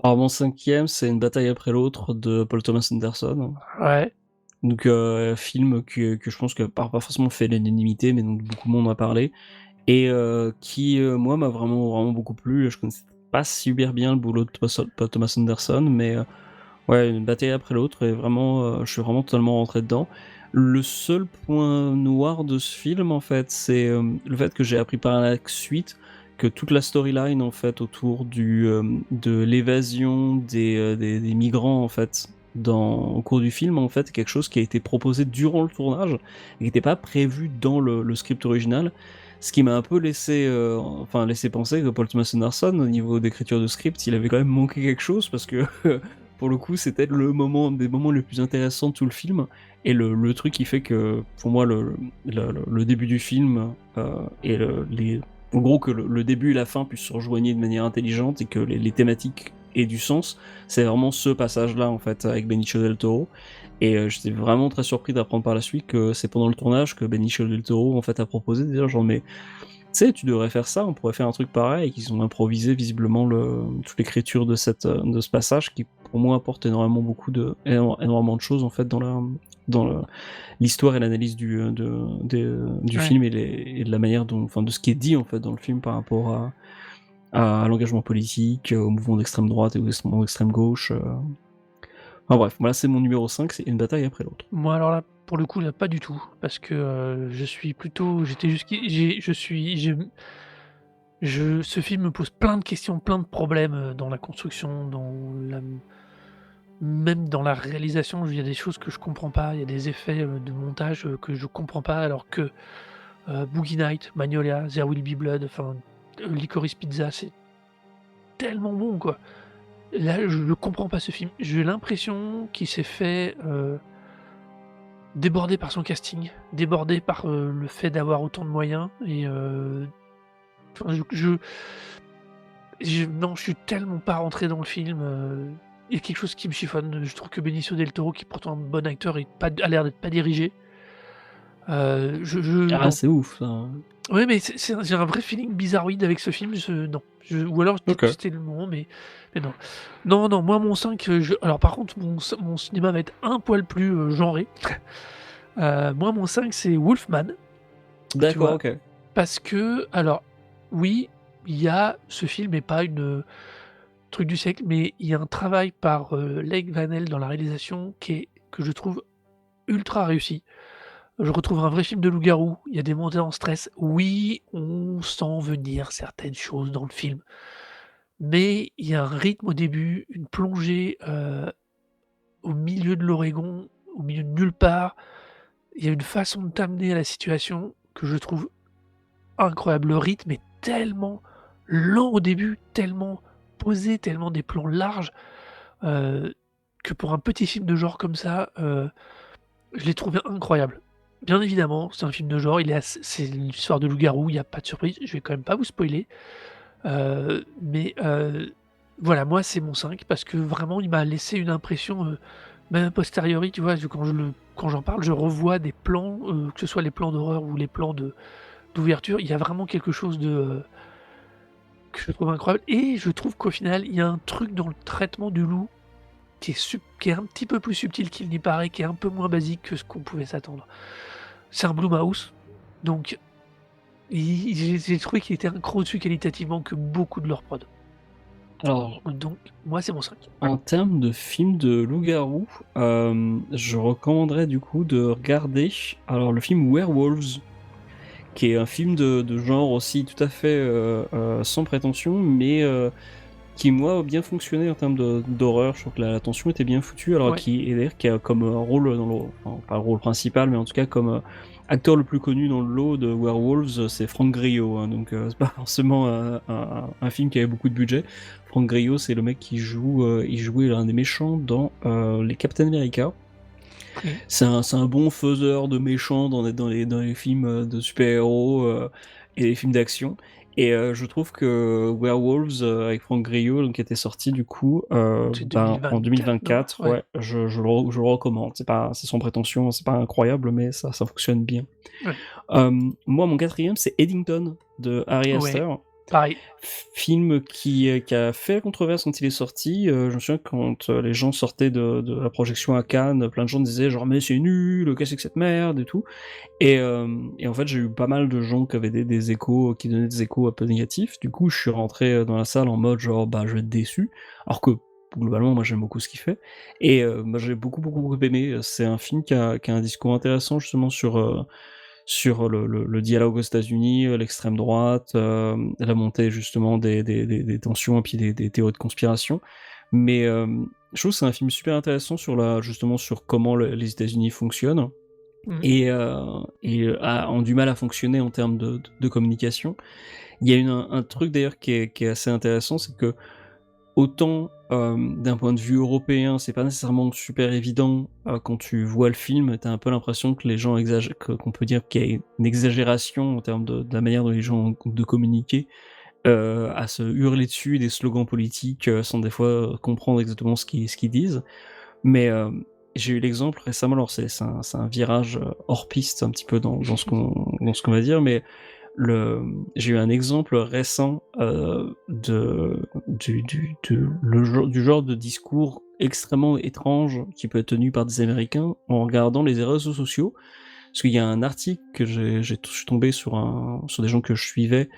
Alors mon cinquième, c'est Une bataille après l'autre de Paul Thomas Anderson.
Ouais.
Donc film que je pense que pas forcément fait l'unanimité, mais dont beaucoup de monde en a parlé, et qui moi m'a vraiment vraiment beaucoup plu. Je connaissais pas super bien le boulot de Paul Thomas Anderson, mais ouais, Une bataille après l'autre, et vraiment je suis vraiment totalement rentré dedans. Le seul point noir de ce film en fait, c'est le fait que j'ai appris par la suite que toute la storyline en fait autour de l'évasion des migrants en fait au cours du film en fait est quelque chose qui a été proposé durant le tournage et qui n'était pas prévu dans le script original, ce qui m'a un peu laissé penser que Paul Thomas Anderson au niveau d'écriture de script il avait quand même manqué quelque chose, parce que pour le coup c'était des moments les plus intéressants de tout le film, et le truc qui fait que pour moi le début du film et en gros que le début et la fin puissent se rejoigner de manière intelligente et que les thématiques aient du sens, c'est vraiment ce passage-là en fait avec Benicio del Toro. Et j'étais vraiment très surpris d'apprendre par la suite que c'est pendant le tournage que Benicio del Toro en fait a proposé déjà genre mais tu sais, tu devrais faire ça, on pourrait faire un truc pareil, et qu'ils ont improvisé visiblement toute l'écriture de ce passage qui pour moi apporte énormément de choses en fait l'histoire et l'analyse du
Ouais.
film, et de la manière enfin de ce qui est dit en fait dans le film par rapport à l'engagement politique, au mouvement d'extrême droite et au mouvement d'extrême gauche. Enfin bref, voilà, c'est mon numéro 5, c'est une bataille après l'autre.
Moi, alors là, pour le coup, là, pas du tout, parce que, je suis plutôt j'étais jusqu'i j'ai je suis je ce film me pose plein de questions, plein de problèmes, dans la construction, dans la même dans la réalisation. Il y a des choses que je comprends pas, il y a des effets, de montage, que je comprends pas, alors que, Boogie Nights, Magnolia, There Will Be Blood, enfin, Licorice Pizza, c'est tellement bon, quoi. Là, je comprends pas ce film. J'ai l'impression qu'il s'est fait, débordé par son casting, débordé par, le fait d'avoir autant de moyens et enfin non, je suis tellement pas rentré dans le film, il y a quelque chose qui me chiffonne. Je trouve que Benicio del Toro, qui est pourtant un bon acteur, est pas a l'air d'être pas dirigé. Je
Ah,
non.
c'est ouf, ça.
Ouais, mais j'ai un vrai feeling bizarroïde avec ce film, non. Ou alors peut-être
Ok.
que c'était le moment, mais non. Non, non, moi mon 5, alors par contre mon cinéma va être un poil plus, genré. Moi mon 5 c'est Wolfman, tu
D'accord,
vois?
ok.
Parce que alors oui, il y a ce film est pas une, truc du siècle, mais il y a un travail par, Leigh Whannell dans la réalisation que je trouve ultra réussi. Je retrouve un vrai film de loup-garou, il y a des montées en stress. Oui, on sent venir certaines choses dans le film, mais il y a un rythme au début, une plongée, au milieu de l'Oregon, au milieu de nulle part. Il y a une façon de t'amener à la situation que je trouve incroyable. Le rythme est tellement lent au début, tellement posé, tellement des plans larges, heu, que pour un petit film de genre comme ça, je l'ai trouvé incroyable. Bien évidemment, c'est un film de genre, il est ass c'est une histoire de loup-garou, il y a pas de surprise, je vais quand même pas vous spoiler, mais voilà, moi c'est mon 5 parce que vraiment il m'a laissé une impression, même a posteriori, tu vois? Quand j'en parle, je revois des plans, que ce soit les plans d'horreur ou les plans d'ouverture, il y a vraiment quelque chose que je trouve incroyable et je trouve qu'au final, il y a un truc dans le traitement du loup qui est un petit peu plus subtil qu'il n'y paraît, qui est un peu moins basique que ce qu'on pouvait s'attendre. C'est un Blumhouse, donc j'ai trouvé qu'il était un cran au-dessus qualitativement que beaucoup de leurs prods.
Alors,
Donc moi, c'est mon 5.
en termes de film de loup-garou, je recommanderais du coup de regarder alors le film Werewolves, qui est un film de genre aussi tout à fait sans prétention, mais qui moi a bien fonctionné en termes d'horreur. Je trouve que la tension était bien foutue, alors
Ouais.
qui a comme rôle dans le, enfin, pas le rôle principal, mais en tout cas comme acteur le plus connu dans le lot de Werewolves, c'est Frank Grillo, hein, donc c'est pas forcément un film qui avait beaucoup de budget. Frank Grillo, c'est le mec qui joue, il jouait l'un des méchants dans les Captain America.
OK.
C'est un bon faiseur de méchants dans les films de super-héros et les films d'action. Et je trouve que Werewolves avec Frank Grillo, donc, qui était sorti du coup
C'est
en
2024, non?
2024,
Ouais.
ouais, je le recommande. C'est sans prétention, c'est pas incroyable, mais ça fonctionne bien.
Ouais.
Moi, mon quatrième, c'est Eddington de Harry
Ouais.
Astor.
Pareil.
Film qui a fait controverse quand il est sorti. Je me souviens quand les gens sortaient de la projection à Cannes, plein de gens disaient genre mais c'est nul, qu'est-ce que c'est que cette merde et tout. Et en fait j'ai eu pas mal de gens qui avaient des échos, qui donnaient des échos un peu négatifs. Du coup je suis rentré dans la salle en mode genre bah je vais être déçu. Alors que globalement moi j'aime beaucoup ce qu'il fait. Et moi j'ai beaucoup aimé. C'est un film qui a un discours intéressant justement sur le dialogue aux États-Unis, l'extrême droite, la montée justement des tensions et puis des théories de conspiration. Mais je trouve que c'est un film super intéressant justement sur comment les États-Unis fonctionnent
Mmh.
et ont du mal à fonctionner en termes de communication. Il y a un truc d'ailleurs qui est assez intéressant, c'est que autant d'un point de vue européen, c'est pas nécessairement super évident quand tu vois le film, t'as un peu l'impression que les gens exagèrent, qu'on peut dire qu'il y a une exagération en termes de la manière dont les gens ont de communiquer, à se hurler dessus des slogans politiques sans des fois comprendre exactement ce qu'ils disent. Mais j'ai eu l'exemple récemment, alors c'est un virage hors piste un petit peu dans ce qu'on va dire, mais j'ai eu un exemple récent du genre de discours extrêmement étrange qui peut être tenu par des Américains en regardant les réseaux sociaux. Parce qu'il y a un article que je suis tombé sur des gens que je suivais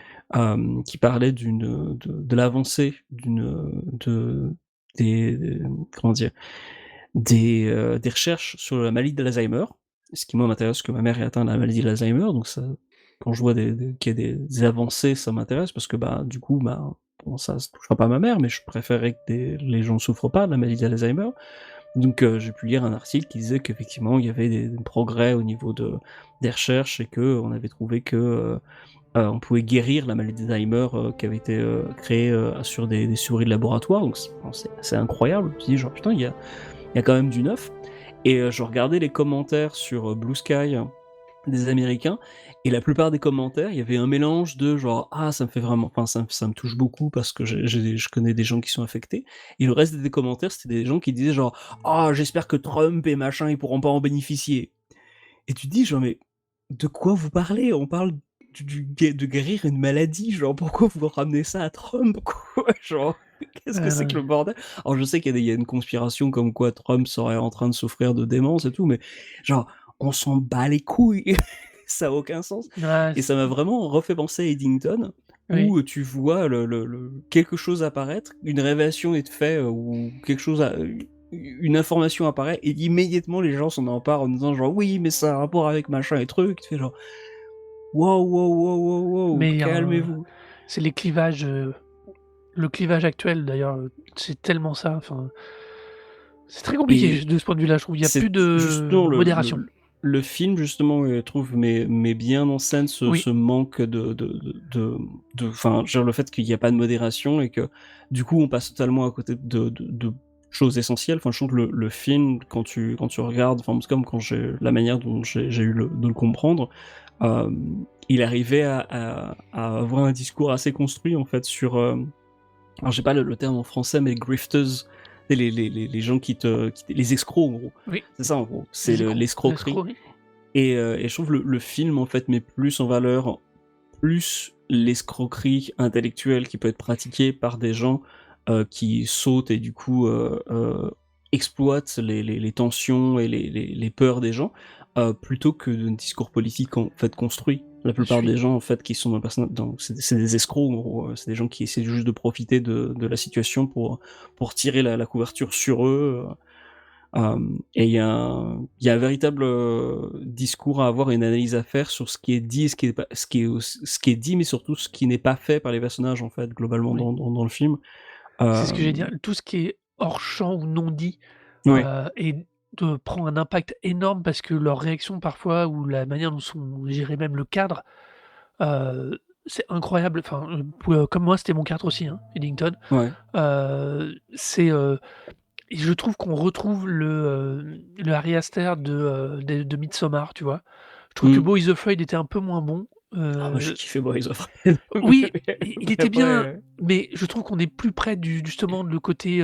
qui parlaient de l'avancée comment dire, des recherches sur la maladie d'Alzheimer. Ce qui moi m'intéresse, parce que ma mère est atteinte de la maladie d'Alzheimer, donc ça, quand je vois qu'il y a des avancées, ça m'intéresse parce que bah du coup bah bon, ça se touchera pas à ma mère, mais je préférerais que les gens ne souffrent pas de la maladie d'Alzheimer. Donc j'ai pu lire un article qui disait qu'effectivement il y avait des progrès au niveau des recherches et que on avait trouvé que on pouvait guérir la maladie d'Alzheimer qui avait été créée sur des souris de laboratoire. Donc c'est incroyable. Je me dis genre putain il y a quand même du neuf. Et je regardais les commentaires sur Blue Sky des Américains, et la plupart des commentaires, il y avait un mélange de genre ah ça me fait vraiment, enfin ça me touche beaucoup parce que je connais des gens qui sont affectés, et le reste des commentaires c'était des gens qui disaient genre ah j'espère que Trump et machin ils pourront pas en bénéficier. Et tu te dis genre mais de quoi vous parlez? On parle de guérir une maladie, genre pourquoi vous ramenez ça à Trump quoi, genre qu'est-ce que c'est que le bordel? Alors je sais qu'il y a une conspiration comme quoi Trump serait en train de souffrir de démence et tout, mais genre on s'en bat les couilles, ça a aucun sens.
Ouais,
Et ça m'a vraiment refait penser à Eddington,
oui.
où tu vois quelque chose apparaître, une révélation est faite, ou quelque chose, une information apparaît, et immédiatement les gens s'en emparent en disant genre oui, mais ça a un rapport avec machin et truc. Tu fais genre wow, wow, wow, wow, wow,
Mais
calmez-vous.
c'est les clivages, le clivage actuel d'ailleurs, c'est tellement ça, enfin, c'est très compliqué
Et
de ce point de vue-là, je trouve. Il y a
c'est
plus de
justement
modération.
le film justement je trouve met bien en scène
Oui,
ce manque enfin genre le fait qu'il n'y a pas de modération et que du coup on passe totalement à côté de choses essentielles. Enfin je trouve que le film quand tu regardes, enfin c'est comme quand j'ai la manière dont j'ai eu de le comprendre, euh, il arrivait à avoir un discours assez construit en fait sur alors j'ai pas le terme en français, mais grifters, les gens les escrocs en gros.
oui,
C'est ça en gros, c'est
les écrous,
l'escroquerie.
l'escroquerie.
Et je trouve le film en fait met plus en valeur plus l'escroquerie intellectuelle qui peut être pratiquée par des gens qui sautent et du coup exploitent les tensions et les peurs des gens, plutôt que d'un discours politique en fait construit. La
Je
plupart
suis
des gens en fait qui sont c'est des escrocs en gros. C'est des gens qui essaient juste de profiter de la situation pour tirer la couverture sur eux. Et il y a un véritable discours à avoir, une analyse à faire sur ce qui est dit, ce qui est pas, ce qui est dit, mais surtout ce qui n'est pas fait par les personnages en fait globalement
oui,
dans le film.
c'est ce que j'allais
Euh,
dire. Tout ce qui est hors champ ou non dit,
ouais,
et prend un impact énorme parce que leurs réactions parfois ou la manière dont sont gérés même le cadre, heu, c'est incroyable. Enfin, comme moi, c'était mon cadre aussi, hein, Eddington.
ouais.
C'est, et je trouve qu'on retrouve le Harry Aster de Midsommar, tu vois? Je trouve que
Hmm.
Bo is Afraid était un peu moins bon,
Ah moi j'ai kiffé Boys of Fred.
oui, il était bien,
Ouais.
mais je trouve qu'on est plus près du justement de le côté,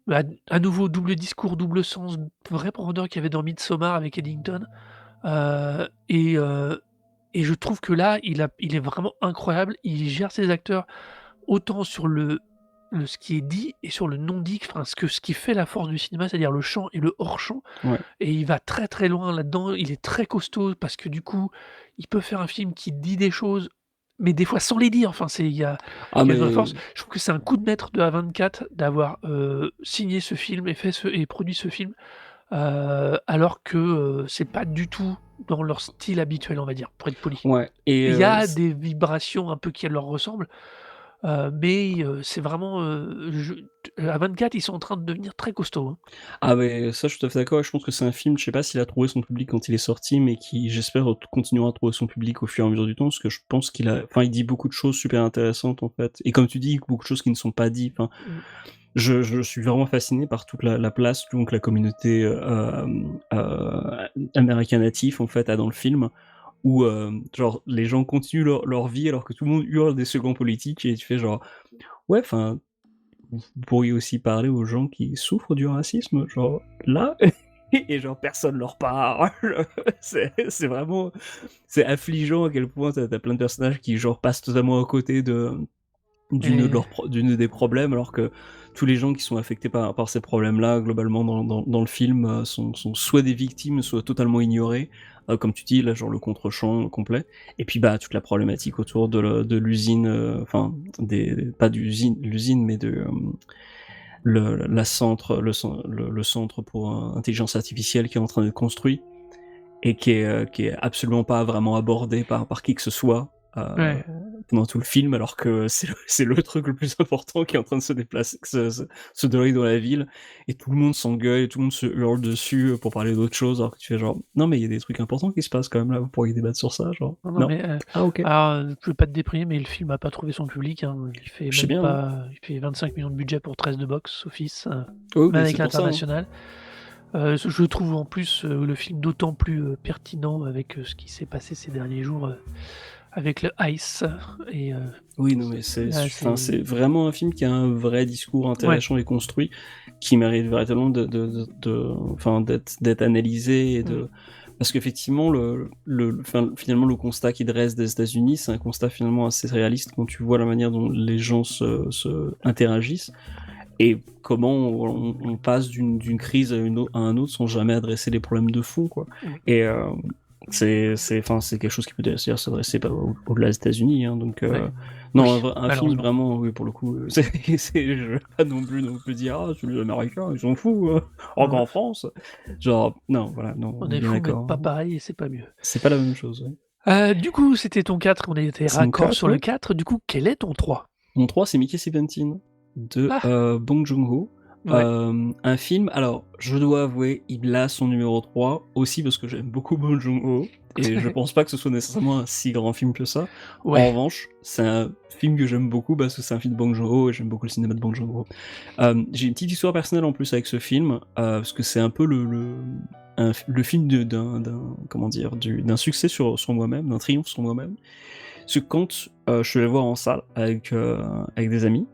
bah, à nouveau double discours, double sens, vraie profondeur qu'il y avait dans Midsommar avec Eddington, heu et heu et je trouve que là, il est vraiment incroyable. Il gère ses acteurs autant sur le ce qui est dit et sur le non dit, enfin ce qui fait la force du cinéma, c'est-à-dire le champ et le hors champ,
Ouais.
et il va très, très loin là-dedans. Il est très costaud parce que du coup, il peut faire un film qui dit des choses, mais des fois sans les dire. Enfin,
Ah
il y a une vraie
mais
force. Je trouve que c'est un coup de maître de A24 d'avoir, signé ce film et fait ce et produit ce film, alors que, c'est pas du tout dans leur style habituel, on va dire, pour être poli.
ouais. Et
Il y a des vibrations un peu qui leur ressemblent, mais c'est vraiment, A24, ils sont en train de devenir très costauds, hein.
ah mais ça, je suis tout à fait d'accord, et je pense que c'est un film, je sais pas s'il a trouvé son public quand il est sorti, mais qui, j'espère, continuera à trouver son public au fur et à mesure du temps, parce que je pense enfin, il dit beaucoup de choses super intéressantes, en fait. Et comme tu dis, beaucoup de choses qui ne sont pas dites. Enfin,
Mmh.
je suis vraiment fasciné par toute la place, donc la communauté américain natif, en fait, a dans le film, où, genre, les gens continuent leur vie alors que tout le monde hurle des slogans politiques, et tu fais genre, ouais, enfin, vous pourriez aussi parler aux gens qui souffrent du racisme, genre là, et genre personne leur parle. C'est vraiment, c'est affligeant à quel point t'as plein de personnages qui genre passent totalement à côté
Et
d'une des problèmes, alors que tous les gens qui sont affectés par ces problèmes-là, globalement dans le film, sont soit des victimes, soit totalement ignorés. Comme tu dis, là, genre le contre-champ complet. Et puis, bah, toute la problématique autour de l'usine, enfin, pas d'usine, l'usine, mais le centre pour intelligence artificielle qui est en train d'être construit et qui est absolument pas vraiment abordé par qui que ce soit
Ouais.
pendant tout le film, alors que c'est le truc le plus important qui est en train de se déplacer, se dérouler dans la ville, et tout le monde s'engueule et tout le monde se hurle dessus pour parler d'autre chose, alors que tu fais genre non mais il y a des trucs importants qui se passent quand même là, vous pourriez débattre sur ça, genre
Non, non,
non.
mais
Ah ok.
alors, je veux pas te déprimer, mais le film a pas trouvé son public, hein. Il fait
Je sais
même
bien, hein.
pas il fait 25 millions de budget pour 13 de box-office,
Oui,
même
mais
avec
c'est pour ça, hein.
l'international. Je trouve en plus, le film d'autant plus, pertinent avec, ce qui s'est passé ces derniers jours, avec le ICE et
Oui, non, mais c'est,
ouais,
enfin,
c'est
c'est vraiment un film qui a un vrai discours
ouais,
intéressant et construit, qui mérite véritablement enfin, d'être analysé et
mmh,
de, parce qu'effectivement, enfin, finalement, le constat qu'il dresse des États-Unis, c'est un constat finalement assez réaliste quand tu vois la manière dont les gens se interagissent et comment on passe d'une crise à un autre sans jamais adresser les problèmes de fond, quoi.
mmh,
Et enfin, c'est quelque chose qui peut d'ailleurs s'adresser au-delà des États-Unis, hein, donc
ouais,
non,
oui,
un film
malheureusement.
vraiment, oui, pour le coup, je vais pas non plus dire ah, c'est les Américains, ils sont fous, encore
Ouais,
en France, genre non, voilà, non,
on
on est
est
bien
fous, mais
d'accord,
pas pareil et c'est pas mieux.
c'est pas la même chose. Ouais.
Du coup, c'était ton 4, on était
C'est mon
raccord
4,
sur le
ouais.
4. Du coup, quel est ton 3?
Mon 3, c'est Mickey 17 de
Ah!
Bong Joon-ho.
Ouais.
Un film, alors je dois avouer, il a son numéro 3, aussi parce que j'aime beaucoup Bong Joon-ho, et je pense pas que ce soit nécessairement un si grand film que ça. En
Ouais.
revanche, c'est un film que j'aime beaucoup parce que c'est un film de Bong Joon-ho et j'aime beaucoup le cinéma de Bong Joon-ho. J'ai une petite histoire personnelle en plus avec ce film, parce que c'est un peu le film comment dire, d'un succès sur moi-même, d'un triomphe sur moi-même. Parce que quand je suis allé le voir en salle avec des amis,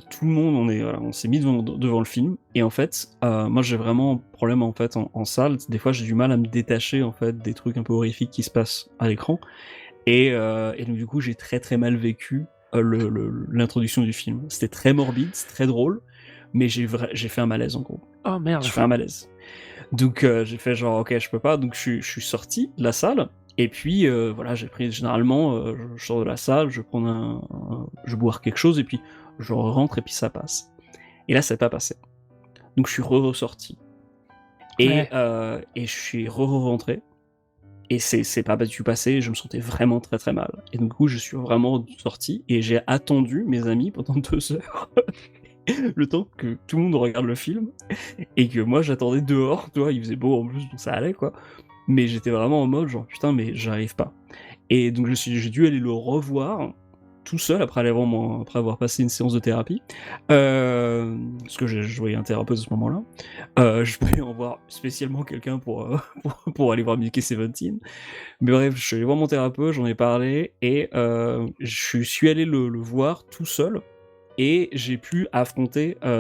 tout le monde, voilà, on s'est mis devant le film, et en fait, moi j'ai vraiment un problème en fait en salle. Des fois, j'ai du mal à me détacher en fait des trucs un peu horrifiques qui se passent à l'écran, et donc du coup, j'ai très très mal vécu l'introduction du film. C'était très morbide, c'est très drôle, mais j'ai fait un malaise en gros.
Oh merde.
J'ai fait un malaise. Donc j'ai fait genre ok, je peux pas, donc je suis sorti de la salle. Et puis voilà, j'ai pris généralement, je sors de la salle, je prends je bois quelque chose et puis je rentre et puis ça passe. Et là, ça n'est pas passé. Donc je suis ressorti
Ouais.
et je suis rentré et c'est pas du tout passé. Je me sentais vraiment très très mal. Et donc, du coup, je suis vraiment sorti et j'ai attendu mes amis pendant 2 heures. Le temps que tout le monde regarde le film et que moi j'attendais dehors, tu vois, il faisait beau en plus donc ça allait quoi. Mais j'étais vraiment en mode genre putain mais j'arrive pas. Et donc j'ai dû aller le revoir tout seul après avoir passé une séance de thérapie. Parce que je voyais un thérapeute à ce moment-là. Je voulais en voir spécialement quelqu'un pour aller voir Mickey 17. Mais bref, je suis allé voir mon thérapeute, j'en ai parlé et je suis allé le voir tout seul. Et j'ai pu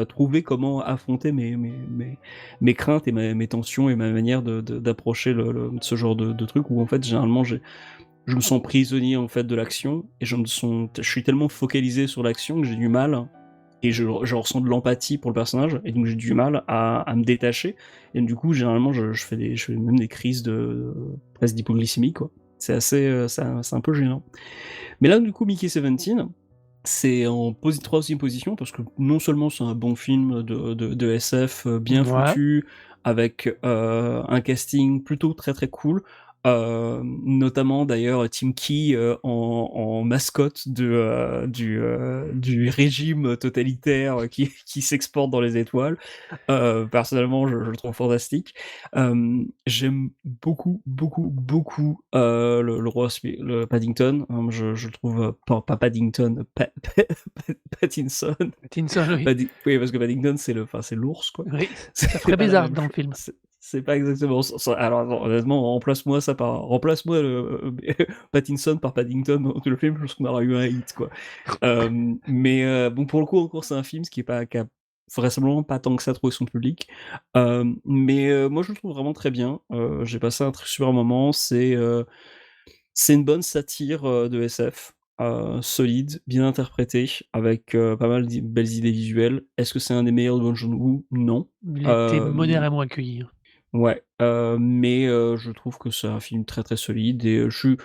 trouver comment affronter mes craintes et mes tensions et ma manière d'approcher ce genre de truc où en fait généralement je me sens prisonnier en fait de l'action et je suis tellement focalisé sur l'action que j'ai du mal et je ressens de l'empathie pour le personnage et donc j'ai du mal à me détacher et du coup généralement je fais même des crises presque d'hypoglycémie quoi. C'est assez c'est un peu gênant. Mais là du coup Mickey 17 c'est en troisième position parce que non seulement c'est un bon film de SF bien
Ouais.
foutu, avec un casting plutôt très très cool, notamment d'ailleurs Tim Key en mascotte du régime totalitaire qui s'exporte dans les étoiles. Personnellement, je le trouve fantastique. J'aime beaucoup, beaucoup, beaucoup le roi le Paddington. Je le trouve pas Paddington, Pattinson.
Pattinson, oui.
Oui, parce que Paddington enfin, c'est l'ours quoi.
Oui, ça
C'est
ferait
pas la
bizarre
même
dans le
chose.
film.
C'est pas exactement ça. Alors non, honnêtement, remplace-moi Pattinson par Paddington dans tout le film. Je pense qu'on aura eu un hit quoi. Mais bon, pour le coup, encore, c'est un film qui a vraisemblablement pas tant que ça trouvé son public. Mais moi, je le trouve vraiment très bien. J'ai passé un très super moment. C'est une bonne satire de SF. Solide, bien interprété, avec pas mal de belles idées visuelles. Est-ce que c'est un des meilleurs de Bong Joon-ho? Non.
Il a été
Euh,
modérément accueilli, hein.
ouais, mais je trouve que c'est un film très très solide et je suis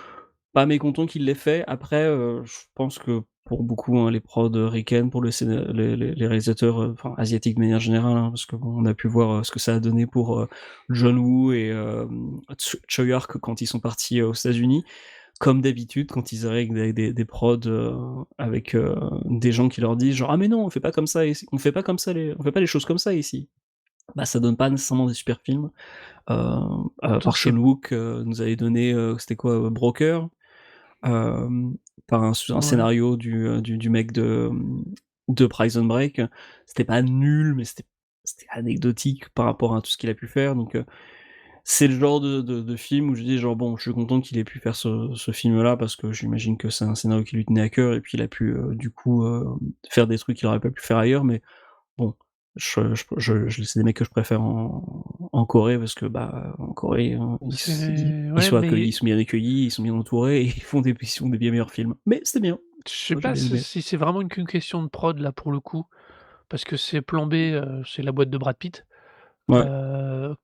pas mécontent qu'il l'ait fait. Après, je pense que pour beaucoup, hein, les prods Riken, pour les réalisateurs, enfin asiatiques de manière générale, hein, parce que bon, on a pu voir ce que ça a donné pour John Woo et Choi Ark quand ils sont partis aux États-Unis. Comme d'habitude, quand ils arrivent avec des prods avec des gens qui leur disent genre ah mais non, on fait pas comme ça ici, on fait pas les choses comme ça ici. Bah ça donne pas nécessairement des super films. Par
C'est
Sean Wook nous avait donné c'était quoi Broker par un
ouais.
scénario du mec de Prison Break. C'était pas nul, mais c'était anecdotique par rapport à tout ce qu'il a pu faire. Donc c'est le genre de film où je dis genre bon, je suis content qu'il ait pu faire ce film-là parce que j'imagine que c'est un scénario qui lui tenait à cœur et puis il a pu du coup faire des trucs qu'il aurait pas pu faire ailleurs. Mais bon, c'est des mecs que je préfère en Corée parce que bah en Corée ils
Ouais,
sont accueillis,
mais
ils sont bien accueillis, ils sont bien entourés et ils font des bien meilleurs films. Mais c'était bien.
je sais
Moi j'ai
pas
bien
si
aimé.
si c'est vraiment qu'une question de prod là pour le coup, parce que c'est Plan B, c'est la boîte de Brad Pitt,
Ouais,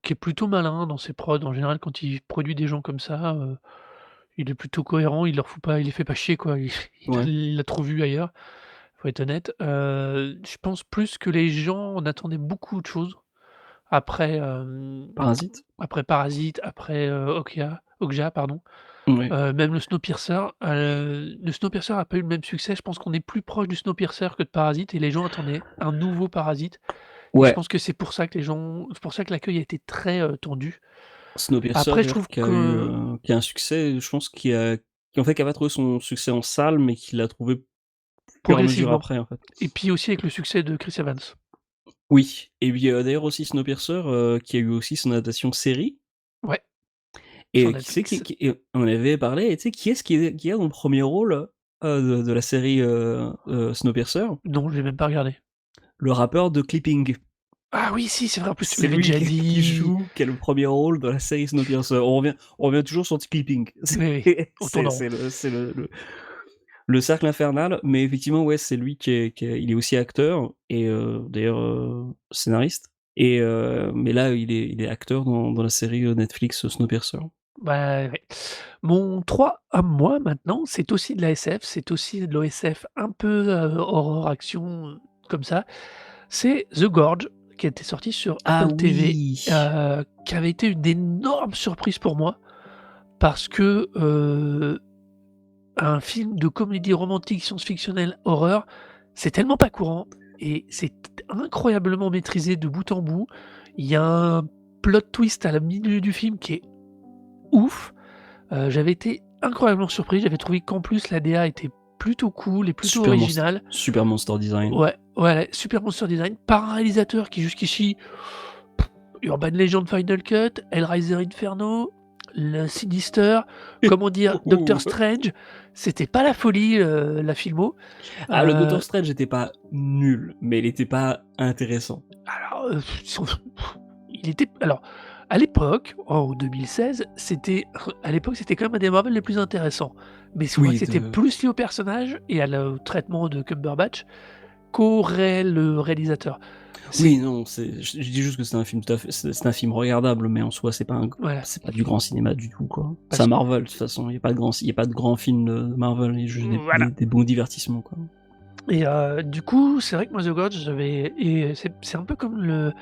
qui est plutôt malin dans ses prods. En général, quand il produit des gens comme ça, il est plutôt cohérent, il les fait pas chier quoi,
ouais.
il l'a trop vu ailleurs, faut être honnête. Je pense plus que les gens en attendaient beaucoup de choses après,
Parasite.
après Parasite, après, Okja pardon.
Ouais.
Même le Snowpiercer a pas eu le même succès. Je pense qu'on est plus proche du Snowpiercer que de Parasite et les gens attendaient un nouveau Parasite et je
Ouais.
pense que c'est pour ça que l'accueil a été très, tendu.
Snowpiercer
Après je
d'ailleurs
trouve que
qui a un succès, je pense qui en fait qui a pas trouvé son succès en salle, mais qui l'a trouvé au fur et à mesure
progressivement
après en fait.
et puis aussi avec le succès de Chris Evans.
Oui, et puis d'ailleurs aussi Snowpiercer qui a eu aussi son adaptation série.
Ouais,
Et
sur
qui c'est
Netflix.
et on avait parlé, et tu sais qui est-ce qui est dans le premier rôle de la série Snowpiercer?
Non, j'ai même pas regardé.
Le rappeur de Clipping.
Ah oui, si, c'est vrai, en plus tu me
C'est
l'avais
lui
déjà
qui
dit.
joue, qui a le premier rôle dans la série Snowpiercer. On revient toujours sur Clipping.
Oui, oui, on tourne en rond.
C'est le cercle infernal, mais effectivement, ouais, c'est lui il est aussi acteur et d'ailleurs scénariste. Et mais là, il est acteur dans la série Netflix Snowpiercer.
Bah, ouais. Mon 3 à moi maintenant, c'est aussi de la SF, c'est aussi de l'OSF un peu, horreur action, comme ça. C'est The Gorge, qui était sorti sur
Ah
Apple TV,
oui!
qui avait été une énorme surprise pour moi parce que, un film de comédie romantique science-fictionnelle horreur, c'est tellement pas courant et c'est incroyablement maîtrisé de bout en bout. Il y a un plot twist à la milieu du film qui est ouf. J'avais été incroyablement surpris, j'avais trouvé qu'en plus la DA était plutôt cool et plutôt originale.
Super monster design.
Ouais, ouais, super monster design par un réalisateur qui jusqu'ici Urban Legend Final Cut, Hellraiser Inferno, le Sinister, comment dire? Doctor Strange, c'était pas la folie, la filmo.
Ah, le Doctor
Heu,
Strange était pas nul, mais il était pas intéressant.
alors, son il était alors, à l'époque, en 2016, à l'époque, c'était quand même un des Marvel les plus intéressants. Mais je crois que
Oui,
c'était plus lié au personnage et au traitement de Cumberbatch le réalisateur. C'est
oui, non, je dis juste que c'est un film tout à fait, c'est un film regardable, mais en soi,
voilà,
c'est pas du grand cinéma du tout, quoi. C'est un
parce
Marvel, de toute façon, il y a pas de grand film de Marvel, il y a juste
voilà
des bons divertissements, quoi.
et du coup, c'est vrai que moi The Gorge, c'est un peu comme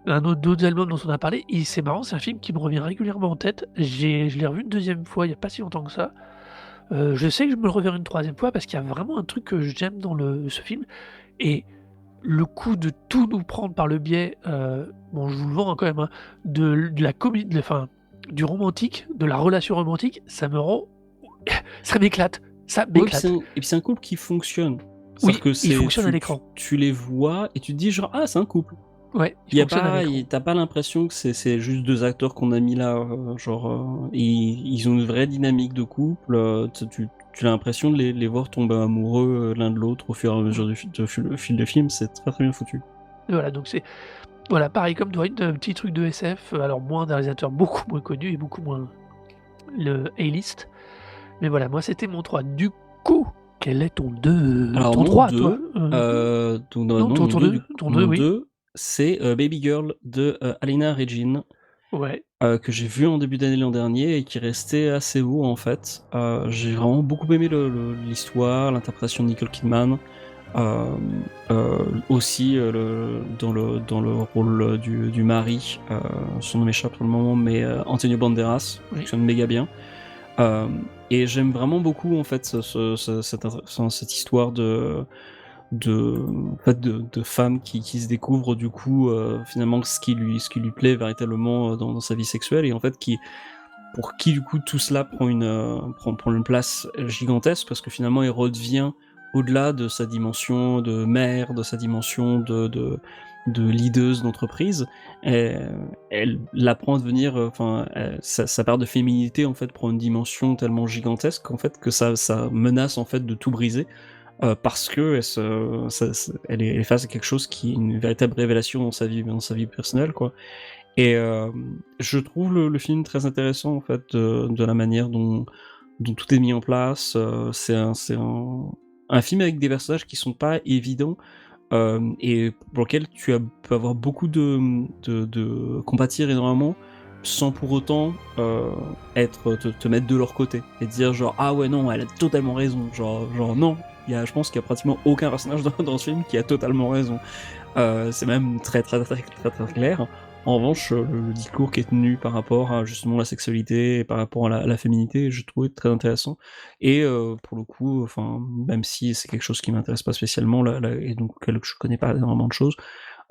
un autre d'autres albums dont on a parlé et c'est marrant, c'est un film qui me revient régulièrement en tête. Je l'ai revu une deuxième fois il y a pas si longtemps que ça. Je sais que je me le reverrai une troisième fois parce qu'il y a vraiment un truc que j'aime dans ce film et le coup de tout nous prendre par le biais, bon je vous le vends, hein, quand même, hein, de la comédie, enfin, du romantique, de la relation romantique, ça me rend ça
Ouais, puis
m'éclate.
et puis c'est un couple qui fonctionne. C'est-à-dire
Oui,
que
il fonctionne à l'écran.
tu les vois et tu te dis genre: «Ah, c'est un couple».
Ouais, il
Il y a
fonctionne à
pas
l'écran.
tu pas l'impression que c'est juste 2 acteurs qu'on a mis là, genre, ils ont une vraie dynamique de couple, tu as l'impression de les voir tomber amoureux, l'un de l'autre au fur et à mesure du fil de film, c'est très, très bien foutu.
Voilà, donc voilà, pareil comme toi, un petit truc de SF, alors moins d'un réalisateur beaucoup moins connu et beaucoup moins le A-list. Mais voilà, moi c'était mon 3. Du coup, quel est
Alors
ton
mon
3 toi?
2, donc
Non,
non, mon 2 du
ton 2,
mon
oui.
2, c'est, Baby Girl de, Alina Regin.
Ouais.
que j'ai vu en début d'année l'an dernier et qui restait assez beau en fait. J'ai vraiment beaucoup aimé l'histoire, l'interprétation de Nicole Kidman. Aussi dans le rôle du mari, son nom m'échappe pour le moment, mais Antonio Banderas
Oui.
fonctionne méga bien. Euh, et j'aime vraiment beaucoup en fait cette histoire de femme qui se découvre du coup finalement ce qui lui plaît véritablement dans sa vie sexuelle et en fait pour qui du coup tout cela prend une place gigantesque parce que finalement il redevient au-delà de sa dimension de mère, de sa dimension de leaduse d'entreprise, elle apprend à devenir, sa part de féminité en fait prend une dimension tellement gigantesque en fait que ça menace en fait de tout briser parce que elle est face à quelque chose qui est une véritable révélation dans sa vie personnelle, quoi. Et je trouve le film très intéressant, en fait, de la manière dont tout est mis en place. Un film avec des personnages qui sont pas évidents et pour lequel peux avoir beaucoup de compatir énormément sans pour autant te mettre de leur côté et dire genre ah ouais non elle a totalement raison genre non je pense qu'il y a pratiquement aucun personnage dans ce film qui a totalement raison. C'est même très clair. En revanche, le discours qui est tenu par rapport à justement la sexualité et par rapport à la féminité, je trouvais très intéressant. Et pour le coup, enfin, même si c'est quelque chose qui m'intéresse pas spécialement et donc auquel je connais pas énormément de choses,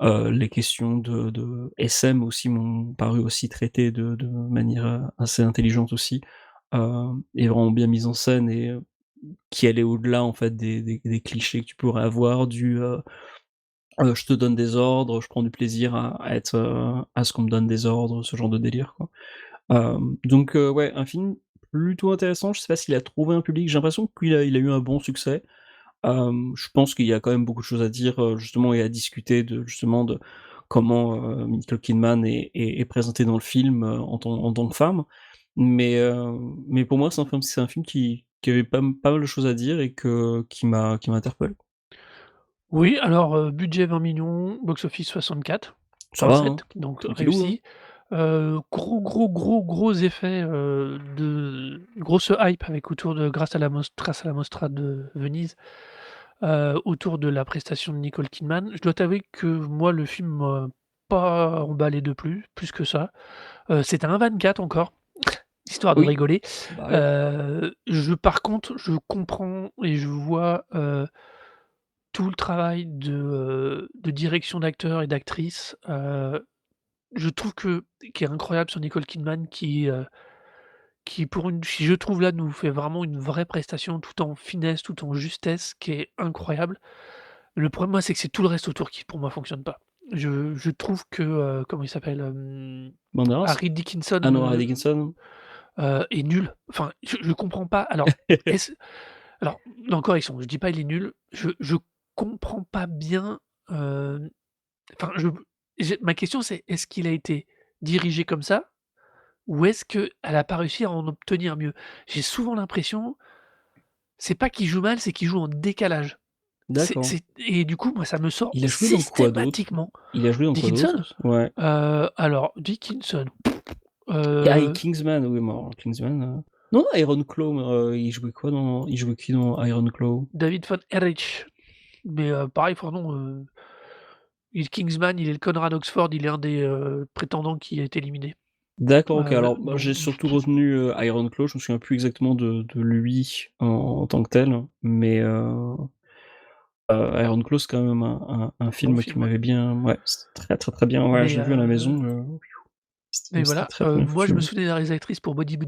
les questions de SM aussi m'ont paru aussi traitées de manière assez intelligente aussi, et vraiment bien mise en scène et qui allait au-delà en fait des clichés que tu pourrais avoir je te donne des ordres, je prends du plaisir à ce qu'on me donne des ordres, ce genre de délire, quoi. Donc ouais, un film plutôt intéressant. Je sais pas s'il a trouvé un public. J'ai l'impression il a eu un bon succès. Je pense qu'il y a quand même beaucoup de choses à dire, justement et à discuter de comment, Nicole Kidman est présentée dans le film, en tant que femme. Mais pour moi, c'est un film qui avait pas mal de choses à dire et qui m'a interpellé.
Oui, alors, budget 20 millions, box-office
Ça va, hein?
64,7, donc
Tranquillou, hein?
réussi. Gros effet, de grosse hype avec autour de grâce à la Mostra de Venise, autour de la prestation de Nicole Kidman. Je dois t'avouer que moi, le film m'a pas emballé de plus que ça. C'était un 24 encore, histoire de
Oui,
rigoler.
bah, ouais.
Par contre, je comprends et je vois, tout le travail de direction d'acteurs et d'actrices, je trouve que qui est incroyable sur Nicole Kidman qui je trouve là nous fait vraiment une vraie prestation tout en finesse, tout en justesse, qui est incroyable. Le problème moi, c'est que c'est tout le reste autour qui pour moi fonctionne pas. Je trouve que, comment il s'appelle?
Banderas?
Harry Dickinson,
Ah non, Harry Dickinson?
est nul. Enfin, je comprends pas. Alors, est-ce alors non, correction, je dis pas il est nul, je comprends pas bien, heu enfin, ma question c'est: est-ce qu'il a été dirigé comme ça? Ou est-ce qu'elle a pas réussi à en obtenir mieux? J'ai souvent l'impression, c'est pas qu'il joue mal, c'est qu'il joue en décalage.
D'accord.
Et du coup, moi, ça me sort
Il a joué dans quoi d'autre?
systématiquement.
Il a joué dans quoi
Dickinson?
d'autre? Ouais.
Alors Dickinson,
Ah et
heu,
Kingsman, oui, mort Kingsman, non, Iron Claw, il jouait qui dans Iron Claw?
David von Erich, mais pareil, enfin non, Kingsman, il est le Conrad Oxford, il est un des, prétendants qui est éliminé.
D'accord, OK, alors, bah,
Non,
j'ai surtout retenu, Iron Claw, je me souviens plus exactement de lui en tant que tel, mais Iron Claw, c'est quand même un
bon
film qui
film, ouais.
m'avait bien ouais, c'était très bien, ouais,
Mais
je l'ai vu à la maison,
mais
c'était
voilà,
très, très bien
moi je
foutu,
me
ouais.
souvenais de la réalisatrice pour Bodies,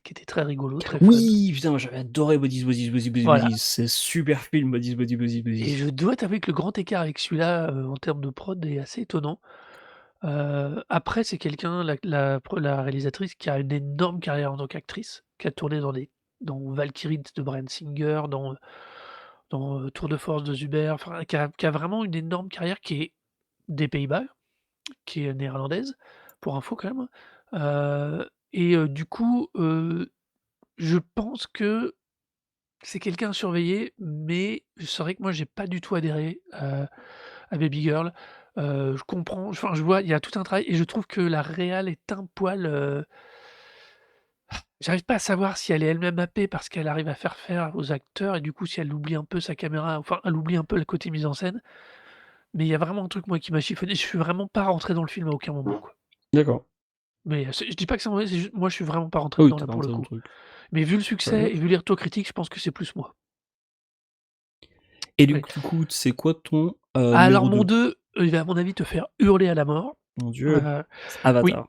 qui était très rigolo, très fun.
Oui! Putain, moi j'avais adoré
Voilà,
Bodies, c'est super film
et
Bodies.
je dois t'avouer que le grand écart avec celui-là, en termes de prod est assez étonnant. Après c'est quelqu'un la réalisatrice qui a une énorme carrière en tant qu'actrice, qui a tourné dans Valkyrie de Bryan Singer, Tour de force de Zuber, enfin qui a vraiment une énorme carrière, qui est des Pays-Bas, qui est néerlandaise, pour info quand même, et du coup, je pense que c'est quelqu'un à surveiller, mais c'est vrai que moi j'ai pas du tout adhéré, à Baby Girl. Je comprends, enfin, je vois, il y a tout un travail et je trouve que la réal est un poil, j'arrive pas à savoir si elle est elle-même happée parce qu'elle arrive à faire aux acteurs et du coup, si elle oublie un peu sa caméra, enfin, elle oublie un peu le côté mise en scène. Mais il y a vraiment un truc, moi, qui m'a chiffonné. Je suis vraiment pas rentré dans le film à aucun moment, quoi.
D'accord.
Mais, je dis pas que c'est mauvais, c'est juste moi, je suis vraiment pas rentré
Ah oui,
dedans,
tu
là,
pas
pour le
rentré dans le
coup.
truc.
Mais vu le
Très bien.
succès et vu les retours critiques, je pense que c'est plus moi.
Et
Oui.
du coup, c'est quoi ton,
Alors
numéro
mon
2?
2, il va à mon avis te faire hurler à la mort.
Mon Dieu,
Heu,
c'est
oui,
Avatar.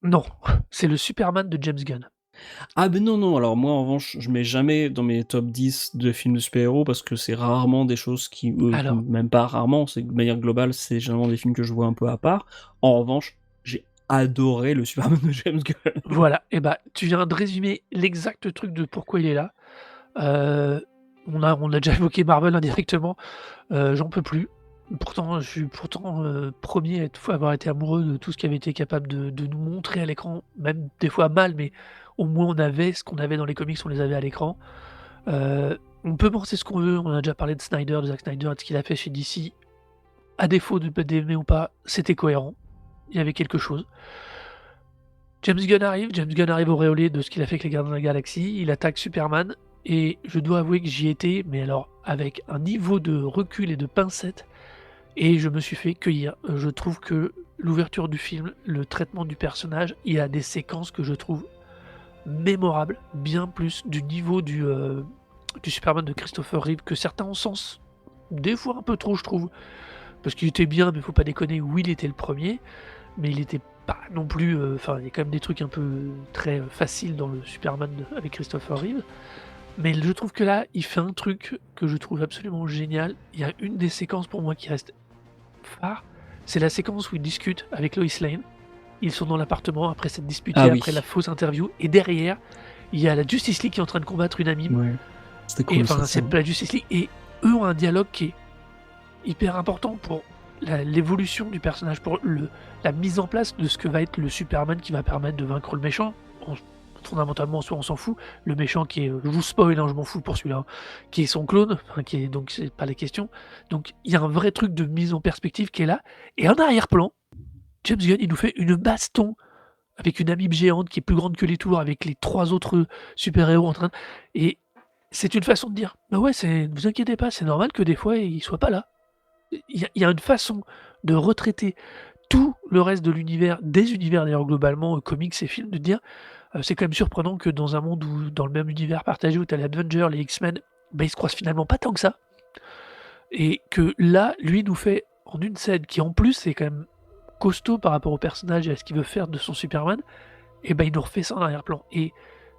non, c'est le Superman de James Gunn.
Ah ben non, non, alors moi en revanche, je mets jamais dans mes top 10 de films de super-héros parce que c'est rarement des choses qui
Alors,
même pas rarement, c'est de manière globale, c'est généralement des films que je vois un peu à part. En revanche, j'ai adoré le Superman de James Gunn.
voilà et bah, tu viens de résumer l'exact truc de pourquoi il est là. Heu, on a déjà évoqué Marvel indirectement, j'en peux plus. Pourtant, je suis pourtant, 1er à avoir été amoureux de tout ce qui avait été capable de nous montrer à l'écran, même des fois mal, mais au moins on avait ce qu'on avait dans les comics, on les avait à l'écran. On peut penser ce qu'on veut, on a déjà parlé de Snyder, de Zack Snyder et de ce qu'il a fait chez DC. À défaut d'aimer ou pas, c'était cohérent. Il y avait quelque chose. James Gunn arrive auréolé de ce qu'il a fait avec les Gardiens de la Galaxie, il attaque Superman et je dois avouer que j'y étais, mais alors avec un niveau de recul et de pincette et je me suis fait cueillir. Je trouve que l'ouverture du film, le traitement du personnage, il y a des séquences que je trouve mémorables, bien plus du niveau du Superman de Christopher Reeve que certains ont sens, des fois un peu trop je trouve, parce qu'il était bien, mais faut pas déconner, oui il était le premier, mais il était pas non plus, enfin il y a quand même des trucs un peu très faciles dans le Superman avec Christopher Reeve, mais je trouve que là, il fait un truc que je trouve absolument génial. Il y a une des séquences pour moi qui reste phare, c'est la séquence où ils discutent avec Lois Lane. Ils sont dans l'appartement après s'être
Ah
disputés,
oui,
après la fausse interview, et derrière, il y a la Justice League qui est en train de combattre une amie.
ouais, c'était
Et
cool
enfin,
cette
c'est
scène.
pas la Justice League, et eux ont un dialogue qui est hyper important pour l'évolution du personnage, pour la mise en place de ce que va être le Superman qui va permettre de vaincre le méchant. Fondamentalement, en soi, on s'en fout. Le méchant qui est, je vous spoil, hein, je m'en fous pour celui-là, hein, qui est son clone, enfin, qui est, donc c'est pas la question. Donc il y a un vrai truc de mise en perspective qui est là. Et en arrière-plan, James Gunn, il nous fait une baston avec une amibe géante qui est plus grande que les tours, avec les 3 autres super-héros en train de... Et c'est une façon de dire: «Bah ouais, c'est vous inquiétez pas, c'est normal que des fois, il soit pas là». Il y a une façon de retraiter tout le reste de l'univers, des univers d'ailleurs globalement, comics et films, de dire, c'est quand même surprenant que dans un monde où dans le même univers partagé où tu as les Avengers, les X-Men, bah, ils se croisent finalement pas tant que ça. Et que là, lui nous fait en une scène qui en plus est quand même costaud par rapport au personnage et à ce qu'il veut faire de son Superman, et ben il nous refait ça en arrière-plan. Et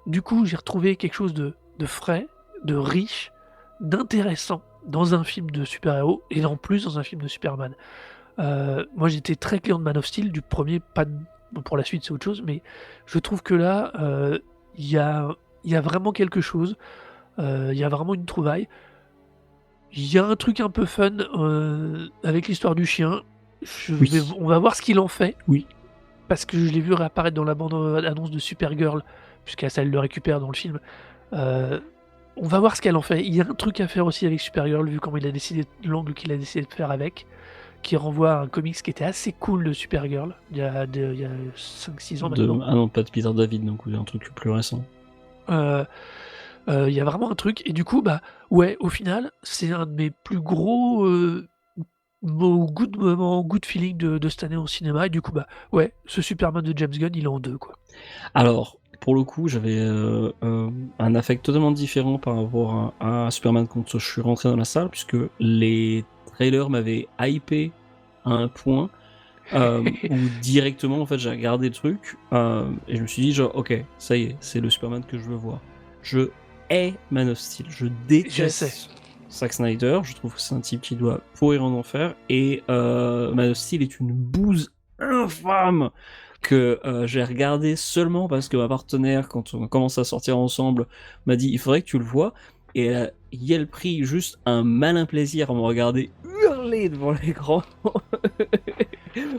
du coup, j'ai retrouvé quelque chose de frais, de riche, d'intéressant dans un film de super-héros et en plus dans un film de Superman. Moi j'étais très client de Man of Steel, du premier, pas d bon pour la suite c'est autre chose, mais je trouve que là, il y a vraiment quelque chose, il y a vraiment une trouvaille. Il y a un truc un peu fun, avec l'histoire du chien.
Oui,
On va voir ce qu'il en fait.
oui.
Parce que je l'ai vu réapparaître dans la bande, annonce de Supergirl, puisqu'elle ça elle le récupère dans le film. Heu, on va voir ce qu'elle en fait. Il y a un truc à faire aussi avec Supergirl, vu comment il a décidé l'angle qu'il a décidé de faire avec, qui renvoie à un comics qui était assez cool de Supergirl, il y a 5-6 ans maintenant.
Ah non, pas de Peter David, donc oui, un truc plus récent.
Heu il y a vraiment un truc et du coup, bah, ouais, au final, c'est un de mes plus gros, moments good feeling de cette année au cinéma et du coup, bah, ouais, ce Superman de James Gunn, il est en 2 quoi.
Alors, pour le coup, j'avais, un affect totalement différent par rapport à Superman quand je suis rentré dans la salle, puisque les trailers m'avaient hypé à un point, où directement, en fait, j'ai regardé le truc, et je me suis dit genre: «OK, ça y est, c'est le Superman que je veux voir». Je hais Man of Steel, je
Je sais.
déteste Zack Snyder, je trouve que c'est un type qui doit pourrir en enfer et Man of Steel est une bouse infâme que j'ai regardé seulement parce que ma partenaire, quand on a commencé à sortir ensemble, m'a dit: «Il faudrait que tu le vois», et elle pris juste un malin plaisir à me regarder hurler devant l'écran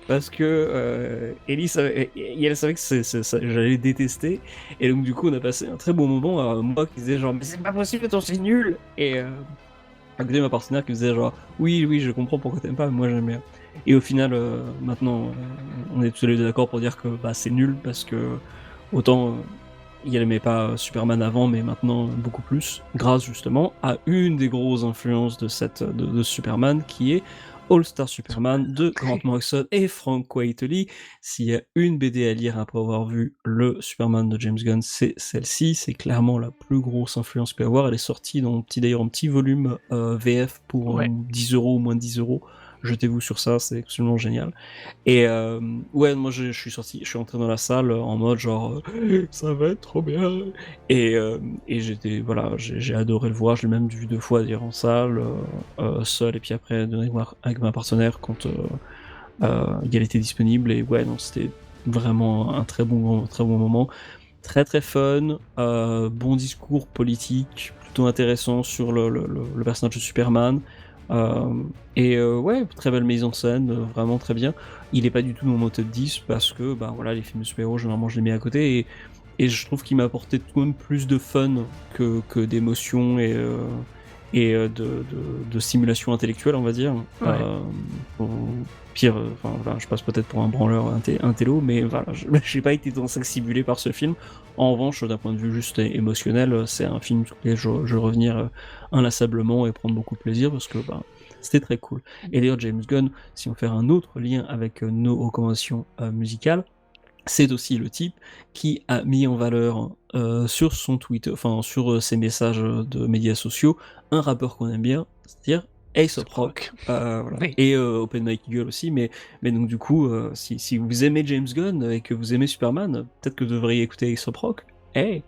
parce que Ellie savait, et elle savait que j'allais détester, et donc du coup on a passé un très bon moment, moi qui disais genre: «Mais c'est pas possible, attends, c'est nul», et à côté ma partenaire qui faisait genre: «Oui, oui, je comprends pourquoi t'aimes pas, mais moi j'aime bien». Et au final, maintenant, on est tous les deux d'accord pour dire que bah, c'est nul parce que autant il n'aimait pas Superman avant, mais maintenant beaucoup plus, grâce justement à une des grosses influences de Superman qui est All Star Superman de Grant Morrison et Frank Whiteley. S'il y a une BD à lire après avoir vu le Superman de James Gunn, c'est celle-ci. C'est clairement la plus grosse influence qu'il peut y avoir. Elle est sortie d'ailleurs un petit volume VF pour 10 euros ou moins de 10 euros. Jetez-vous sur ça, c'est absolument génial. Et ouais, moi je suis entré dans la salle en mode genre ça va être trop bien. Et j'étais voilà, j'ai adoré le voir, je l'ai même vu 2 fois d'ailleurs en salle, seul et puis après avec ma partenaire quand elle était disponible. Et ouais, non, c'était vraiment un très bon moment, très très fun, bon discours politique, plutôt intéressant sur le personnage de Superman. Ouais, très belle mise en scène, vraiment très bien. Il est pas du tout dans mon top 10 parce que bah voilà, les films de super-héros généralement je les mets à côté et je trouve qu'il m'a apporté tout de même plus de fun que d'émotion et de stimulation intellectuelle, on va dire. Pire, enfin voilà, je passe peut-être pour un branleur intello, mais voilà, j'ai pas été tant stimulé par ce film. En revanche, d'un point de vue juste émotionnel, c'est un film sur lequel je vais revenir inlassablement et prendre beaucoup de plaisir parce que bah, c'était très cool. Et d'ailleurs, James Gunn, si on fait un autre lien avec nos recommandations musicales, c'est aussi le type qui a mis en valeur sur son Twitter, enfin sur ses messages de médias sociaux, un rappeur qu'on aime bien, c'est-à-dire Aesop Rock, voilà.
Oui.
Et Open Mike Eagle aussi, mais donc du coup, si vous aimez James Gunn et que vous aimez Superman, peut-être que vous devriez écouter Aesop Rock. Hey.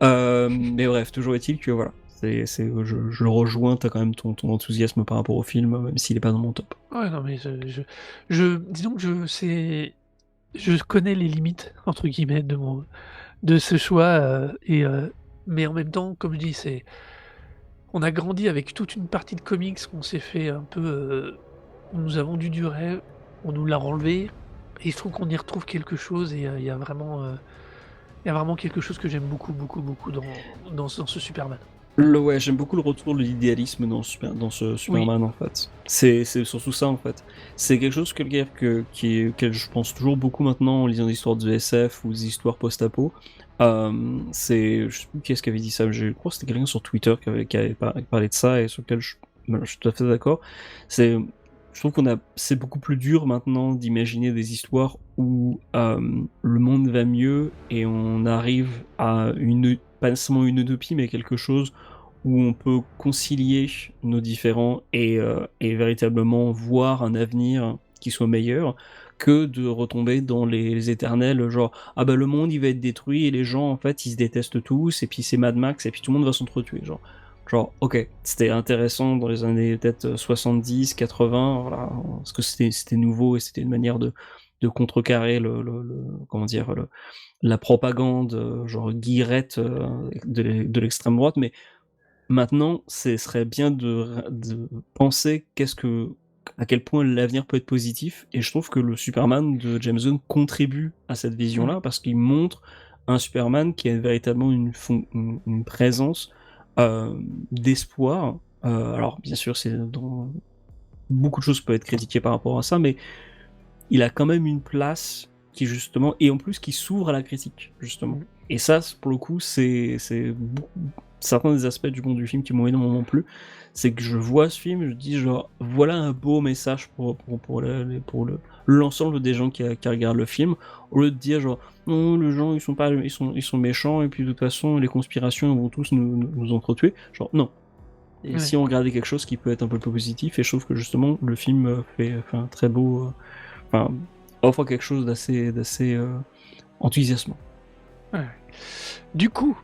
Mais bref, toujours est-il que voilà, je le rejoins, t'as quand même ton enthousiasme par rapport au film, même s'il est pas dans mon top.
Ouais, non, mais disons que je connais les limites, entre guillemets, de ce choix, mais en même temps, comme je dis, on a grandi avec toute une partie de comics qu'on s'est fait un peu, on nous a vendu du rêve, on nous l'a enlevé et je trouve qu'on y retrouve quelque chose et il y a vraiment quelque chose que j'aime beaucoup, beaucoup, beaucoup dans ce Superman.
Ouais, j'aime beaucoup le retour de l'idéalisme dans ce Superman, en fait. C'est surtout ça, en fait. C'est quelque chose auquel je pense toujours beaucoup maintenant en lisant des histoires de SF ou des histoires post-apo. Je sais plus qui est-ce qui avait dit ça, mais je crois que c'était quelqu'un sur Twitter qui avait parlé de ça et sur lequel je suis tout à fait d'accord. Je trouve c'est beaucoup plus dur maintenant d'imaginer des histoires où le monde va mieux et on arrive à pas nécessairement une utopie, mais quelque chose où on peut concilier nos différends et véritablement voir un avenir qui soit meilleur que de retomber dans les éternels, genre ah bah le monde il va être détruit et les gens en fait ils se détestent tous et puis c'est Mad Max et puis tout le monde va s'entretuer, genre ok, c'était intéressant dans les années peut-être 70, 80, voilà, parce que c'était nouveau et c'était une manière de contrecarrer comment dire, la propagande, genre guillerette de l'extrême droite, mais maintenant, ce serait bien de penser à quel point l'avenir peut être positif, et je trouve que le Superman de James Gunn contribue à cette vision-là, parce qu'il montre un Superman qui a véritablement une présence d'espoir. Alors, bien sûr, beaucoup de choses peuvent être critiquées par rapport à ça, mais il a quand même une place qui justement, et en plus qui s'ouvre à la critique, justement. Et ça, pour le coup, c'est certains des aspects du monde du film qui m'ont énormément plu. C'est que je vois ce film, je dis genre, voilà un beau message pour l'ensemble des gens qui regardent le film, au lieu de dire genre, non, les gens ils sont méchants et puis de toute façon les conspirations vont tous nous entretuer. Genre, non. Et si on regardait quelque chose qui peut être un peu plus positif, et je trouve que justement le film fait un très beau. Offre quelque chose d'assez enthousiasmant.
Ouais. Du coup,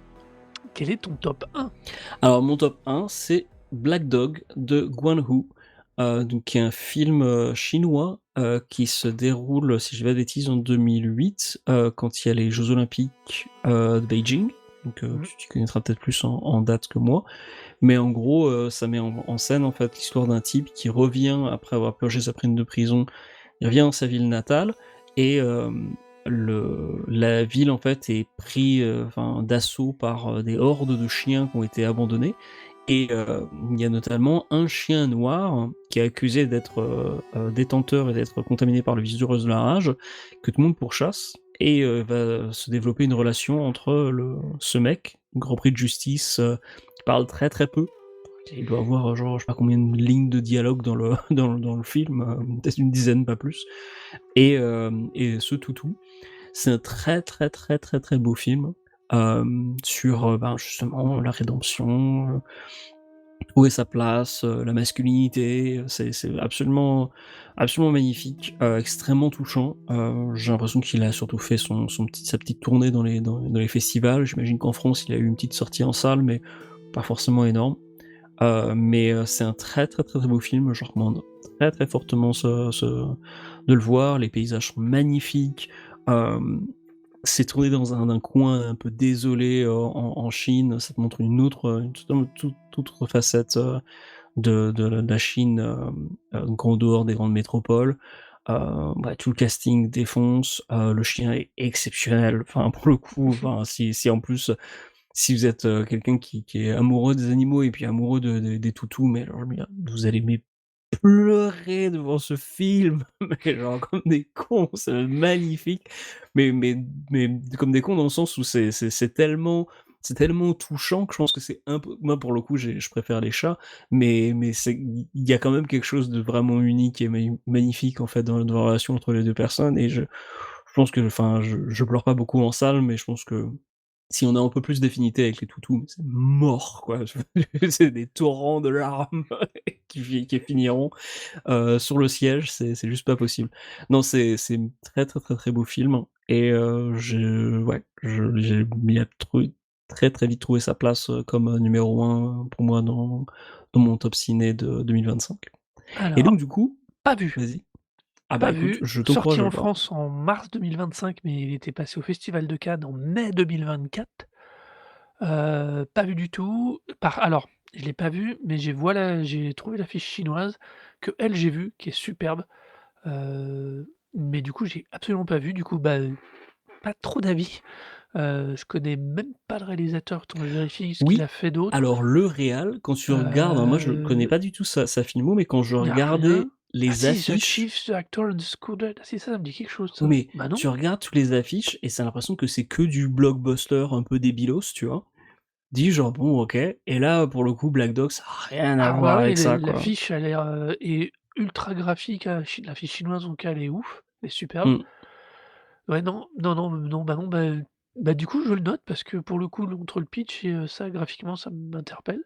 quel est ton top 1 ?
Alors, mon top 1, c'est Black Dog de Guan Hu, qui est un film chinois qui se déroule, si je ne dis pas de bêtises, en 2008, quand il y a les Jeux Olympiques de Beijing. Donc, tu connaîtras peut-être plus en date que moi. Mais en gros, ça met en scène en fait l'histoire d'un type qui revient après avoir purgé sa peine de prison. Il revient dans sa ville natale et la ville en fait est pris d'assaut par des hordes de chiens qui ont été abandonnés Et il y a notamment un chien noir qui est accusé d'être détenteur et d'être contaminé par le virus de la rage, que tout le monde pourchasse, et va se développer une relation entre ce mec, grand prix de justice, qui parle très très peu. Il doit avoir genre je sais pas combien de lignes de dialogue dans le dans le film, peut-être une dizaine, pas plus. Et ce toutou, c'est un très très très très très beau film sur justement la rédemption, trouver sa place, la masculinité, c'est absolument absolument magnifique, extrêmement touchant. J'ai l'impression qu'il a surtout fait sa petite tournée dans les festivals. J'imagine qu'en France, il a eu une petite sortie en salle, mais pas forcément énorme. Mais c'est un très, très, très, très beau film, je recommande très, très fortement de le voir. Les paysages sont magnifiques. C'est tourné dans un coin un peu désolé en Chine. Ça te montre toute autre facette de la Chine, en dehors des grandes métropoles. Tout le casting défonce. Le chien est exceptionnel. Enfin, pour le coup, si en plus si vous êtes quelqu'un qui est amoureux des animaux et puis amoureux des toutous, mais alors vous allez pleurer devant ce film, mais genre comme des cons, c'est magnifique, mais comme des cons dans le sens où c'est tellement touchant que je pense que c'est un peu, moi pour le coup je préfère les chats, mais il y a quand même quelque chose de vraiment unique et magnifique en fait dans la relation entre les deux personnes, et je pense que, enfin, je pleure pas beaucoup en salle, mais je pense que si on a un peu plus d'affinité avec les toutous, c'est mort, quoi. C'est des torrents de larmes qui finiront sur le siège, c'est juste pas possible. Non, c'est un très, très, très, très beau film, et j'ai très, très vite trouvé sa place comme numéro un pour moi dans mon top ciné de 2025. Et
Alors,
donc, du coup,
pas vu,
vas-y. Ah bah
pas
écoute,
vu,
je
sorti
t'encourage à
en
le voir.
France en mars 2025, mais il était passé au Festival de Cannes en mai 2024. Pas vu du tout. Alors, je l'ai pas vu, mais j'ai trouvé l'affiche chinoise que elle j'ai vue, qui est superbe, mais du coup, j'ai absolument pas vu. Du coup, bah, pas trop d'avis. Je connais même pas le réalisateur. Attends, je vérifie ce qu'il
Oui,
a fait d'autre.
alors le réal, quand tu regardes, alors moi je connais
Heu,
pas du tout sa filmo, mais quand je
il y a rien.
regardais
Ah
les
si, The
affiches,
Chief, The Actor and the Scooter. Ah si, ça me dit quelque chose
oui,
ça.
mais
Bah non.
tu regardes toutes les affiches et c'est l'impression que c'est que du blockbuster un peu débilos, tu vois? Dis genre bon OK, et là pour le coup Black Dog ça a rien à
Ah bah
voir
oui,
avec ça, quoi.
l'affiche a l'air, est ultra graphique, l'affiche chinoise en tout cas elle est ouf, elle est superbe.
Mmh.
Ouais, non, non, non, non, bah non, bah du coup je le note parce que pour le coup entre le pitch et ça graphiquement ça m'interpelle.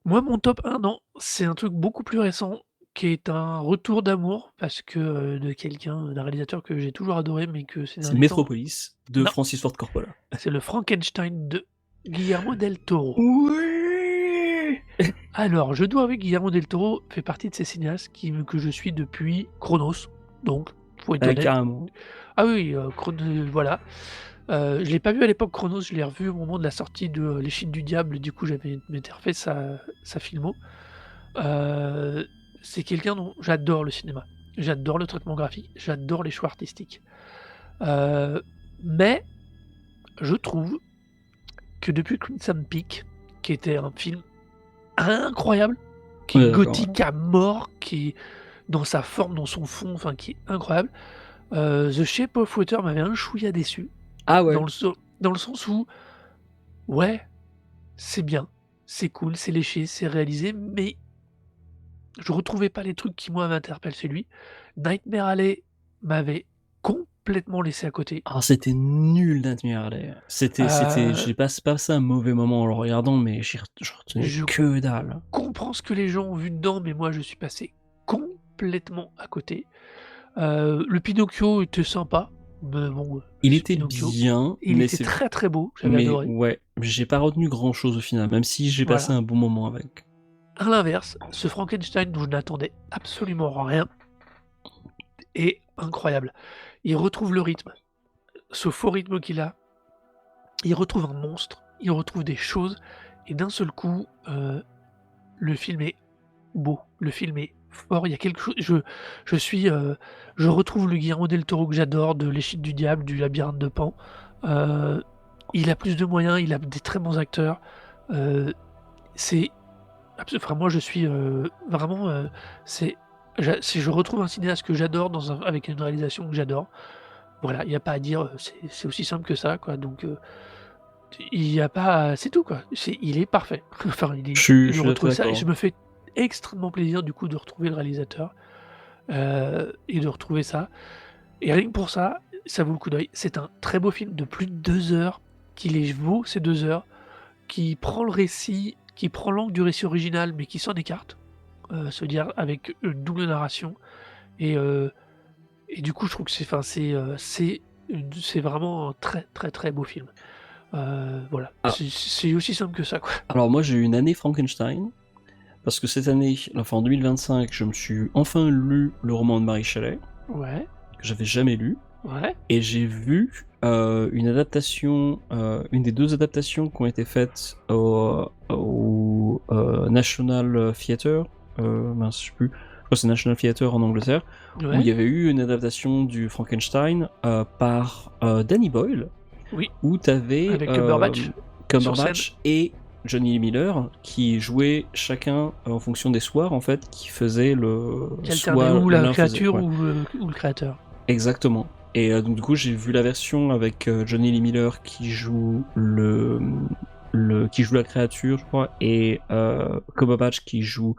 Moi mon top 1 non, c'est un truc beaucoup plus récent qui est un retour d'amour parce que, d'un réalisateur que j'ai toujours adoré mais que ces
C'est
derniers temps
Metropolis de
non,
Francis Ford Coppola.
c'est le Frankenstein de Guillermo del Toro.
Oui!
Alors, je dois avouer que Guillermo del Toro fait partie de ces cinéastes que je suis depuis Chronos, donc faut être honnête.
Carrément.
Ah oui, voilà. Je l'ai pas vu à l'époque Chronos, je l'ai revu au moment de la sortie de Les Chines du Diable, du coup j'avais m'étais refait sa filmo. Heu, c'est quelqu'un dont j'adore le cinéma, j'adore le traitement graphique, j'adore les choix artistiques. Heu, mais je trouve que depuis Crimson Peak, qui était un film incroyable, qui est
Ouais, d'accord, ouais.
gothique à mort, qui est dans sa forme, dans son fond, enfin qui est incroyable. The Shape of Water m'avait un chouïa déçu,
Ah ouais.
dans le sens où, ouais, c'est bien, c'est cool, c'est léché, c'est réalisé, mais je retrouvais pas les trucs qui moi m'interpellent chez lui. Nightmare Alley m'avait complètement laissé à côté.
Ah, c'était nul Nightmare Alley.
Heu,
J'ai passé un mauvais moment en le regardant, mais je retenais
je
que dalle.
comprends ce que les gens ont vu dedans, mais moi je suis passé complètement à côté. Le Pinocchio était sympa, mais bon,
Il
c'est
était
Pinocchio.
bien,
Il était très, très beau, j'avais
mais
adoré.
ouais, j'ai pas retenu grand chose au final, même si j'ai passé
Voilà.
un bon moment avec.
À l'inverse, ce Frankenstein dont je n'attendais absolument rien est incroyable. Il retrouve le rythme, ce faux rythme qu'il a, il retrouve un monstre, il retrouve des choses et d'un seul coup, le film est beau, le film est fort, il y a quelque chose je suis, je retrouve le Guillermo del Toro que j'adore de L'Échine du diable, du Labyrinthe de Pan. Heu, il a plus de moyens, il a des très bons acteurs, heu, c'est enfin, moi, je suis, vraiment, c'est si je retrouve un cinéaste que j'adore avec une réalisation que j'adore, voilà, il y a pas à dire, c'est aussi simple que ça, quoi, donc il y a pas c'est tout, quoi. Il est parfait. Enfin,
Je
je
suis tout à
retrouve
fait
ça et
d'accord.
je me fais extrêmement plaisir, du coup, de retrouver le réalisateur, et de retrouver ça et rien que pour ça, ça vaut le coup d'œil. C'est un très beau film de plus de 2 heures, qui les vaut ces 2 heures, qui prend le récit, qui prend l'angle du récit original, mais qui s'en écarte, se dire avec une double narration et heu et du coup, je trouve que c'est vraiment un très, très, très beau film. Voilà,
Ah,
c'est aussi simple que ça, quoi.
alors moi j'ai eu une année Frankenstein, parce que cette année, enfin en 2025, je me suis enfin lu le roman de Mary Shelley,
Ouais,
que j'avais jamais lu,
ouais,
et j'ai vu une adaptation, une des deux adaptations qui ont été faites au National Theatre, mince, je sais plus, je crois que c'est National Theatre en Angleterre, où il
ouais,
y avait eu une adaptation du Frankenstein par Danny Boyle,
oui,
où t'avais
avec Cumberbatch sur scène.
Cumberbatch et Johnny Lee Miller qui jouaient chacun en fonction des soirs en fait, qui faisaient le
Qui alternait
soit
ou la
l'un faisait
créature
ouais,
ou le créateur.
exactement. Et donc du coup j'ai vu la version avec Johnny Lee Miller qui joue qui joue la créature je crois, et Cumberbatch qui joue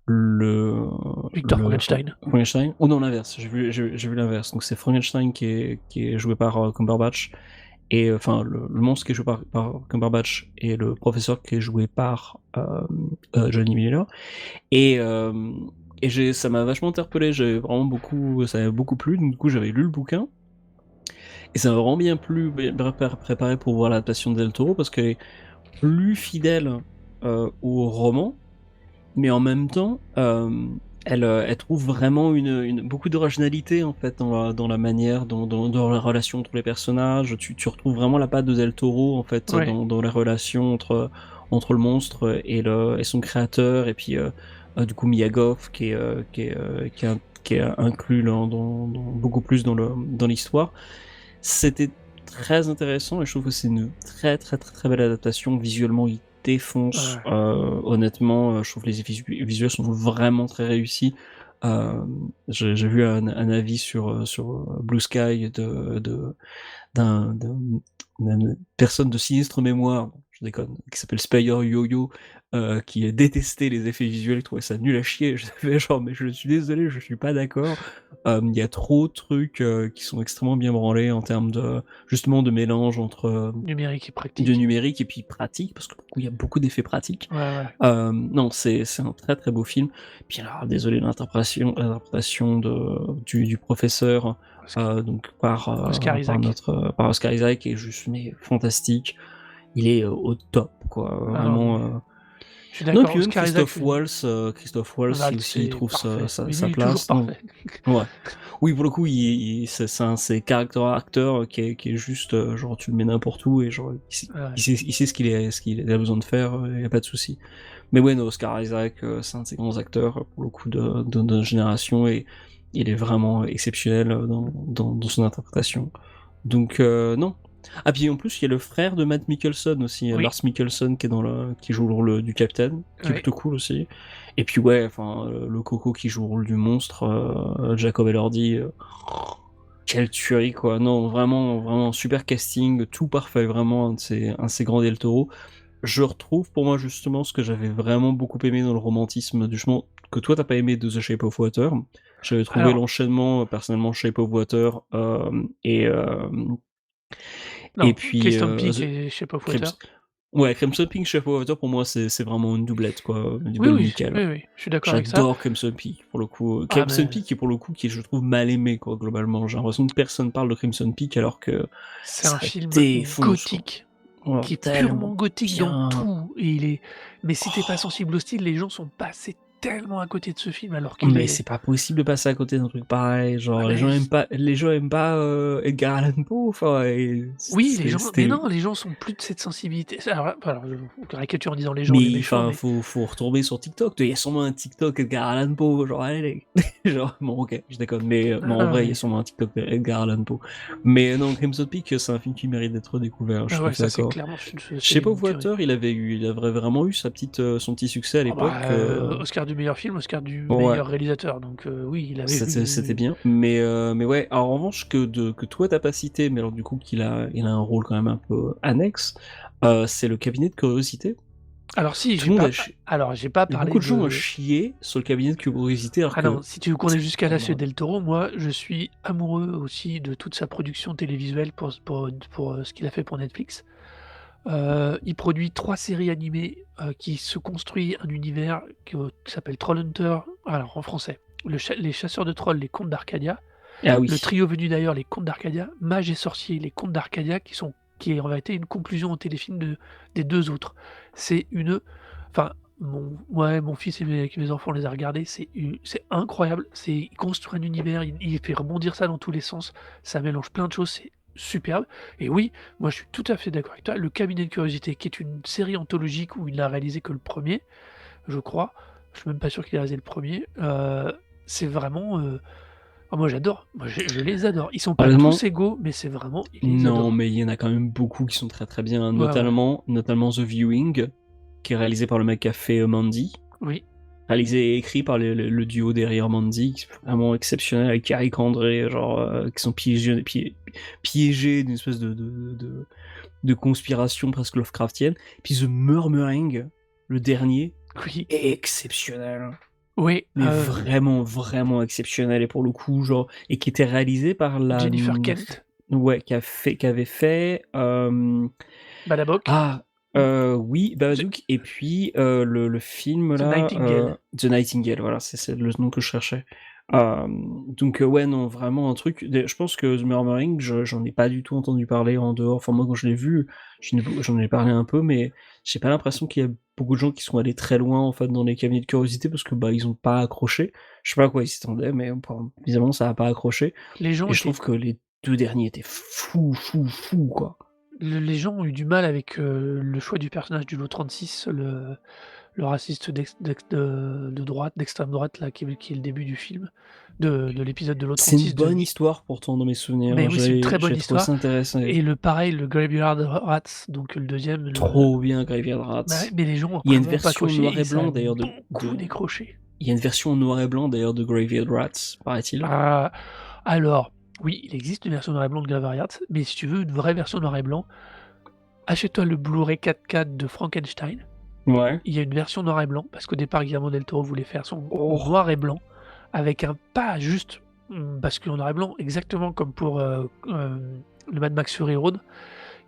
le
Victor Frankenstein.
Frankenstein, ou non l'inverse, j'ai vu l'inverse, donc c'est Frankenstein qui est joué par Cumberbatch, et enfin le monstre qui est joué par Cumberbatch et le professeur qui est joué par Johnny Miller, et ça m'a vachement interpellé, ça m'a beaucoup plu, donc du coup j'avais lu le bouquin et ça m'a vraiment bien plu, bien préparé pour voir l'adaptation de Del Toro parce qu'elle est plus fidèle au roman, mais en même temps, elle trouve vraiment beaucoup d'originalité en fait dans la manière, dans la relation entre les personnages. Tu retrouves vraiment la patte de Del Toro en fait
Ouais,
dans la relation entre le monstre et son créateur, et puis du coup Mia Goth qui est inclus beaucoup plus dans l'histoire. C'était très intéressant et je trouve que c'est une très très très très belle adaptation. Visuellement, il défonce.
ouais.
Honnêtement, je trouve que les effets visuels sont vraiment très réussis. J'ai vu un avis sur Blue Sky d'une personne de sinistre mémoire, je déconne, qui s'appelle Spire Yo-Yo, qui détestait les effets visuels, il trouvait ça nul à chier. Je fais genre, mais je suis désolé, je suis pas d'accord. Il y a trop de trucs qui sont extrêmement bien branlés en termes justement de mélange entre
Numérique et
du
pratique.
numérique et puis pratique, parce que du coup, il y a beaucoup d'effets pratiques.
Ouais, ouais.
Non, c'est un très très beau film. Puis alors, désolé, l'interprétation du professeur, donc
Oscar Isaac.
par Oscar Isaac, est juste mais fantastique. Il est au top, quoi.
Ah non,
Vraiment.
mais je suis
Non, et
d'accord,
puis même
Oscar Isaac,
Christophe Waltz,
là,
il aussi il
c'est
trouve
parfait. Mais
sa
lui, il est toujours
place. Non,
parfait.
ouais. Oui, pour le coup, c'est caractère acteur qui est juste, genre, tu le mets n'importe où et genre,
Ouais.
il sait ce qu'il a besoin de faire, y a pas de souci. Mais ouais, no, Oscar Isaac, c'est un de ces grands acteurs, pour le coup, de notre génération, et il est vraiment exceptionnel dans son interprétation. Donc, non. Ah, puis en plus, il y a le frère de Matt Mikkelsen aussi,
Oui,
Lars Mikkelsen, qui joue le rôle du Capitaine, qui est
oui.
plutôt cool aussi. Et puis, ouais, enfin, le Coco qui joue le rôle du monstre, Jacob Elordi, quelle tuerie, quoi. Non, vraiment, vraiment, super casting, tout parfait, vraiment, un de ces grands Del Toro. Je retrouve pour moi justement ce que j'avais vraiment beaucoup aimé dans le romantisme du chemin que toi t'as pas aimé de The Shape of Water. J'avais trouvé
Alors,
l'enchaînement personnellement Shape of Water et
non,
puis
Clifton Peak et Shape of Water.
Crimson... Ouais, Crimson Peak, Shape of Water pour moi c'est vraiment une doublette quoi, du
Oui,
bel
oui,
nickel.
oui, oui, je suis d'accord avec ça.
J'adore Crimson Peak pour le coup.
Ah,
Crimson
mais
Peak qui pour le coup qui est, je trouve, mal aimé quoi globalement. J'ai l'impression que personne parle de Crimson Peak alors que
c'est un
ça
film
défonce quoi.
gothique,
Ouais,
qui est purement
tellement
gothique dans
bien.
tout et mais si tu pas sensible au style, les gens sont passés tellement à côté de ce film alors qu'il
Mais
est.
c'est pas possible de passer à côté d'un truc pareil. Genre,
Ah,
les gens
mais
aiment pas Edgar Allan Poe. Enfin, et
oui, les gens, mais
c'était.
non, les gens sont plus de cette sensibilité. Alors, je caricature en disant les gens, les
Mais
méchants,
enfin,
mais
faut retomber sur TikTok. Il y a sûrement un TikTok Edgar Allan Poe. Genre, allez, genre, bon, ok, je déconne. Mais
non,
non, en
non,
vrai, il y a
mais
sûrement un TikTok Edgar Allan Poe. Mais non, Crimson Peak, c'est un film qui mérite d'être découvert. Je
ah
suis tout à
ouais,
fait
ça c'est
d'accord.
clairement, c'est
Shape of
une tuerie.
Water, il avait vraiment eu son petit succès à
Ah bah,
l'époque.
Oscar du meilleur film, Oscar du
Ouais,
meilleur réalisateur, donc oui, il avait
c'était
eu.
bien. Mais ouais, alors, en revanche, que toi t'as pas cité, mais alors du coup il a un rôle quand même un peu annexe, c'est le cabinet de curiosité.
Alors si,
Tout le monde a
j'ai pas parlé
beaucoup de gens ont
de.
chié sur le cabinet de curiosité, alors
Ah non,
que
si tu veux qu'on aille jusqu'à là chez
vraiment,
Del Toro, moi je suis amoureux aussi de toute sa production télévisuelle pour ce qu'il a fait pour Netflix. Il produit 3 séries animées, qui se construit un univers qui s'appelle Trollhunter, alors en français, les chasseurs de trolls, les contes d'Arcadia,
ah
le
oui,
trio venu d'ailleurs, les contes d'Arcadia, Mages et sorciers, les contes d'Arcadia qui est en réalité une conclusion au téléfilm des 2 autres. C'est une enfin mon fils et mes enfants les a regardés, c'est incroyable, il construit un univers, il fait rebondir ça dans tous les sens, ça mélange plein de choses, c'est superbe et oui, moi je suis tout à fait d'accord avec toi. Le Cabinet de curiosité qui est une série anthologique où il n'a réalisé que le premier, je crois, je suis même pas sûr qu'il ait réalisé le premier. C'est vraiment, moi j'adore, moi je les adore. Ils sont pas tous
honnêtement,
égaux, mais c'est vraiment ils les
non,
adorent.
mais il y en a quand même beaucoup qui sont très très bien,
Ouais, ouais,
notamment The Viewing, qui est réalisé par le mec qui a fait Mandy.
oui,
Réalisé et écrit par le duo derrière Mandy, qui est vraiment exceptionnel, avec Eric André, genre, qui sont piégés d'une espèce de conspiration presque Lovecraftienne. Puis The Murmuring, le dernier,
oui,
est exceptionnel.
oui,
Mais vraiment, vraiment exceptionnel. Et pour le coup, genre, et qui était réalisé par
Jennifer Kent,
ouais, qui avait fait,
Balaboc,
oui,
The
Babadook, et puis le film
The
là,
Nightingale.
The Nightingale, voilà, c'est le nom que je cherchais. Donc ouais, non, vraiment un truc. Je pense que The Murmuring, j'en ai pas du tout entendu parler en dehors. Enfin, moi, quand je l'ai vu, j'en ai parlé un peu, mais j'ai pas l'impression qu'il y a beaucoup de gens qui sont allés très loin en fait dans les cabinets de curiosité parce que bah ils ont pas accroché. Je sais pas à quoi ils s'attendaient, mais bizarrement ça a pas accroché.
Les gens
Et je
étaient
trouve que les deux derniers étaient fous quoi.
les gens ont eu du mal avec, le choix du personnage du lot 36, le raciste de droite, d'extrême droite là, qui est le début du film, de l'épisode de lot
C'est une
36 de
bonne histoire pourtant dans mes souvenirs.
mais oui, c'est une très bonne
J'ai trouvé
histoire
ça intéressant.
et le pareil, le Graveyard Rats, donc le deuxième,
Trop bien Graveyard Rats.
bah, ouais, mais les gens ont
Il y a une
vraiment pas
version
accroché
noir
et
et
ça a
blanc d'ailleurs
beaucoup décroché.
il y a une version noir et blanc d'ailleurs de Graveyard Rats, paraît-il.
Ah, alors, oui, il existe une version noir et blanc de Graveyard Rats, mais si tu veux une vraie version noir et blanc, achète-toi le Blu-ray 4K de Frankenstein.
Ouais.
Il y a une version noir et blanc, parce qu'au départ, Guillermo del Toro voulait faire son
Oh.
noir et blanc, avec un pas juste bascule en noir et blanc, exactement comme pour le Mad Max Fury Road.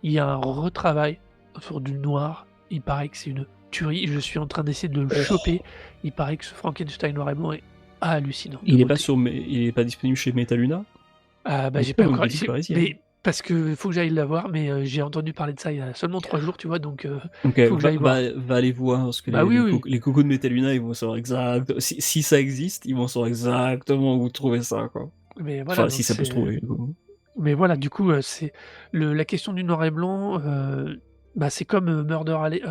Il y a un retravail sur du noir. Il paraît que c'est une tuerie. Je suis en train d'essayer de le choper. Il paraît que ce Frankenstein noir et blanc est hallucinant. de
Il est pas
beauté.
il est pas disponible chez Metaluna.
Ah bah
Il
j'ai
est
pas
pas
encore.
une boutique parisienne.
Mais parce que faut que j'aille la voir, mais j'ai entendu parler de ça il y a seulement 3 jours, tu vois, donc
Ok,
faut que j'aille voir.
va aller voir parce que
Bah oui, oui.
les cocos de Metaluna ils vont savoir exact si ça existe, ils vont savoir exactement où trouver ça quoi.
Mais voilà,
Enfin
donc
si ça peut se
c'est.
trouver. Du coup.
Mais voilà, du coup, c'est la question du noir et blanc, bah, c'est comme, Murder Alley,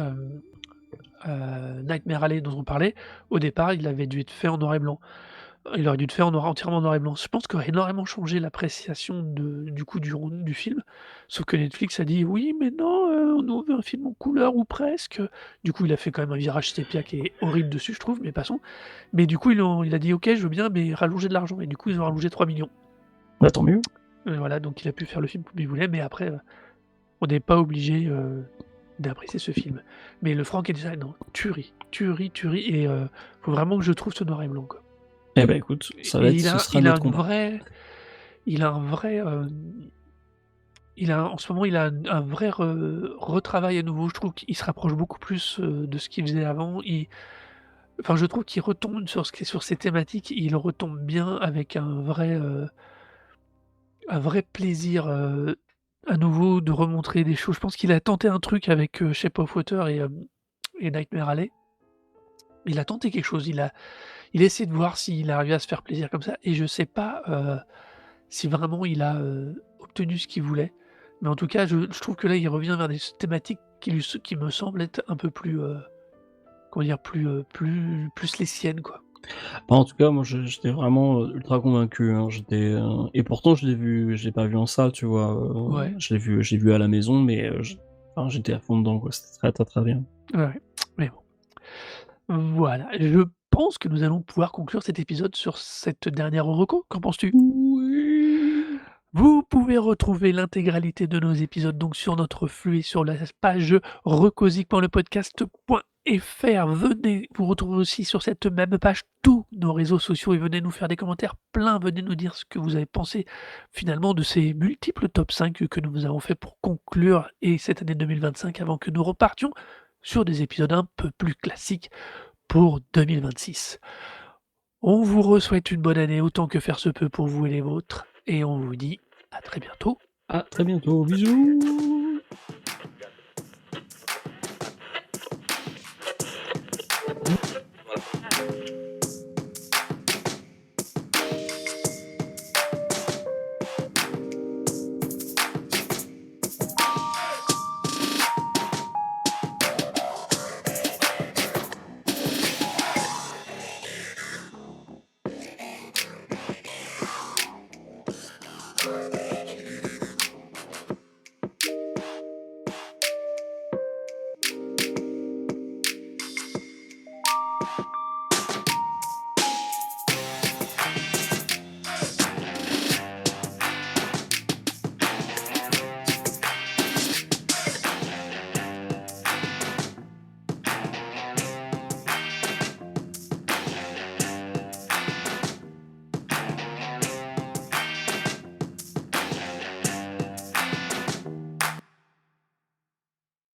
Nightmare Alley dont on parlait. Au départ, il avait dû être fait en noir et blanc. Il aurait dû être fait entièrement en noir et blanc. Je pense qu'il aurait énormément changé l'appréciation du coup du film. Sauf que Netflix a dit: «Oui, mais non, on veut un film en couleur ou presque». Du coup, il a fait quand même un virage sépia qui est horrible dessus, je trouve, mais passons. Mais du coup, il a dit: «OK, je veux bien, mais rallongez de l'argent» et du coup, ils ont rallongé 3 millions.
Bah tant mieux.
Voilà, donc il a pu faire le film comme il voulait, mais après, on n'est pas obligé, d'apprécier ce film. Mais le Frankenstein, non, tuerie, tuerie, tuerie et faut vraiment que je trouve ce noir et blanc, quoi.
Eh ben écoute,
Et
ce sera
il a
notre
une
combat.
vraie il a un vrai, en ce moment, il a un vrai retravail à nouveau. Je trouve qu'il se rapproche beaucoup plus, de ce qu'il faisait avant. Enfin, je trouve qu'il retombe sur ces thématiques, il retombe bien avec un vrai plaisir, à nouveau de remontrer des choses. Je pense qu'il a tenté un truc avec, Shape of Water et Nightmare Alley. Il a tenté quelque chose, il a essayé de voir s'il arrivait à se faire plaisir comme ça et je sais pas, si vraiment il a, obtenu ce qu'il voulait. Mais en tout cas, je trouve que là, il revient vers des thématiques qui me semblent être un peu plus, comment dire? Plus les siennes, quoi.
Bah, en tout cas, moi, j'étais vraiment, ultra convaincu, hein. Et pourtant je l'ai pas vu en salle, tu vois?
Ouais,
Je l'ai vu à la maison, mais enfin, j'étais à fond dedans, quoi. C'était très, très, très bien.
ouais, ouais. Mais bon, voilà. Je pense que nous allons pouvoir conclure cet épisode sur cette dernière reco. Qu'en penses-tu?
Oui!
Vous pouvez retrouver l'intégralité de nos épisodes donc sur notre flux et sur la page recosic.lepodcast.fr. Venez vous retrouver aussi sur cette même page tous nos réseaux sociaux et venez nous faire des commentaires pleins. Venez nous dire ce que vous avez pensé finalement de ces multiples top 5 que nous avons fait pour conclure et cette année 2025 avant que nous repartions sur des épisodes un peu plus classiques pour 2026. On vous souhaite une bonne année autant que faire se peut pour vous et les vôtres et on vous dit à très bientôt.
À très bientôt, bisous!